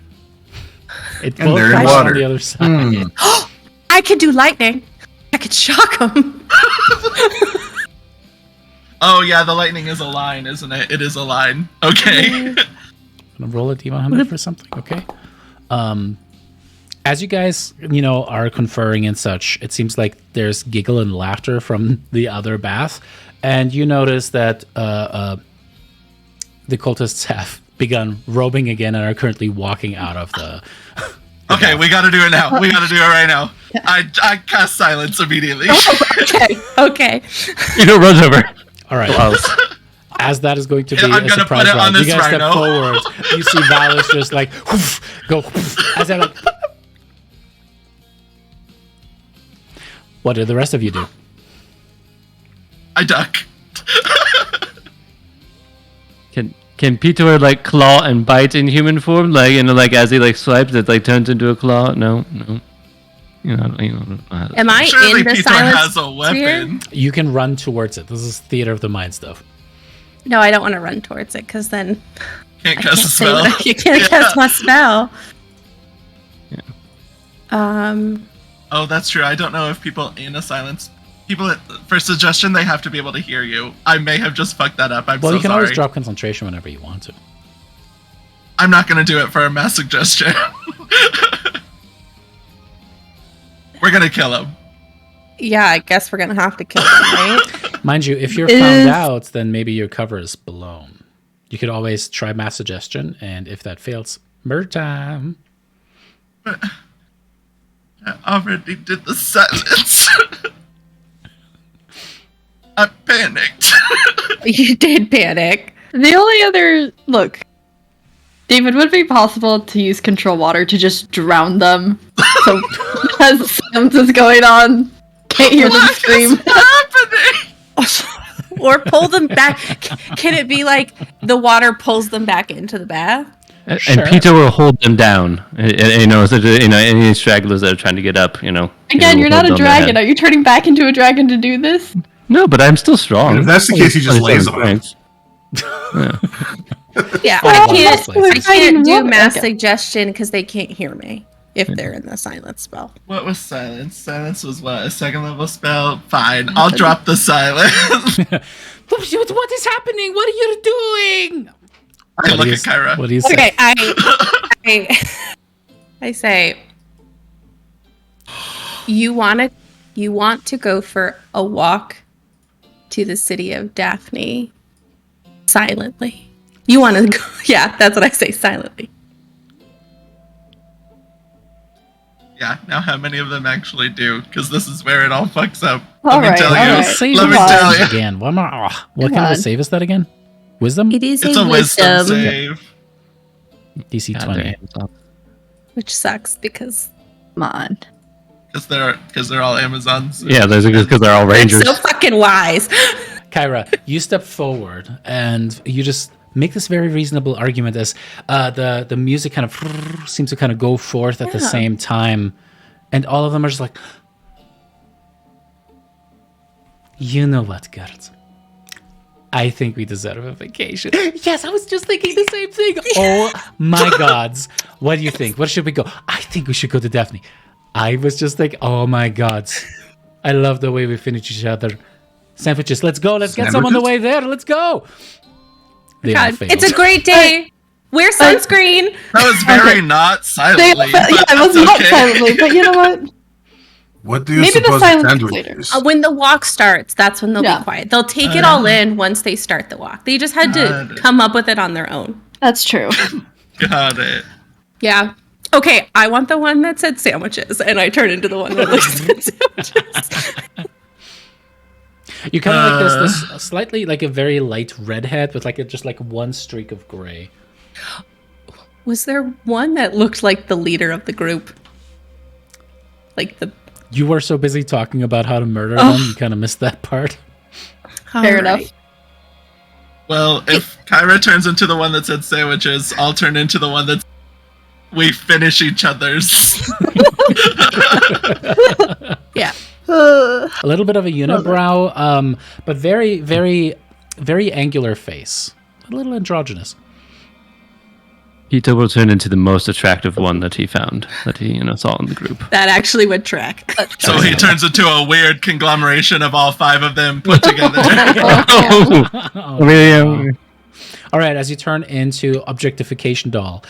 It And will they're in crash water. on the other side. I could do lightning. I could shock them. Oh yeah, the lightning is a line, isn't it? It is a line. Okay. Gonna roll a D100 for something, okay? As you guys, are conferring and such, it seems like there's giggle and laughter from the other bath, and you notice that the cultists have begun robing again and are currently walking out of the. Okay, we gotta do it now. We gotta do it right now. I cast silence immediately. Okay. Peter runs over. All right. As that is going to be I'm a gonna surprise put it on round, you this guys step rhino. forward. You see Valus just like go as they're like. What did the rest of you do? I duck. Can Peter like claw and bite in human form? Like as he swipes, it turns into a claw. No. Am I Surely in the Peter silence has a weapon. You can run towards it. This is theater of the mind stuff. No, I don't want to run towards it because then Can't I cast a can't say spell. what you can't cast my spell. Yeah. Oh, that's true. I don't know if people in a silence. People for suggestion, they have to be able to hear you. I may have just fucked that up. I'm Well, so you can sorry. always drop concentration whenever you want to. I'm not gonna do it for a mass suggestion. We're gonna kill him. Yeah, I guess we're gonna have to kill them, right? Mind you, if you're found out, then maybe your cover is blown. You could always try mass suggestion, and if that fails, murder time. But I already did the silence. I panicked. You did panic. The only other look, David, would it be possible to use control water to just drown them? So as sounds is going on, can't hear them What scream. is happening? Or pull them back. Can it be like the water pulls them back into the bath? And Sure. Peter will hold them down. Any stragglers that are trying to get up. Again, will you're not hold a on their dragon. head. Are you turning back into a dragon to do this? No, but I'm still strong. And if that's the case, he just lays 27 on it. strength. Yeah, Oh, I that's can't fighting do water. mass Okay. suggestion because they can't hear me if they're in the silence spell. What was silence? Silence was what? A second level spell? Fine. I'll drop the silence. What is happening? What are you doing? I look at Kyra. What do you say? Okay, I say, you want to go for a walk to the city of Daphne silently. You want to go? Yeah, that's what I say. Silently. Yeah, now how many of them actually do? Because this is where it all fucks up. All Let me right, tell all you. right. Save Let me us tell you. again. What kind Come of a on. save is that again? Wisdom? It is It's a wisdom save. DC God 20. damn. which sucks because Come on. Because they're all Amazons. Yeah, those are because they're all rangers. so fucking wise. Kyra, you step forward and you just make this very reasonable argument as the music kind of seems to kind of go forth at the same time, and all of them are just like, you know what, girls? I think we deserve a vacation. Yes, I was just thinking the same thing. Oh my gods. What do you think? Where should we go? I think we should go to Daphne. I was just like, oh my gods. I love the way we finish each other. Sandwiches, let's go. Let's get some on the way there. Let's go. They all God, failed. it's a great day. Wear sunscreen. That was very not silently. Yeah, but I was that's not okay. silently, but you know what? What do you Maybe the suppose silence the is sandwich later. is? When the walk starts, that's when they'll be quiet. They'll take it all in once they start the walk. They just had to come up with it on their own. That's true. Got it. Yeah. Okay, I want the one that said sandwiches, and I turn into the one that looks at sandwiches. You kind of like this slightly like a very light redhead with like just like one streak of gray. Was there one that looked like the leader of the group? Like the... You were so busy talking about how to murder them, you kind of missed that part. Fair enough. Well, if Kyra turns into the one that said sandwiches, I'll turn into the one that's we finish each other's. Yeah. A little bit of a unibrow, but very, very, very angular face. A little androgynous. Pito will turn into the most attractive one that he found, that he saw in the group. That actually would track. So he turns into a weird conglomeration of all 5 of them put together. All right, as you turn into objectification doll,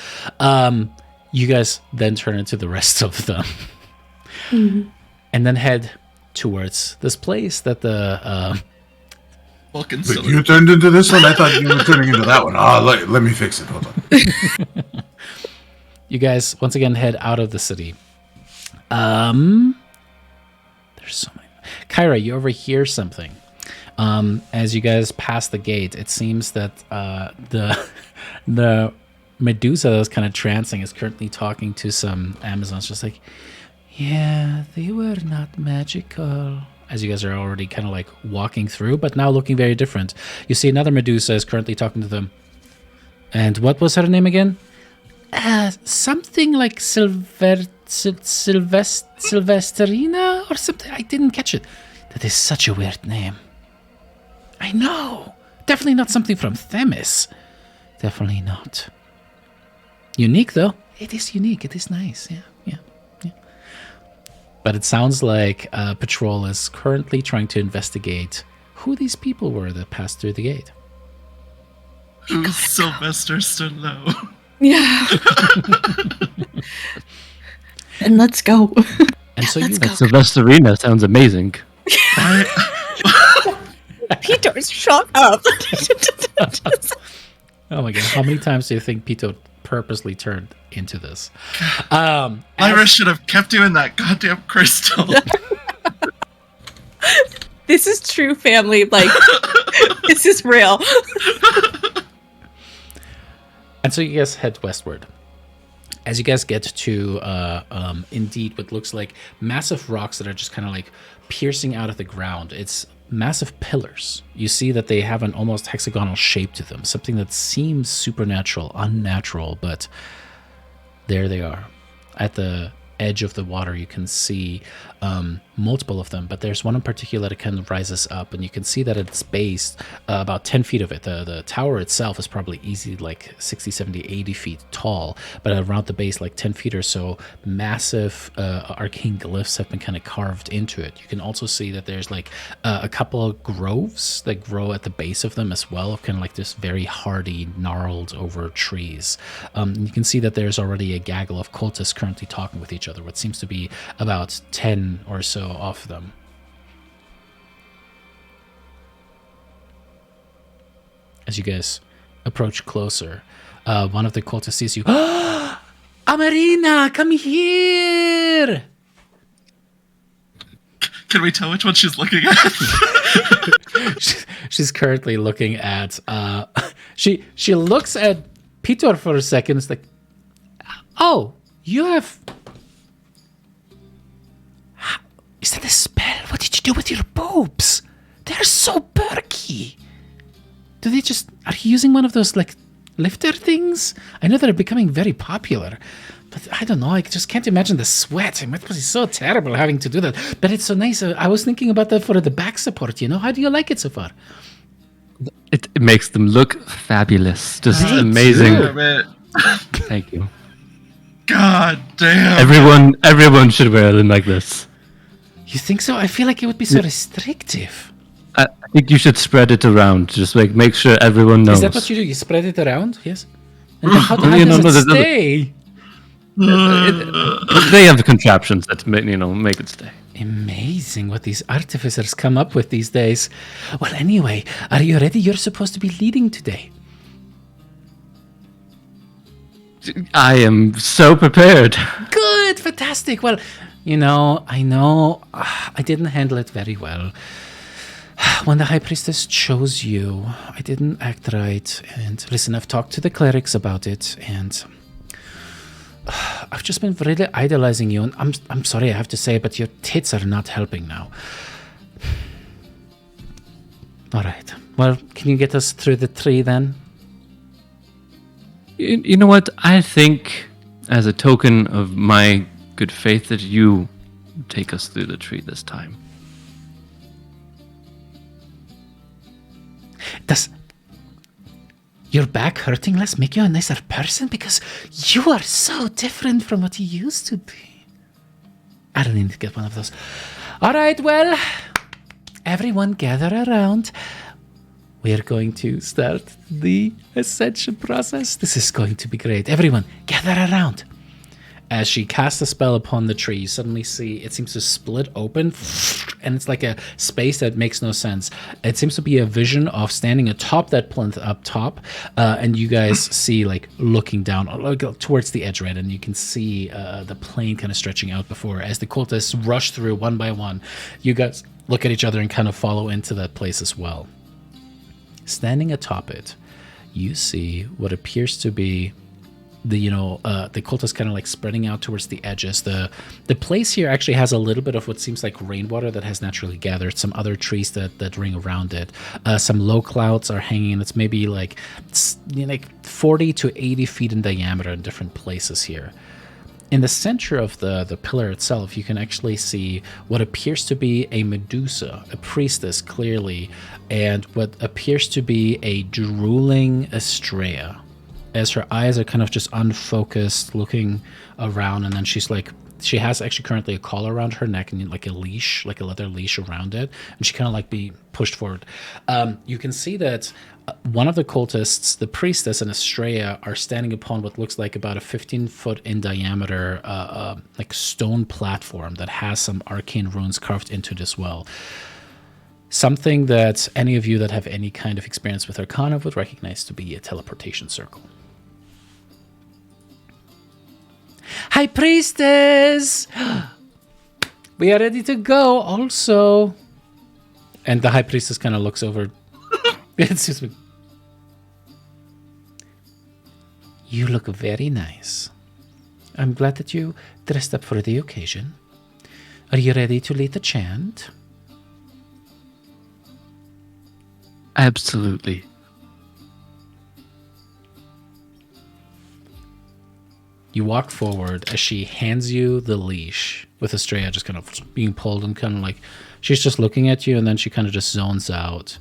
you guys then turn into the rest of them. And then head towards this place that the... Wait, you turned into this one? I thought you were turning into that one. Let me fix it. Hold on. You guys once again head out of the city. There's so many. Kyra, you overhear something. As you guys pass the gate, it seems that the Medusa that was kind of trancing is currently talking to some Amazons, just like, yeah, they were not magical. As you guys are already kind of like walking through, but now looking very different. You see another Medusa is currently talking to them. And what was her name again? Something like Sylvesterina or something. I didn't catch it. That is such a weird name. I know. Definitely not something from Themis. Definitely not. Unique, though. It is unique. It is nice. Yeah. But it sounds like Patrol is currently trying to investigate who these people were that passed through the gate. Who's Sylvester Stallone? Yeah. And let's go. And so that Sylvesterina sounds amazing. Peter's shut up. Oh my god, how many times do you think Pito purposely turned into this? Lyra should have kept you in that goddamn crystal. This is true family. Like, this is real. And so you guys head westward. As you guys get to, indeed, what looks like massive rocks that are just kind of like piercing out of the ground. It's massive pillars. You see that they have an almost hexagonal shape to them, something that seems supernatural, unnatural, but there they are. At the edge of the water, you can see multiple of them, but there's one in particular that kind of rises up, and you can see that at its base, about 10 feet of it, the tower itself is probably easy like 60, 70, 80 feet tall, but around the base, like 10 feet or so, massive arcane glyphs have been kind of carved into it. You can also see that there's like a couple of groves that grow at the base of them as well, of kind of like this very hardy, gnarled over trees. You can see that there's already a gaggle of cultists currently talking with each other, what seems to be about 10 or so of them. As you guys approach closer, one of the cultists sees you. Amarina, come here! Can we tell which one she's looking at? She's currently looking at... She looks at Peter for a second. It's like, oh, you have... Is that a spell? What did you do with your boobs? They're so perky. Do they just... Are you using one of those, like, lifter things? I know they're becoming very popular. But I don't know. I just can't imagine the sweat. It must be so terrible having to do that. But it's so nice. I was thinking about that for the back support, How do you like it so far? It makes them look fabulous. Just amazing. Thank you. God damn. Everyone should wear them like this. You think so? I feel like it would be so restrictive. I think you should spread it around. Just like make sure everyone knows. Is that what you do? You spread it around? Yes. And then how does it stay? They have the contraptions that make it stay. Amazing what these artificers come up with these days. Well, anyway, are you ready? You're supposed to be leading today. I am so prepared. Good, fantastic. Well, I know I didn't handle it very well. When the High Priestess chose you, I didn't act right. And listen, I've talked to the clerics about it, and I've just been really idolizing you. And I'm sorry I have to say, but your tits are not helping now. All right. Well, can you get us through the tree then? You know what? I think, as a token of my good faith, that you take us through the tree this time. Does your back hurting less make you a nicer person? Because you are so different from what you used to be. I don't need to get one of those. All right, well, everyone gather around. We're going to start the ascension process. This is going to be great. Everyone, gather around. As she casts a spell upon the tree, you suddenly see it seems to split open, and it's like a space that makes no sense. It seems to be a vision of standing atop that plinth up top, and you guys see, like, looking down towards the edge, right? And you can see the plane kind of stretching out before. As the cultists rush through one by one, you guys look at each other and kind of follow into that place as well. Standing atop it, you see what appears to be the cultists kind of like spreading out towards the edges. The place here actually has a little bit of what seems like rainwater that has naturally gathered, some other trees that ring around it. Some low clouds are hanging. It's maybe like 40 to 80 feet in diameter in different places here. In the center of the pillar itself, you can actually see what appears to be a Medusa, a priestess clearly, and what appears to be a drooling Estrella, as her eyes are kind of just unfocused, looking around, and then she has actually currently a collar around her neck and like a leash, like a leather leash around it, and she kind of like be pushed forward. You can see that one of the cultists, the priestess and Estrella, are standing upon what looks like about a 15-foot in diameter like stone platform that has some arcane runes carved into it as well. Something that any of you that have any kind of experience with Arcana would recognize to be a teleportation circle. High Priestess! We are ready to go also. And the High Priestess kind of looks over. Excuse me. You look very nice. I'm glad that you dressed up for the occasion. Are you ready to lead the chant? Absolutely. You walk forward as she hands you the leash, with Estrella just kind of being pulled and kind of like, she's just looking at you, and then she kind of just zones out.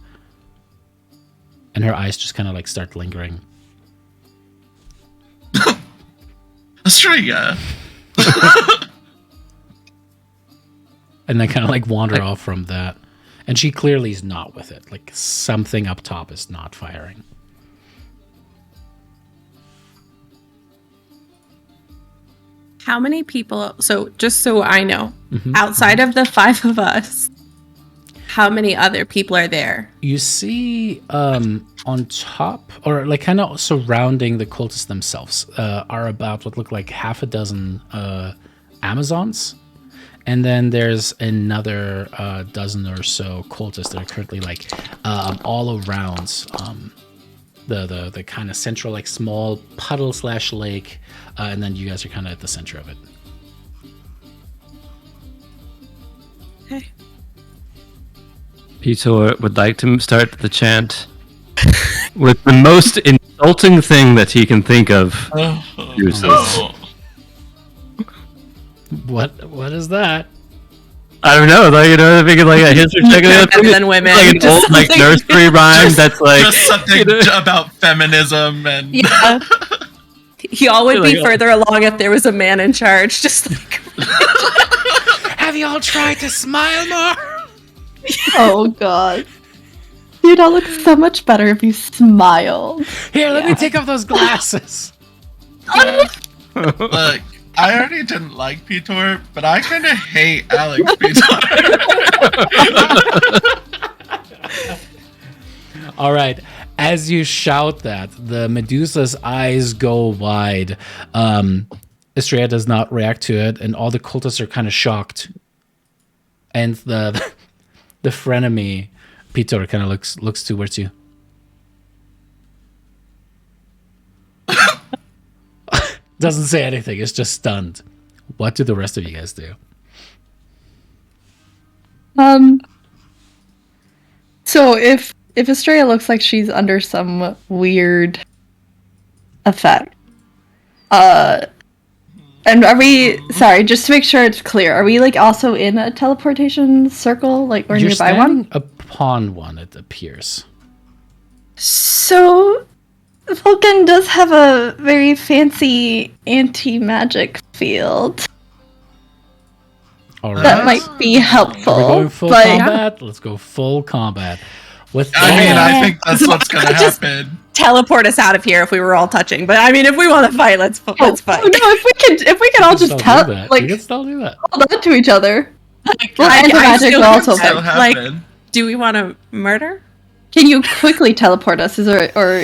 And her eyes just kind of like start lingering. Estrella! And then kind of like wander off from that. And she clearly is not with it. Like something up top is not firing. How many people, so just so I know, outside of the 5 of us, how many other people are there? You see on top, or like kind of surrounding the cultists themselves, are about what look like half a dozen Amazons. And then there's another dozen or so cultists that are currently like all around the kind of central, like small puddle / lake, and then you guys are kind of at the center of it. Okay. Peter would like to start the chant with the most insulting thing that he can think of. What is that? I don't know, like, I'm thinking like a history check. Better than women. Like an old like nursery rhyme that's like just something about feminism and yeah. Y'all would be further along if there was a man in charge. Just like, have you all tried to smile more? Oh god. Dude, I'll look so much better if you smile. Here, let me take off those glasses. look, I already didn't like Pitor, but I kind of hate Alex Pitor. All right. As you shout that, the Medusa's eyes go wide. Estrella does not react to it, and all the cultists are kind of shocked. And the frenemy, Pitor, kind of looks towards you. Doesn't say anything. It's just stunned. What do the rest of you guys do? So if Estrella looks like she's under some weird effect, and are we? Sorry, just to make sure it's clear, are we like also in a teleportation circle, like or You're nearby one? upon one, it appears. So Vulcan does have a very fancy anti-magic field. All right. That might be helpful. Are we going full but combat? Let's go full combat. With I think that's what's gonna happen. Teleport us out of here if we were all touching. But I mean, if we want to fight, let's fight. no, if we can all just we can still do that. hold on to each other. Well, I anti-magic still will also Still work. happen. Do we want to murder? Can you quickly teleport us? Is it a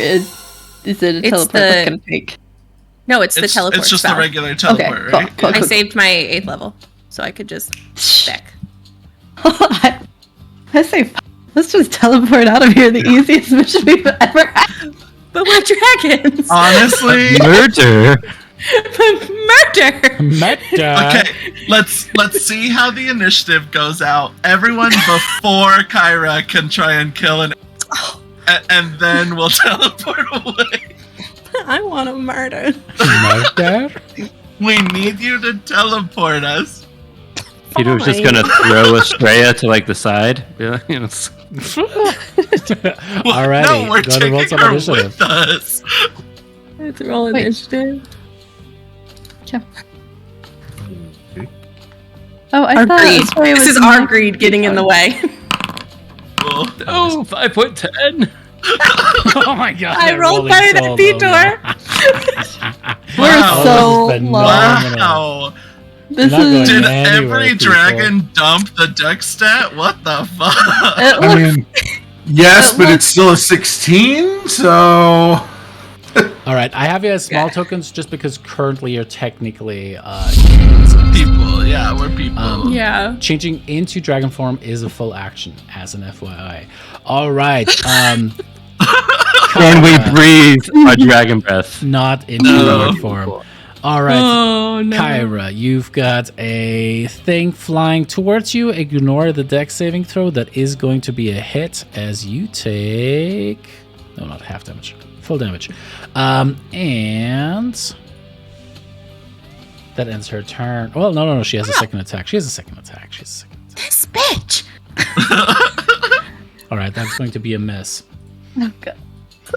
It's teleport that's gonna take? No, it's the teleport. It's just spell. a regular teleport, cool, right? cool. I saved my 8th level, so I could just back. I say, let's just teleport out of here. The easiest mission we've ever had. But we're dragons. Honestly, Murder. Murder. Meta. okay. Let's see how the initiative goes out. Everyone before Kyra can try and kill and then we'll teleport away. I want to murder. Murder. We need you to teleport us. Peter was just gonna throw Estrella to like the side. Yeah, you know. Alrighty, no, we're go to roll taking some her initiative. with us. Let's roll Wait. initiative. Oh, I Our thought greed. Estrella This was is in our the- greed getting in the way. Cool. Oh, 5.10. Oh my god! I they're rolled rolling better so than Pitor. We're Wow. so This has been low. Wow. This Not going is. Did anywhere, every people. dragon dump the dex stat? What the fuck? It I looks, mean, yes, It but looks- it's still a 16, so All right, I have you as small tokens just because currently you're technically People, yeah, we're people. Yeah. changing into dragon form is a full action as an FYI. All right, Can we breathe a dragon breath? not in No. dragon form. All right. Oh no. Kyra, you've got a thing flying towards you. Ignore the dex saving throw. That is going to be a hit as you take... No, not half damage. Full damage. And... That ends her turn. Well, no. She has a second attack. This bitch. All right, that's going to be a miss. oh god.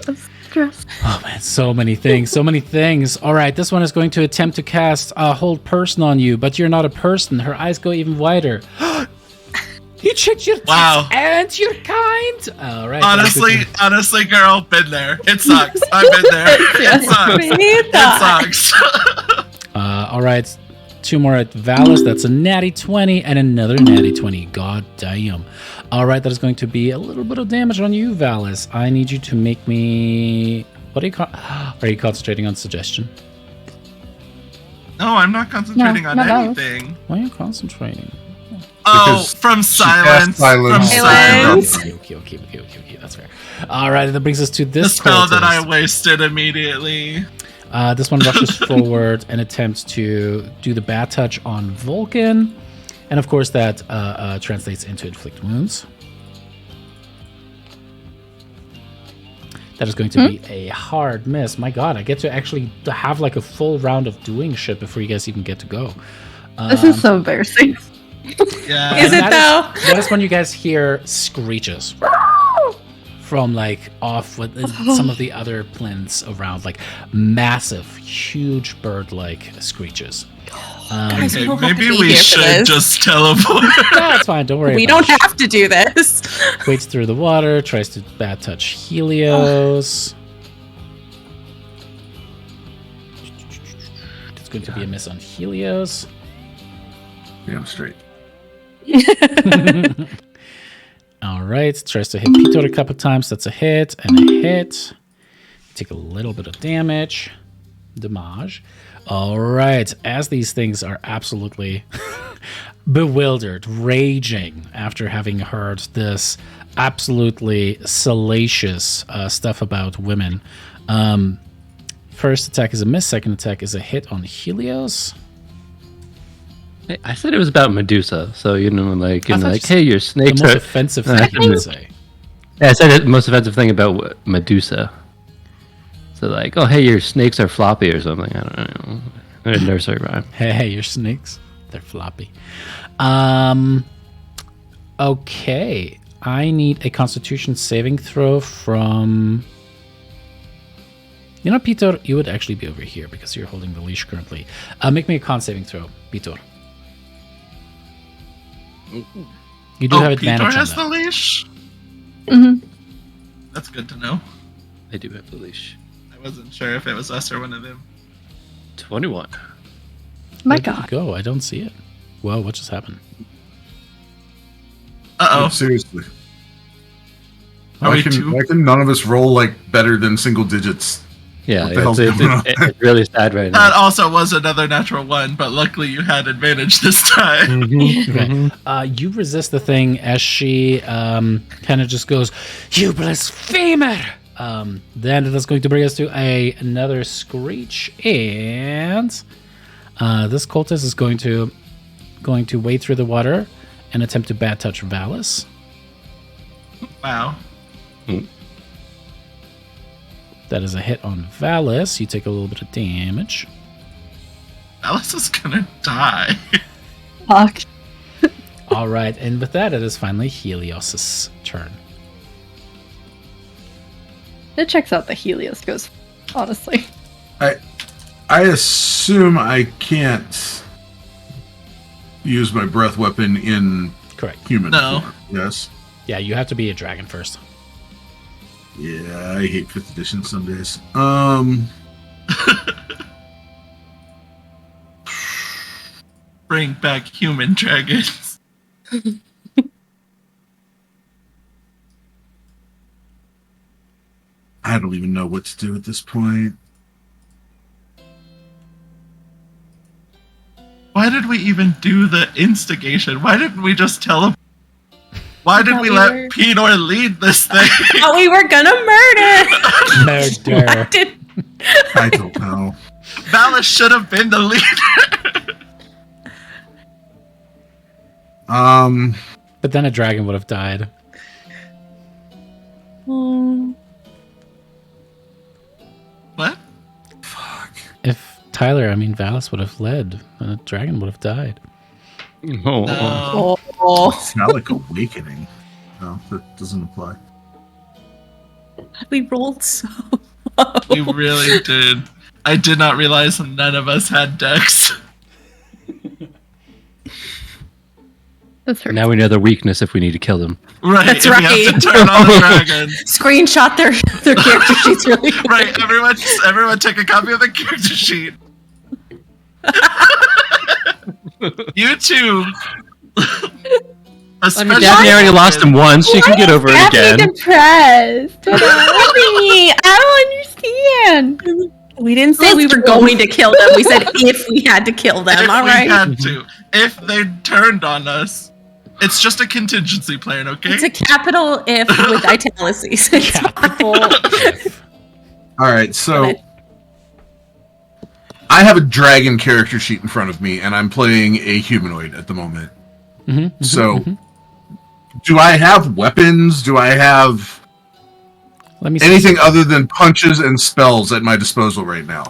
So stressed. Oh man, so many things. All right, this one is going to attempt to cast a hold person on you, but you're not a person. Her eyes go even wider. You checked your Wow. and your kind. All right. Honestly, girl, been there. It sucks. I've been there. It sucks. It sucks. All right. 2 more at Valus. That's a natty 20 and another natty 20. God damn. All right, that is going to be a little bit of damage on you, Valus. I need you to make me... What are you concentrating on suggestion? No, I'm not concentrating on not those. anything. Why are you concentrating? Oh, Because from she cast silence. From silence. silence. Okay. That's fair. All right, that brings us to The this spell that I cultist. wasted immediately. This one rushes forward and attempts to do the bat touch on Vulcan. And of course, that translates into inflict wounds. That is going to be a hard miss. My god, I get to actually have like a full round of doing shit before you guys even get to go. This is so embarrassing. Yeah. Is it though? That is when you guys hear screeches from like off with some of the other plinths around, like massive, huge bird-like screeches. Guys, we Okay, don't have to maybe be we here for should this. just teleport. That's fine. Don't worry. We about don't it. have to do this. Wades through the water, tries to bat touch Helios. It's going to be a miss on Helios. Damn straight. All right, tries to hit Peter a couple times. That's a hit and a hit. Take a little bit of damage. Damage. All right, as these things are absolutely bewildered, raging after having heard this absolutely salacious stuff about women. First attack is a miss. Second attack is a hit on Helios. I said it was about Medusa, so like, you hey, your snakes the most are offensive thing you can say. Yeah, I said the most offensive thing about Medusa. So like, oh, hey, your snakes are floppy or something. I don't know. Nursery rhyme. Hey, your snakes, they're floppy. Okay, I need a Constitution saving throw from. You know, Peter, you would actually be over here because you're holding the leash currently. Make me a con saving throw, Peter. You do have advantage Peter on has that. the leash? Mm-hmm. That's good to know. I do have the leash. I wasn't sure if it was us or one of them. 21. My Where did God. it go? I don't see it. Whoa, what just happened? Uh-oh. Seriously. Are Why we can two? none of us roll like better than single digits? Yeah, What the hell's going on? it's really sad right That now. also was another natural one, but luckily you had advantage this time. Okay. You resist the thing as she kind of just goes, "You blasphemer!" Then that's going to bring us to another screech, and this cultist is going to wade through the water and attempt to bad touch Valis. Wow. That is a hit on Valis. You take a little bit of damage. Alice is gonna die. Fuck. All right, and with that, it is finally Helios' turn. It checks out that Helios goes, honestly. I assume I can't use my breath weapon in Correct. human No. form. Yes. Yeah, you have to be a dragon first. Yeah, I hate 5th edition some days. Bring back human dragons. I don't even know what to do at this point. Why did we even do the instigation? Why didn't we just tell him? Why did we let Peter lead this thing? Oh, we were gonna murder. Murder. I don't know. Valis should have been the leader. But then a dragon would have died. What? If Valis would have led, then a dragon would have died. Oh. No. Oh, It's not like awakening. No, that doesn't apply. we rolled so. We really did. I did not realize none of us had decks. That's hurt. Now we know their weakness if we need to kill them. Right. That's if we have right. to turn on the dragon. Screenshot their character sheets really quick. Right. Everyone take a copy of the character sheet. You two. Especially Daphne already lost him once. She can get over it again. Depressed. I don't understand. We didn't say we were going to kill them. We said if we had to kill them. if All we right. had to. If they turned on us. It's just a contingency plan, okay? It's a capital if with italics. Capital. All right, so I have a dragon character sheet in front of me, and I'm playing a humanoid at the moment. So, do I have weapons? Do I have Let me see. anything other than punches and spells at my disposal right now?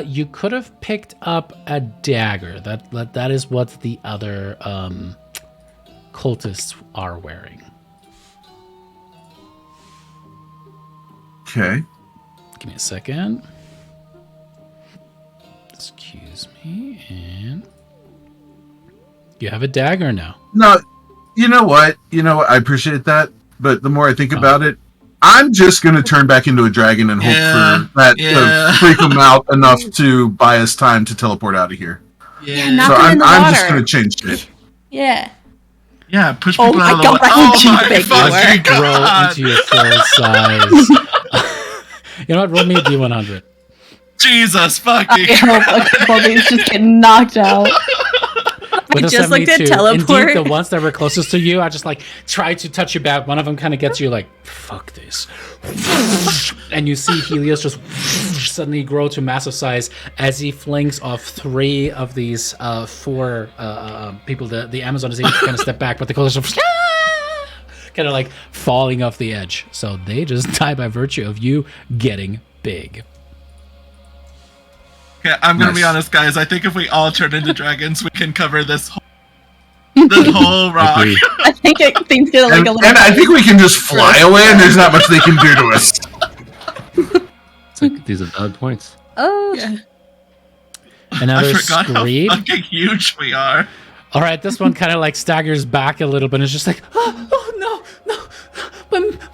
You could have picked up a dagger. That is what the other cultists are wearing. Okay. Give me a second. Excuse me, and you have a dagger now. No, you know what? I appreciate that, but the more I think about it, I'm just gonna turn back into a dragon and hope for that to freak him out enough to buy us time to teleport out of here. Yeah, knock So him in the I'm water. just gonna change it. Yeah. Yeah, push people out of the water. As you grow into your full size. You know what? Roll me a D100. Jesus fucking I hope a couple of these just get knocked out. With I just looked at teleport. Indeed, the ones that were closest to you, I just like tried to touch you back. One of them kind of gets you like, fuck this. And you see Helios just suddenly grow to massive size as he flings off 3 of these 4 people. The Amazon is able to kind of step back, but the colors are kind of like falling off the edge. So they just die by virtue of you getting big. Okay, I'm gonna be honest, guys. I think if we all turn into dragons, we can cover this whole rock. I think things get like a little. And I think we can just fly away, and there's not much they can do to us. It's like, these are valid points. Oh. Yeah. Another I forgot scream. how fucking huge we are. All right, this one kind of like staggers back a little bit and it's just like, oh no,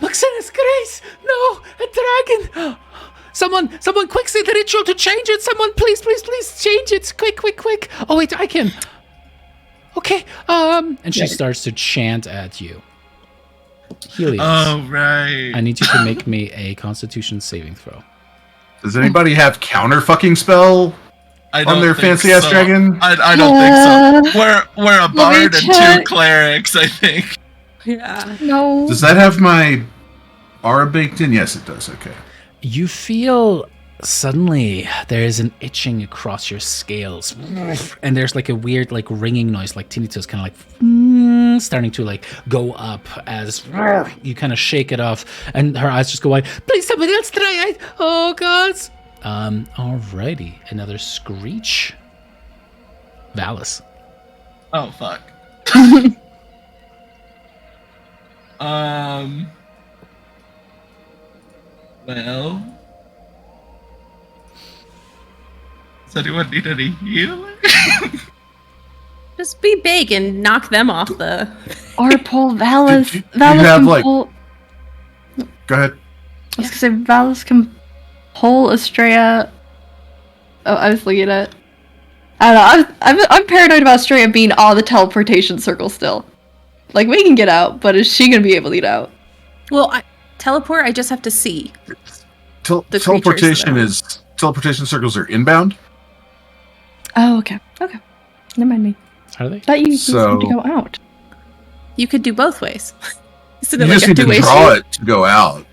Maximus Grace, no, a dragon. Someone quick say the ritual to change it. Someone please change it. Quick. Oh wait, I can. Okay, and she starts to chant at you. Helios. Oh, right. I need you to make me a Constitution saving throw. Does anybody have counter fucking spell on their fancy ass dragon? I don't think so. We're a bard and 2 clerics, I think. Yeah. No. Does that have my aura baked in? Yes, it does. Okay. You feel suddenly there is an itching across your scales, and there's like a weird like ringing noise, like tinnitus, kind of like starting to like go up as you kind of shake it off, and her eyes just go wide. Please, somebody else try it. Oh God. Alrighty, another screech. Valis. Oh fuck. Well, does anyone need any healing? Just be big and knock them off the. Or pull Valis. You Valis have, can like- pull. Go ahead. I was gonna say Valis can pull Estrella. Oh, I was looking at. I don't know. I'm paranoid about Estrella being on the teleportation circle still. Like we can get out, but is she gonna be able to get out? Well, teleport. I just have to see. The Teleportation creatures, teleportation circles are inbound. Oh, okay. Okay. Never mind me. Are they? Thought you need So- to go out. You could do both ways. Isn't You it like just a need to two-way draw street? it to go out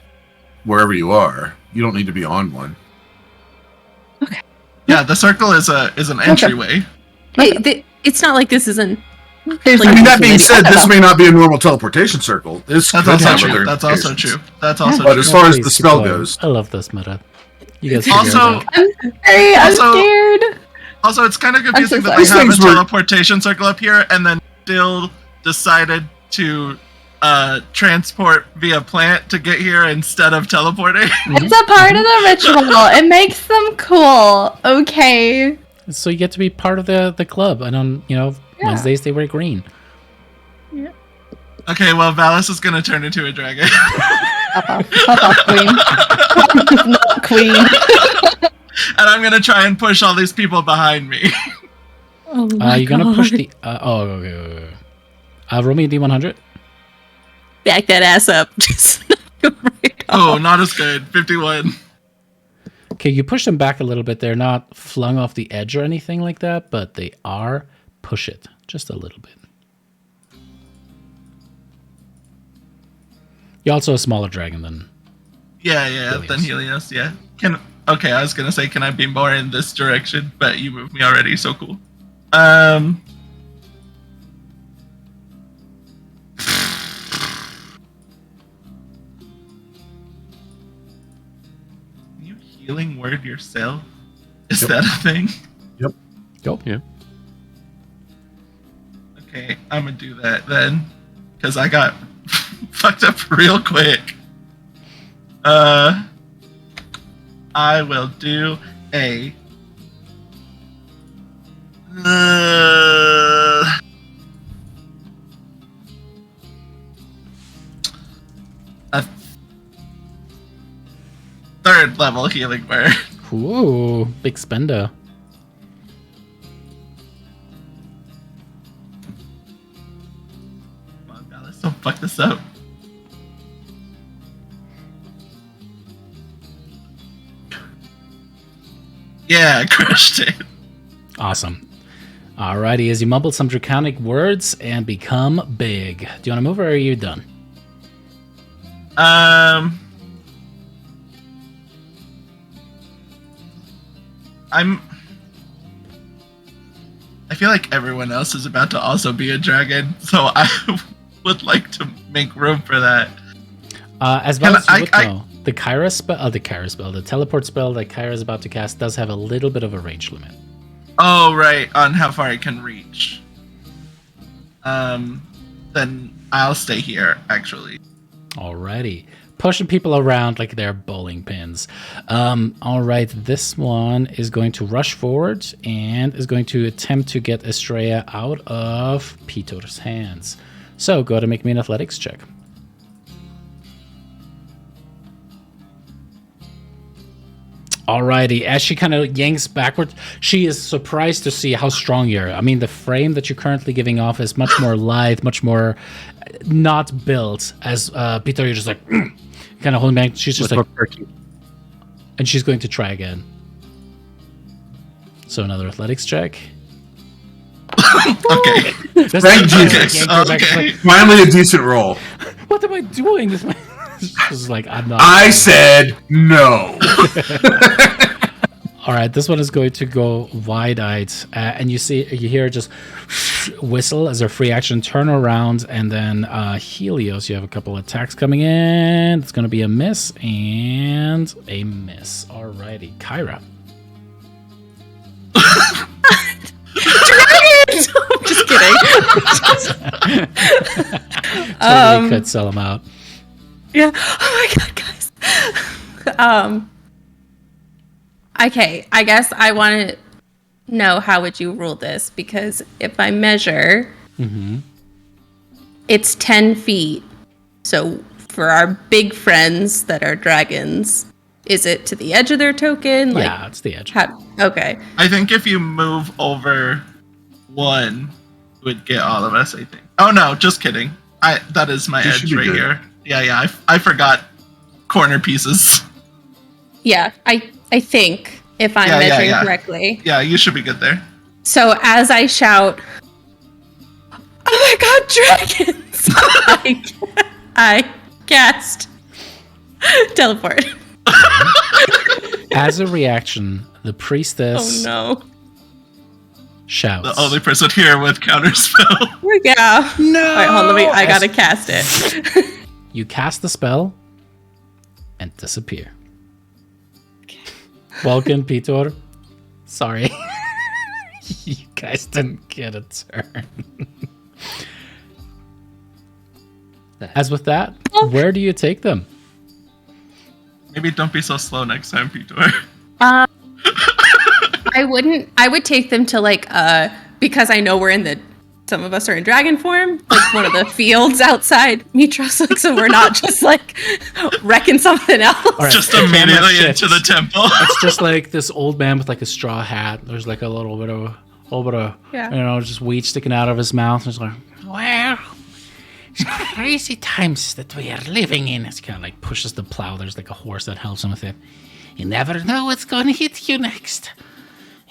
wherever you are. You don't need to be on one. Yeah, the circle is an entryway. It's not like this isn't. There's Like, I mean, that being opportunity. said, this may not be a normal teleportation circle. This That's could also have true. other That's also implications. true. That's also But true. as far as Please the keep spell going. goes, I love this meta. You guys figure it Also, out. Hey, I'm Also- scared. Also, it's kind of confusing so that they sorry. have a These things were- teleportation circle up here and then still decided to transport via plant to get here instead of teleporting. It's a part of the ritual. It makes them cool. Okay. So you get to be part of the club, and on Wednesdays they wear green. Okay, well, Valis is gonna turn into a dragon. Pop off, queen. Queen. And I'm gonna try and push all these people behind me. Oh my You're gonna God. push the. Okay. Roll me a D100. Back that ass up. Just right Oh, off. not as good. 51. Okay, you push them back a little bit. They're not flung off the edge or anything like that, but they are push it just a little bit. You're also a smaller dragon than. Yeah, Helios. then Helios, yeah. Okay, I was gonna say, can I be more in this direction? But you moved me already, so cool. Can you healing word yourself? Is that a thing? Go. Yeah. Okay, I'm gonna do that then. Because I got fucked up real quick. I will do a 3rd level healing word. Ooh, big spender. Come on, Dallas, don't fuck this up. Yeah, I crushed it. Awesome. Alrighty, as you mumble some draconic words and become big. Do you want to move or are you done? I feel like everyone else is about to also be a dragon, so I would like to make room for that. As well as you would know, the Kyra spell, the teleport spell that Kyra is about to cast does have a little bit of a range limit. Oh, right, on how far I can reach. Then I'll stay here, actually. Alrighty. Pushing people around like they're bowling pins. Alright, this one is going to rush forward and is going to attempt to get Estrella out of Peter's hands. So go ahead and make me an athletics check. Alrighty, as she kind of yanks backward, she is surprised to see how strong you are. I mean, the frame that you're currently giving off is much more lithe, much more not built. As Peter, you're just like kind of holding back. She's just like, and she's going to try again. So another athletics check. Okay. Thank Jesus. Okay. Finally, a decent roll. What am I doing? This is like, I'm not. I said no. All right, this one is going to go wide-eyed, and you hear just whistle as a free action, turn around, and then Helios, you have a couple attacks coming in. It's going to be a miss and a miss. Alrighty, Kyra. Dragons! I'm just kidding. Totally could sell them out. Yeah. Oh my god, guys. Okay, I guess I want to know how would you rule this, because if I measure, it's 10 feet. So for our big friends that are dragons, is it to the edge of their token? Yeah, it's the edge. Okay. I think if you move over 1, it would get all of us, I think. Oh no, just kidding. That is my edge right here. Yeah, I forgot corner pieces. Yeah, I think, if I'm measuring correctly. Yeah, you should be good there. So as I shout, oh my god, dragons! I cast teleport. As a reaction, the priestess shouts. The only person here with counterspell. Yeah. No! Alright, hold on, I gotta cast it. You cast the spell and disappear. Welcome, Peter. Sorry. You guys didn't get a turn. As with that, where do you take them? Maybe don't be so slow next time, Peter. I would take them to because I know some of us are in dragon form, like one of the fields outside Mitros, so we're not just wrecking something else. Right, just immediately into the temple. It's just like this old man with a straw hat. There's a little bit of just weed sticking out of his mouth. It's like, well, it's crazy times that we are living in. It's kind of pushes the plow. There's a horse that helps him with it. You never know what's going to hit you next.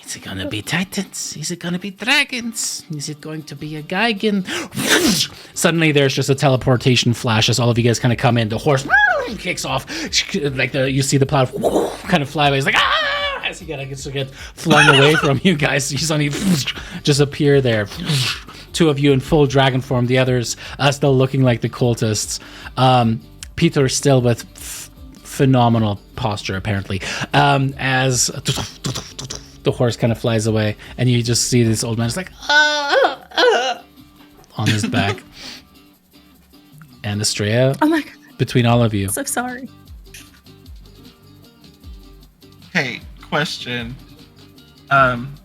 Is it going to be titans? Is it going to be dragons? Is it going to be a Geigen? Suddenly there's just a teleportation flash as all of you guys kind of come in. The horse kicks off. You see the plow kind of fly away. It's like, ah! As he gets flung away from you guys. You suddenly just appear there. 2 of you in full dragon form. The others still looking like the cultists. Peter still with phenomenal posture, apparently. As the horse kind of flies away, and you just see this old man just on his back. And Estrella, oh my god, between all of you. So sorry. Hey, question. I'm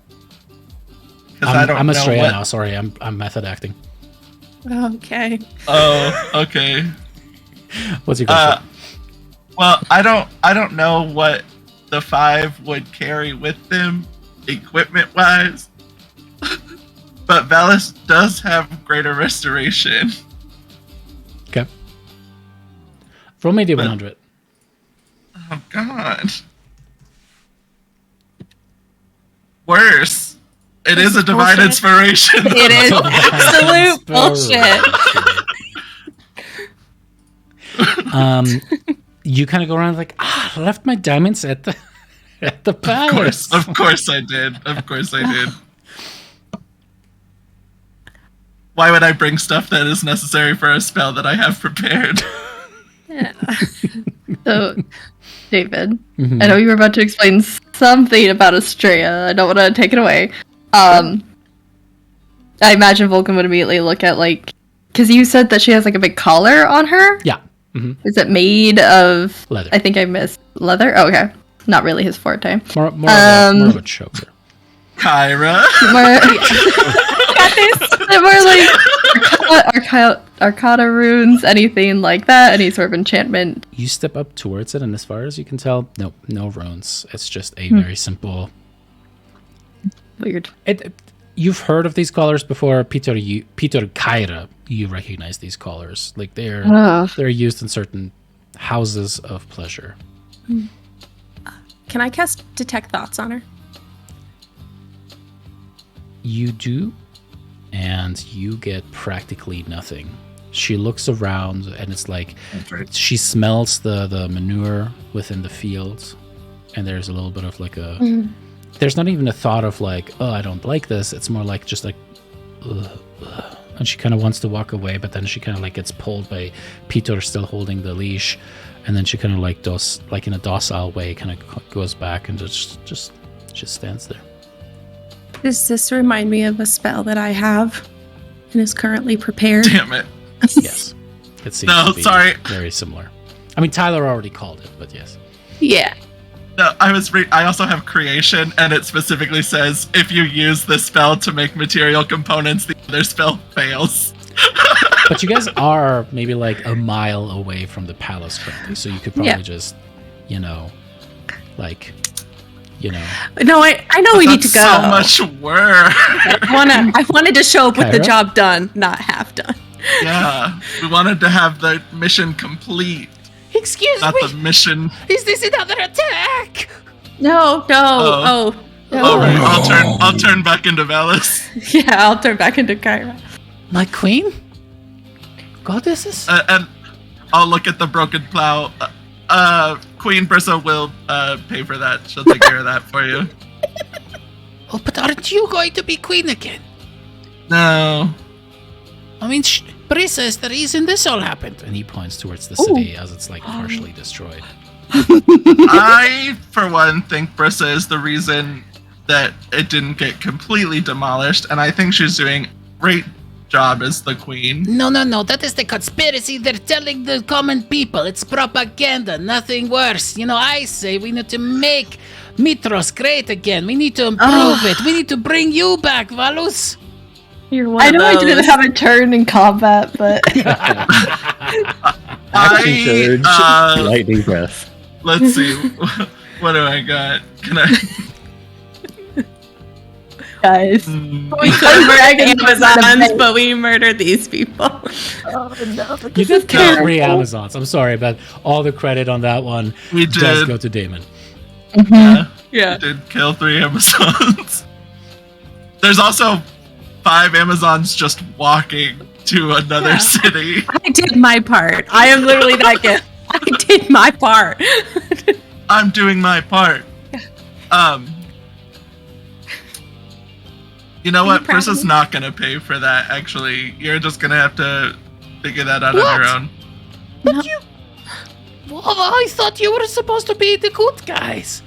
Estrella now. Sorry, I'm method acting. Okay. Oh, okay. What's your question? Well, I don't know what the 5 would carry with them, equipment-wise. But Valus does have greater restoration. Okay. Roll me D100. Oh God. Worse. It is a divine inspiration. It is absolute bullshit. You kind of go around like, I left my diamonds at the palace. Of course I did. Why would I bring stuff that is necessary for a spell that I have prepared? Yeah. So, David, I know you were about to explain something about Estrella. I don't want to take it away. I imagine Vulcan would immediately look at, like, because you said that she has, like, a big collar on her? Yeah. Mm-hmm. Is it made of leather? I think I missed leather. Oh, okay, not really his forte. More of a choker. Kyra. More like Arcana runes, anything like that. Any sort of enchantment. You step up towards it, and as far as you can tell, no runes. It's just a very simple. Weird. You've heard of these collars before, Peter Kyra. You recognize these collars, like they're used in certain houses of pleasure. Can I cast Detect Thoughts on her? You do, and you get practically nothing. She looks around, and it's like she smells the manure within the fields, and there's a little bit of like a. There's not even a thought of like, oh, I don't like this. It's more like just like, ugh. And she kind of wants to walk away, but then she kind of like gets pulled by Peter still holding the leash, and then she kind of like does, like in a docile way, kind of goes back and just stands there. Does this remind me of a spell that I have and is currently prepared? Damn it. Yes. It seems to be sorry. very similar. I mean, Tyler already called it, but yes. Yeah. No, I also have creation, and it specifically says if you use this spell to make material components, the other spell fails. But you guys are maybe like a mile away from the palace currently, so you could probably just, No, I know we need to go. So much work. I wanted to show up with the job done, not half done. Yeah, we wanted to have the mission complete. Excuse me. Not the mission. Is this another attack? No. Oh. All right, I'll turn back into Valus. Yeah, I'll turn back into Kyra. My queen? Goddesses? And I'll look at the broken plow. Queen Brissa will pay for that. She'll take care of that for you. Oh, but aren't you going to be queen again? No. I mean, Brissa is the reason this all happened. And he points towards the city as it's like partially destroyed. I, for one, think Brissa is the reason that it didn't get completely demolished, and I think she's doing a great job as the queen. No, that is the conspiracy they're telling the common people. It's propaganda, nothing worse. I say we need to make Mitros great again. We need to improve it. We need to bring you back, Valus. You're one I know I didn't have a turn in combat, but Action surge, lightning breath. Let's see. What do I got? Can I? Guys, we could murder Amazons, but we murdered these people. Oh no! You did kill 3 Amazons. I'm sorry, but all the credit on that one does go to Damon. Yeah. We did kill 3 Amazons. There's also 5 Amazons just walking to another city. I did my part. I am literally that good. I did my part. I'm doing my part. You know what? Brissa's not gonna pay for that, actually. You're just gonna have to figure that out on your own. But I thought you were supposed to be the good guys.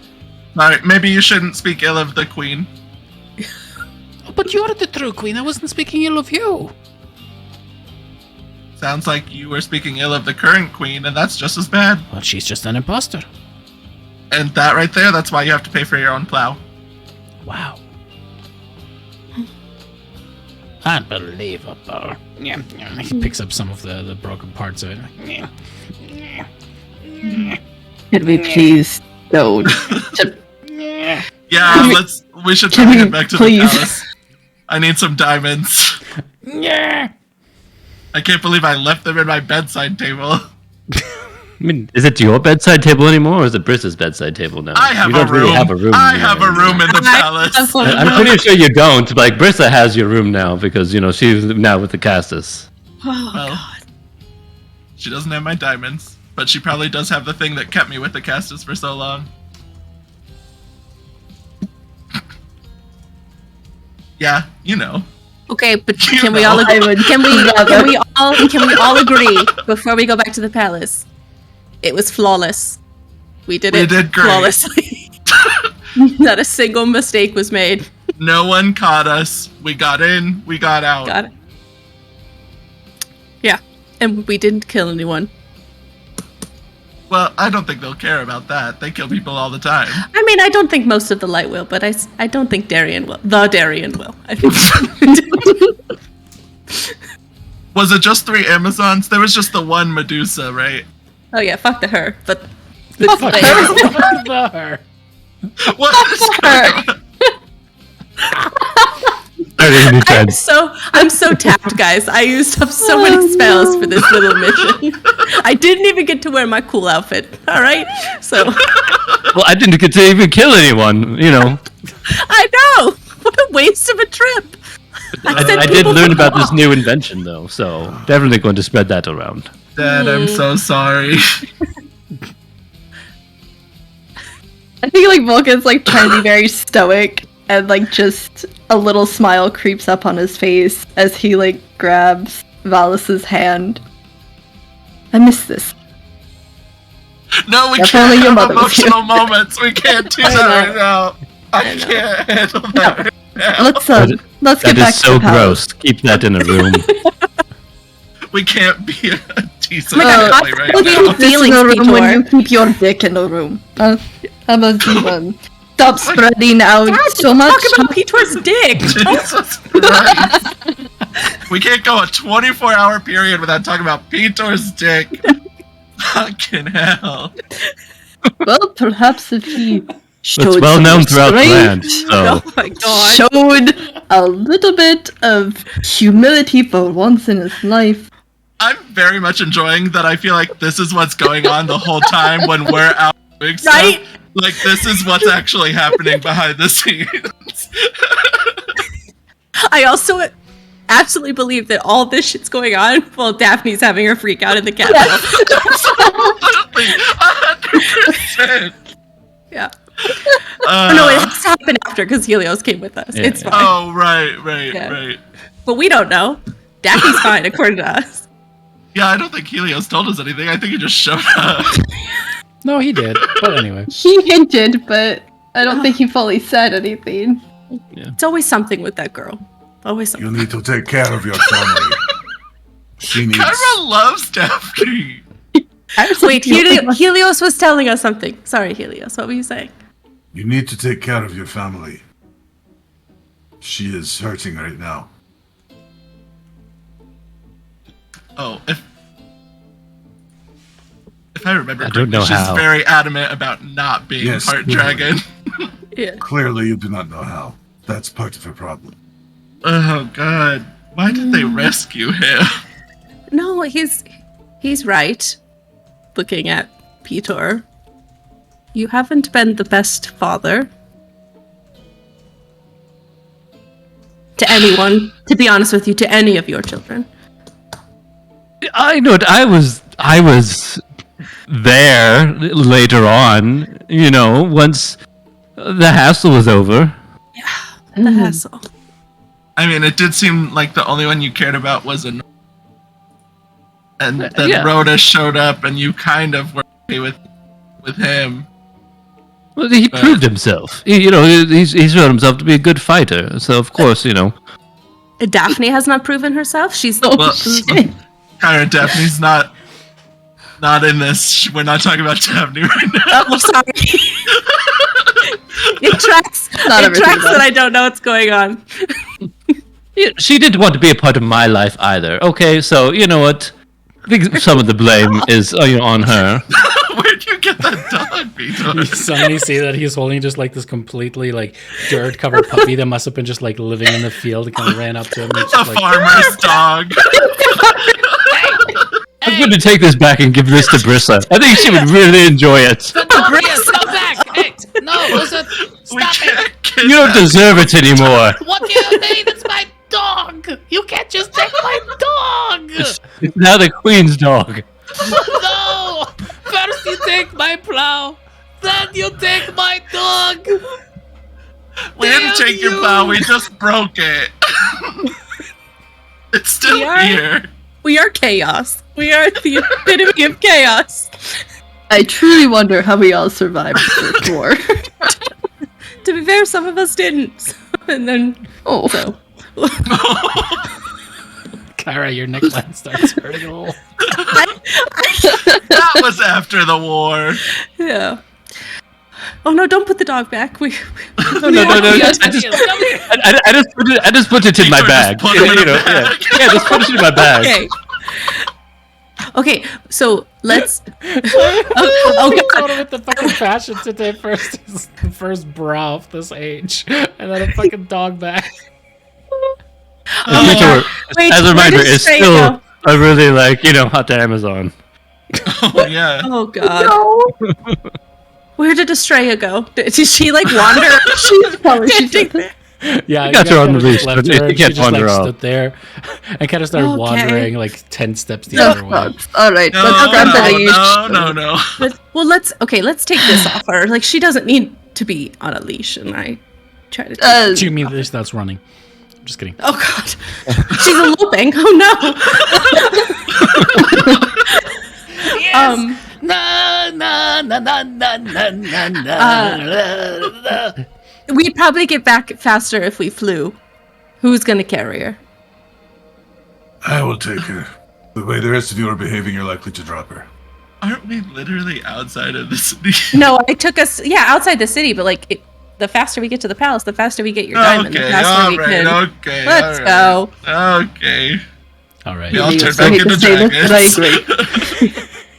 Alright, maybe you shouldn't speak ill of the queen. But you're the true queen. I wasn't speaking ill of you. Sounds like you were speaking ill of the current queen, and that's just as bad. Well, she's just an imposter. And that right there, that's why you have to pay for your own plow. Wow. Unbelievable. He picks up some of the broken parts of it. Could we please go? Yeah, we should try to get back to the palace. I need some diamonds. Yeah. I can't believe I left them in my bedside table. I mean, is it your bedside table anymore, or is it Briss's bedside table now? I have you don't a room. Really have a room. I have a room in the palace. I'm pretty sure you don't. Like, Brissa has your room now because, she's now with the Castus. Oh, God. She doesn't have my diamonds, but she probably does have the thing that kept me with the Castus for so long. Yeah, Okay, but can we all agree? Can we all agree before we go back to the palace? It was flawless. We did great. Flawlessly. Not a single mistake was made. No one caught us. We got in. We got out. Got it. Yeah, and we didn't kill anyone. Well, I don't think they'll care about that. They kill people all the time. I mean, I don't think most of the light will, but I don't think Darien will. The Darien will. I think. Was it just 3 Amazons? There was just the one Medusa, right? Oh yeah, fuck the her. But fuck the her. What is her? I'm so tapped, guys. I used up so many spells for this little mission. I didn't even get to wear my cool outfit. All right, so. Well, I didn't get to even kill anyone. I know. What a waste of a trip. I did learn about this new invention, though, so definitely going to spread that around. Dad, I'm so sorry. I think Vulcan's trying to be very stoic, and just a little smile creeps up on his face as he grabs Valus's hand. I miss this. No, we can't have emotional moments. We can't do that right now. I can't handle that right now. Let's get back to the That is so gross. Keep that in a room. We can't be a decent family right now. This in a room when you keep your dick in a room. How about you, stop spreading out so much. Talk about Petor's dick. Jesus Christ. We can't go a 24-hour period without talking about Petor's dick. Fucking hell. Well, perhaps if he showed it's well known throughout the land. So. Oh my God. Showed a little bit of humility for once in his life. I'm very much enjoying that. I feel like this is what's going on the whole time when we're out doing stuff. Right? This is what's actually happening behind the scenes. I also absolutely believe that all this shit's going on while Daphne's having her freak out in the castle. Absolutely. 100%. Yeah. No, it has to happen after because Helios came with us. It's fine. Oh, right. But we don't know. Daphne's fine, according to us. Yeah, I don't think Helios told us anything. I think he just showed up. No, he did. But anyway. He hinted, but I don't think he fully said anything. Yeah. It's always something with that girl. Always something. You need to take care of your family. She needs... Kyra loves Daphne. Wait, Helios was telling us something. Sorry, Helios. What were you saying? You need to take care of your family. She is hurting right now. Oh, if I remember I don't know she's how. very adamant about not being part dragon. Yeah. Clearly you do not know how. That's part of her problem. Oh God. Why did they rescue him? No, he's right. Looking at Petor. You haven't been the best father. To anyone, to be honest with you, to any of your children. I know. I was there later on. Once the hassle was over. Yeah, the hassle. I mean, it did seem like the only one you cared about was and then Rhoda showed up, and you kind of were okay with him. Well, he proved himself. He's shown himself to be a good fighter. So of course, Daphne has not proven herself. She's Kyra, Daphne's not in this. We're not talking about Daphne right now. Oh, sorry. It tracks that I don't know what's going on. She didn't want to be a part of my life either. Okay, so you know what? I think some of the blame is on her. Where'd you get that dog, Vito. You suddenly see that he's holding just like this completely like dirt-covered puppy that must have been just like living in the field. He kind of ran up to him. The farmer's dog. I'm going to take this back and give this to Brissa. I think she would really enjoy it. Come back! Hey, no, listen, stop it! You don't deserve it anymore. What do you mean? It's my dog! You can't just take my dog! It's now the queen's dog. No! First you take my plow, then you take my dog! We didn't take your plow, we just broke it. It's still here. We are chaos. We are the epitome of chaos. I truly wonder how we all survived the First War. To be fair, some of us didn't. And then, so. Kyra, your neckline starts hurting a little. That was after the war. Yeah. Oh no! Don't put the dog back. No. I just put it in my bag. Just put it in a bag. Yeah, just put it in my bag. Okay. Okay, so let's. Going with the fucking fashion today first. The first bra of this age, and then a fucking dog bag. Wait, as a reminder, it's Stray still go? a really hot to Amazon. Oh, yeah. Oh god. No. Where did Estrella go? Did she like wander? Yeah, you got her on the leash. Left You her, and she can't just wander off. stood there and kind of started wandering like 10 steps the other way. All right, let's grab the leash. No. Well, let's take this off her. Like she doesn't need to be on a leash, and I try to. Do you mean this? That's running. I'm just kidding. Oh god, she's eloping. Oh no. Yes. We'd probably get back faster if we flew. Who's gonna carry her? I will take her. The way the rest of you are behaving, you're likely to drop her. Aren't we literally outside of the city? No, it took us, outside the city, but the faster we get to the palace, the faster we get your diamond. The faster we can. Okay, let's go. Okay. All right. We all turn back into dragons.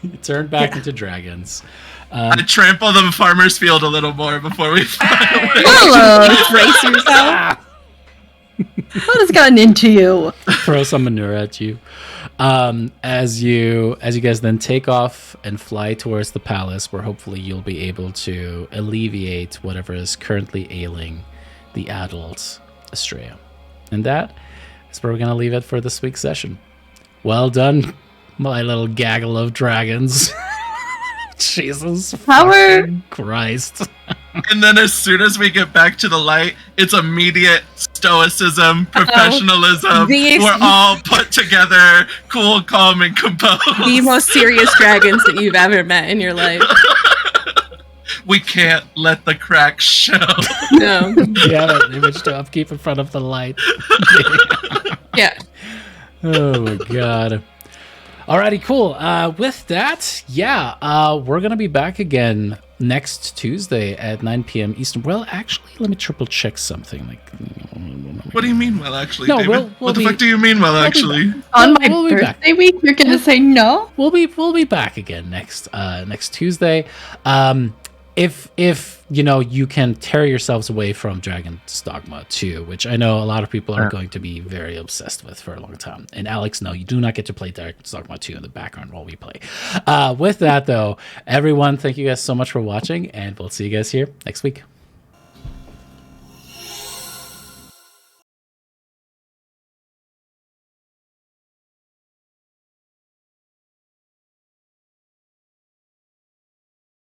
You turn back into dragons. I trample the farmer's field a little more before we fly away. Hello. Brace yourself. What has gotten into you? Throw some manure at you. As you guys then take off and fly towards the palace, where hopefully you'll be able to alleviate whatever is currently ailing the adult Estrella. And that is where we're going to leave it for this week's session. Well done, my little gaggle of dragons. Jesus fucking Christ. And then as soon as we get back to the light, it's immediate stoicism, professionalism. We're all put together, cool, calm, and composed. The most serious dragons that you've ever met in your life. We can't let the cracks show. No. Yeah, that image to upkeep in front of the light. Yeah. Oh my god. Alrighty, cool. With that, we're gonna be back again next Tuesday at 9 p.m. Eastern. Well, actually, let me triple check something. What do you mean, well, actually, no, David? What the fuck do you mean, well, actually? On my birthday week, you're gonna say no? We'll be back again next Tuesday. If you can tear yourselves away from Dragon's Dogma 2, which I know a lot of people are going to be very obsessed with for a long time. And Alex, no, you do not get to play Dragon's Dogma 2 in the background while we play. With that, though, everyone, thank you guys so much for watching, and we'll see you guys here next week.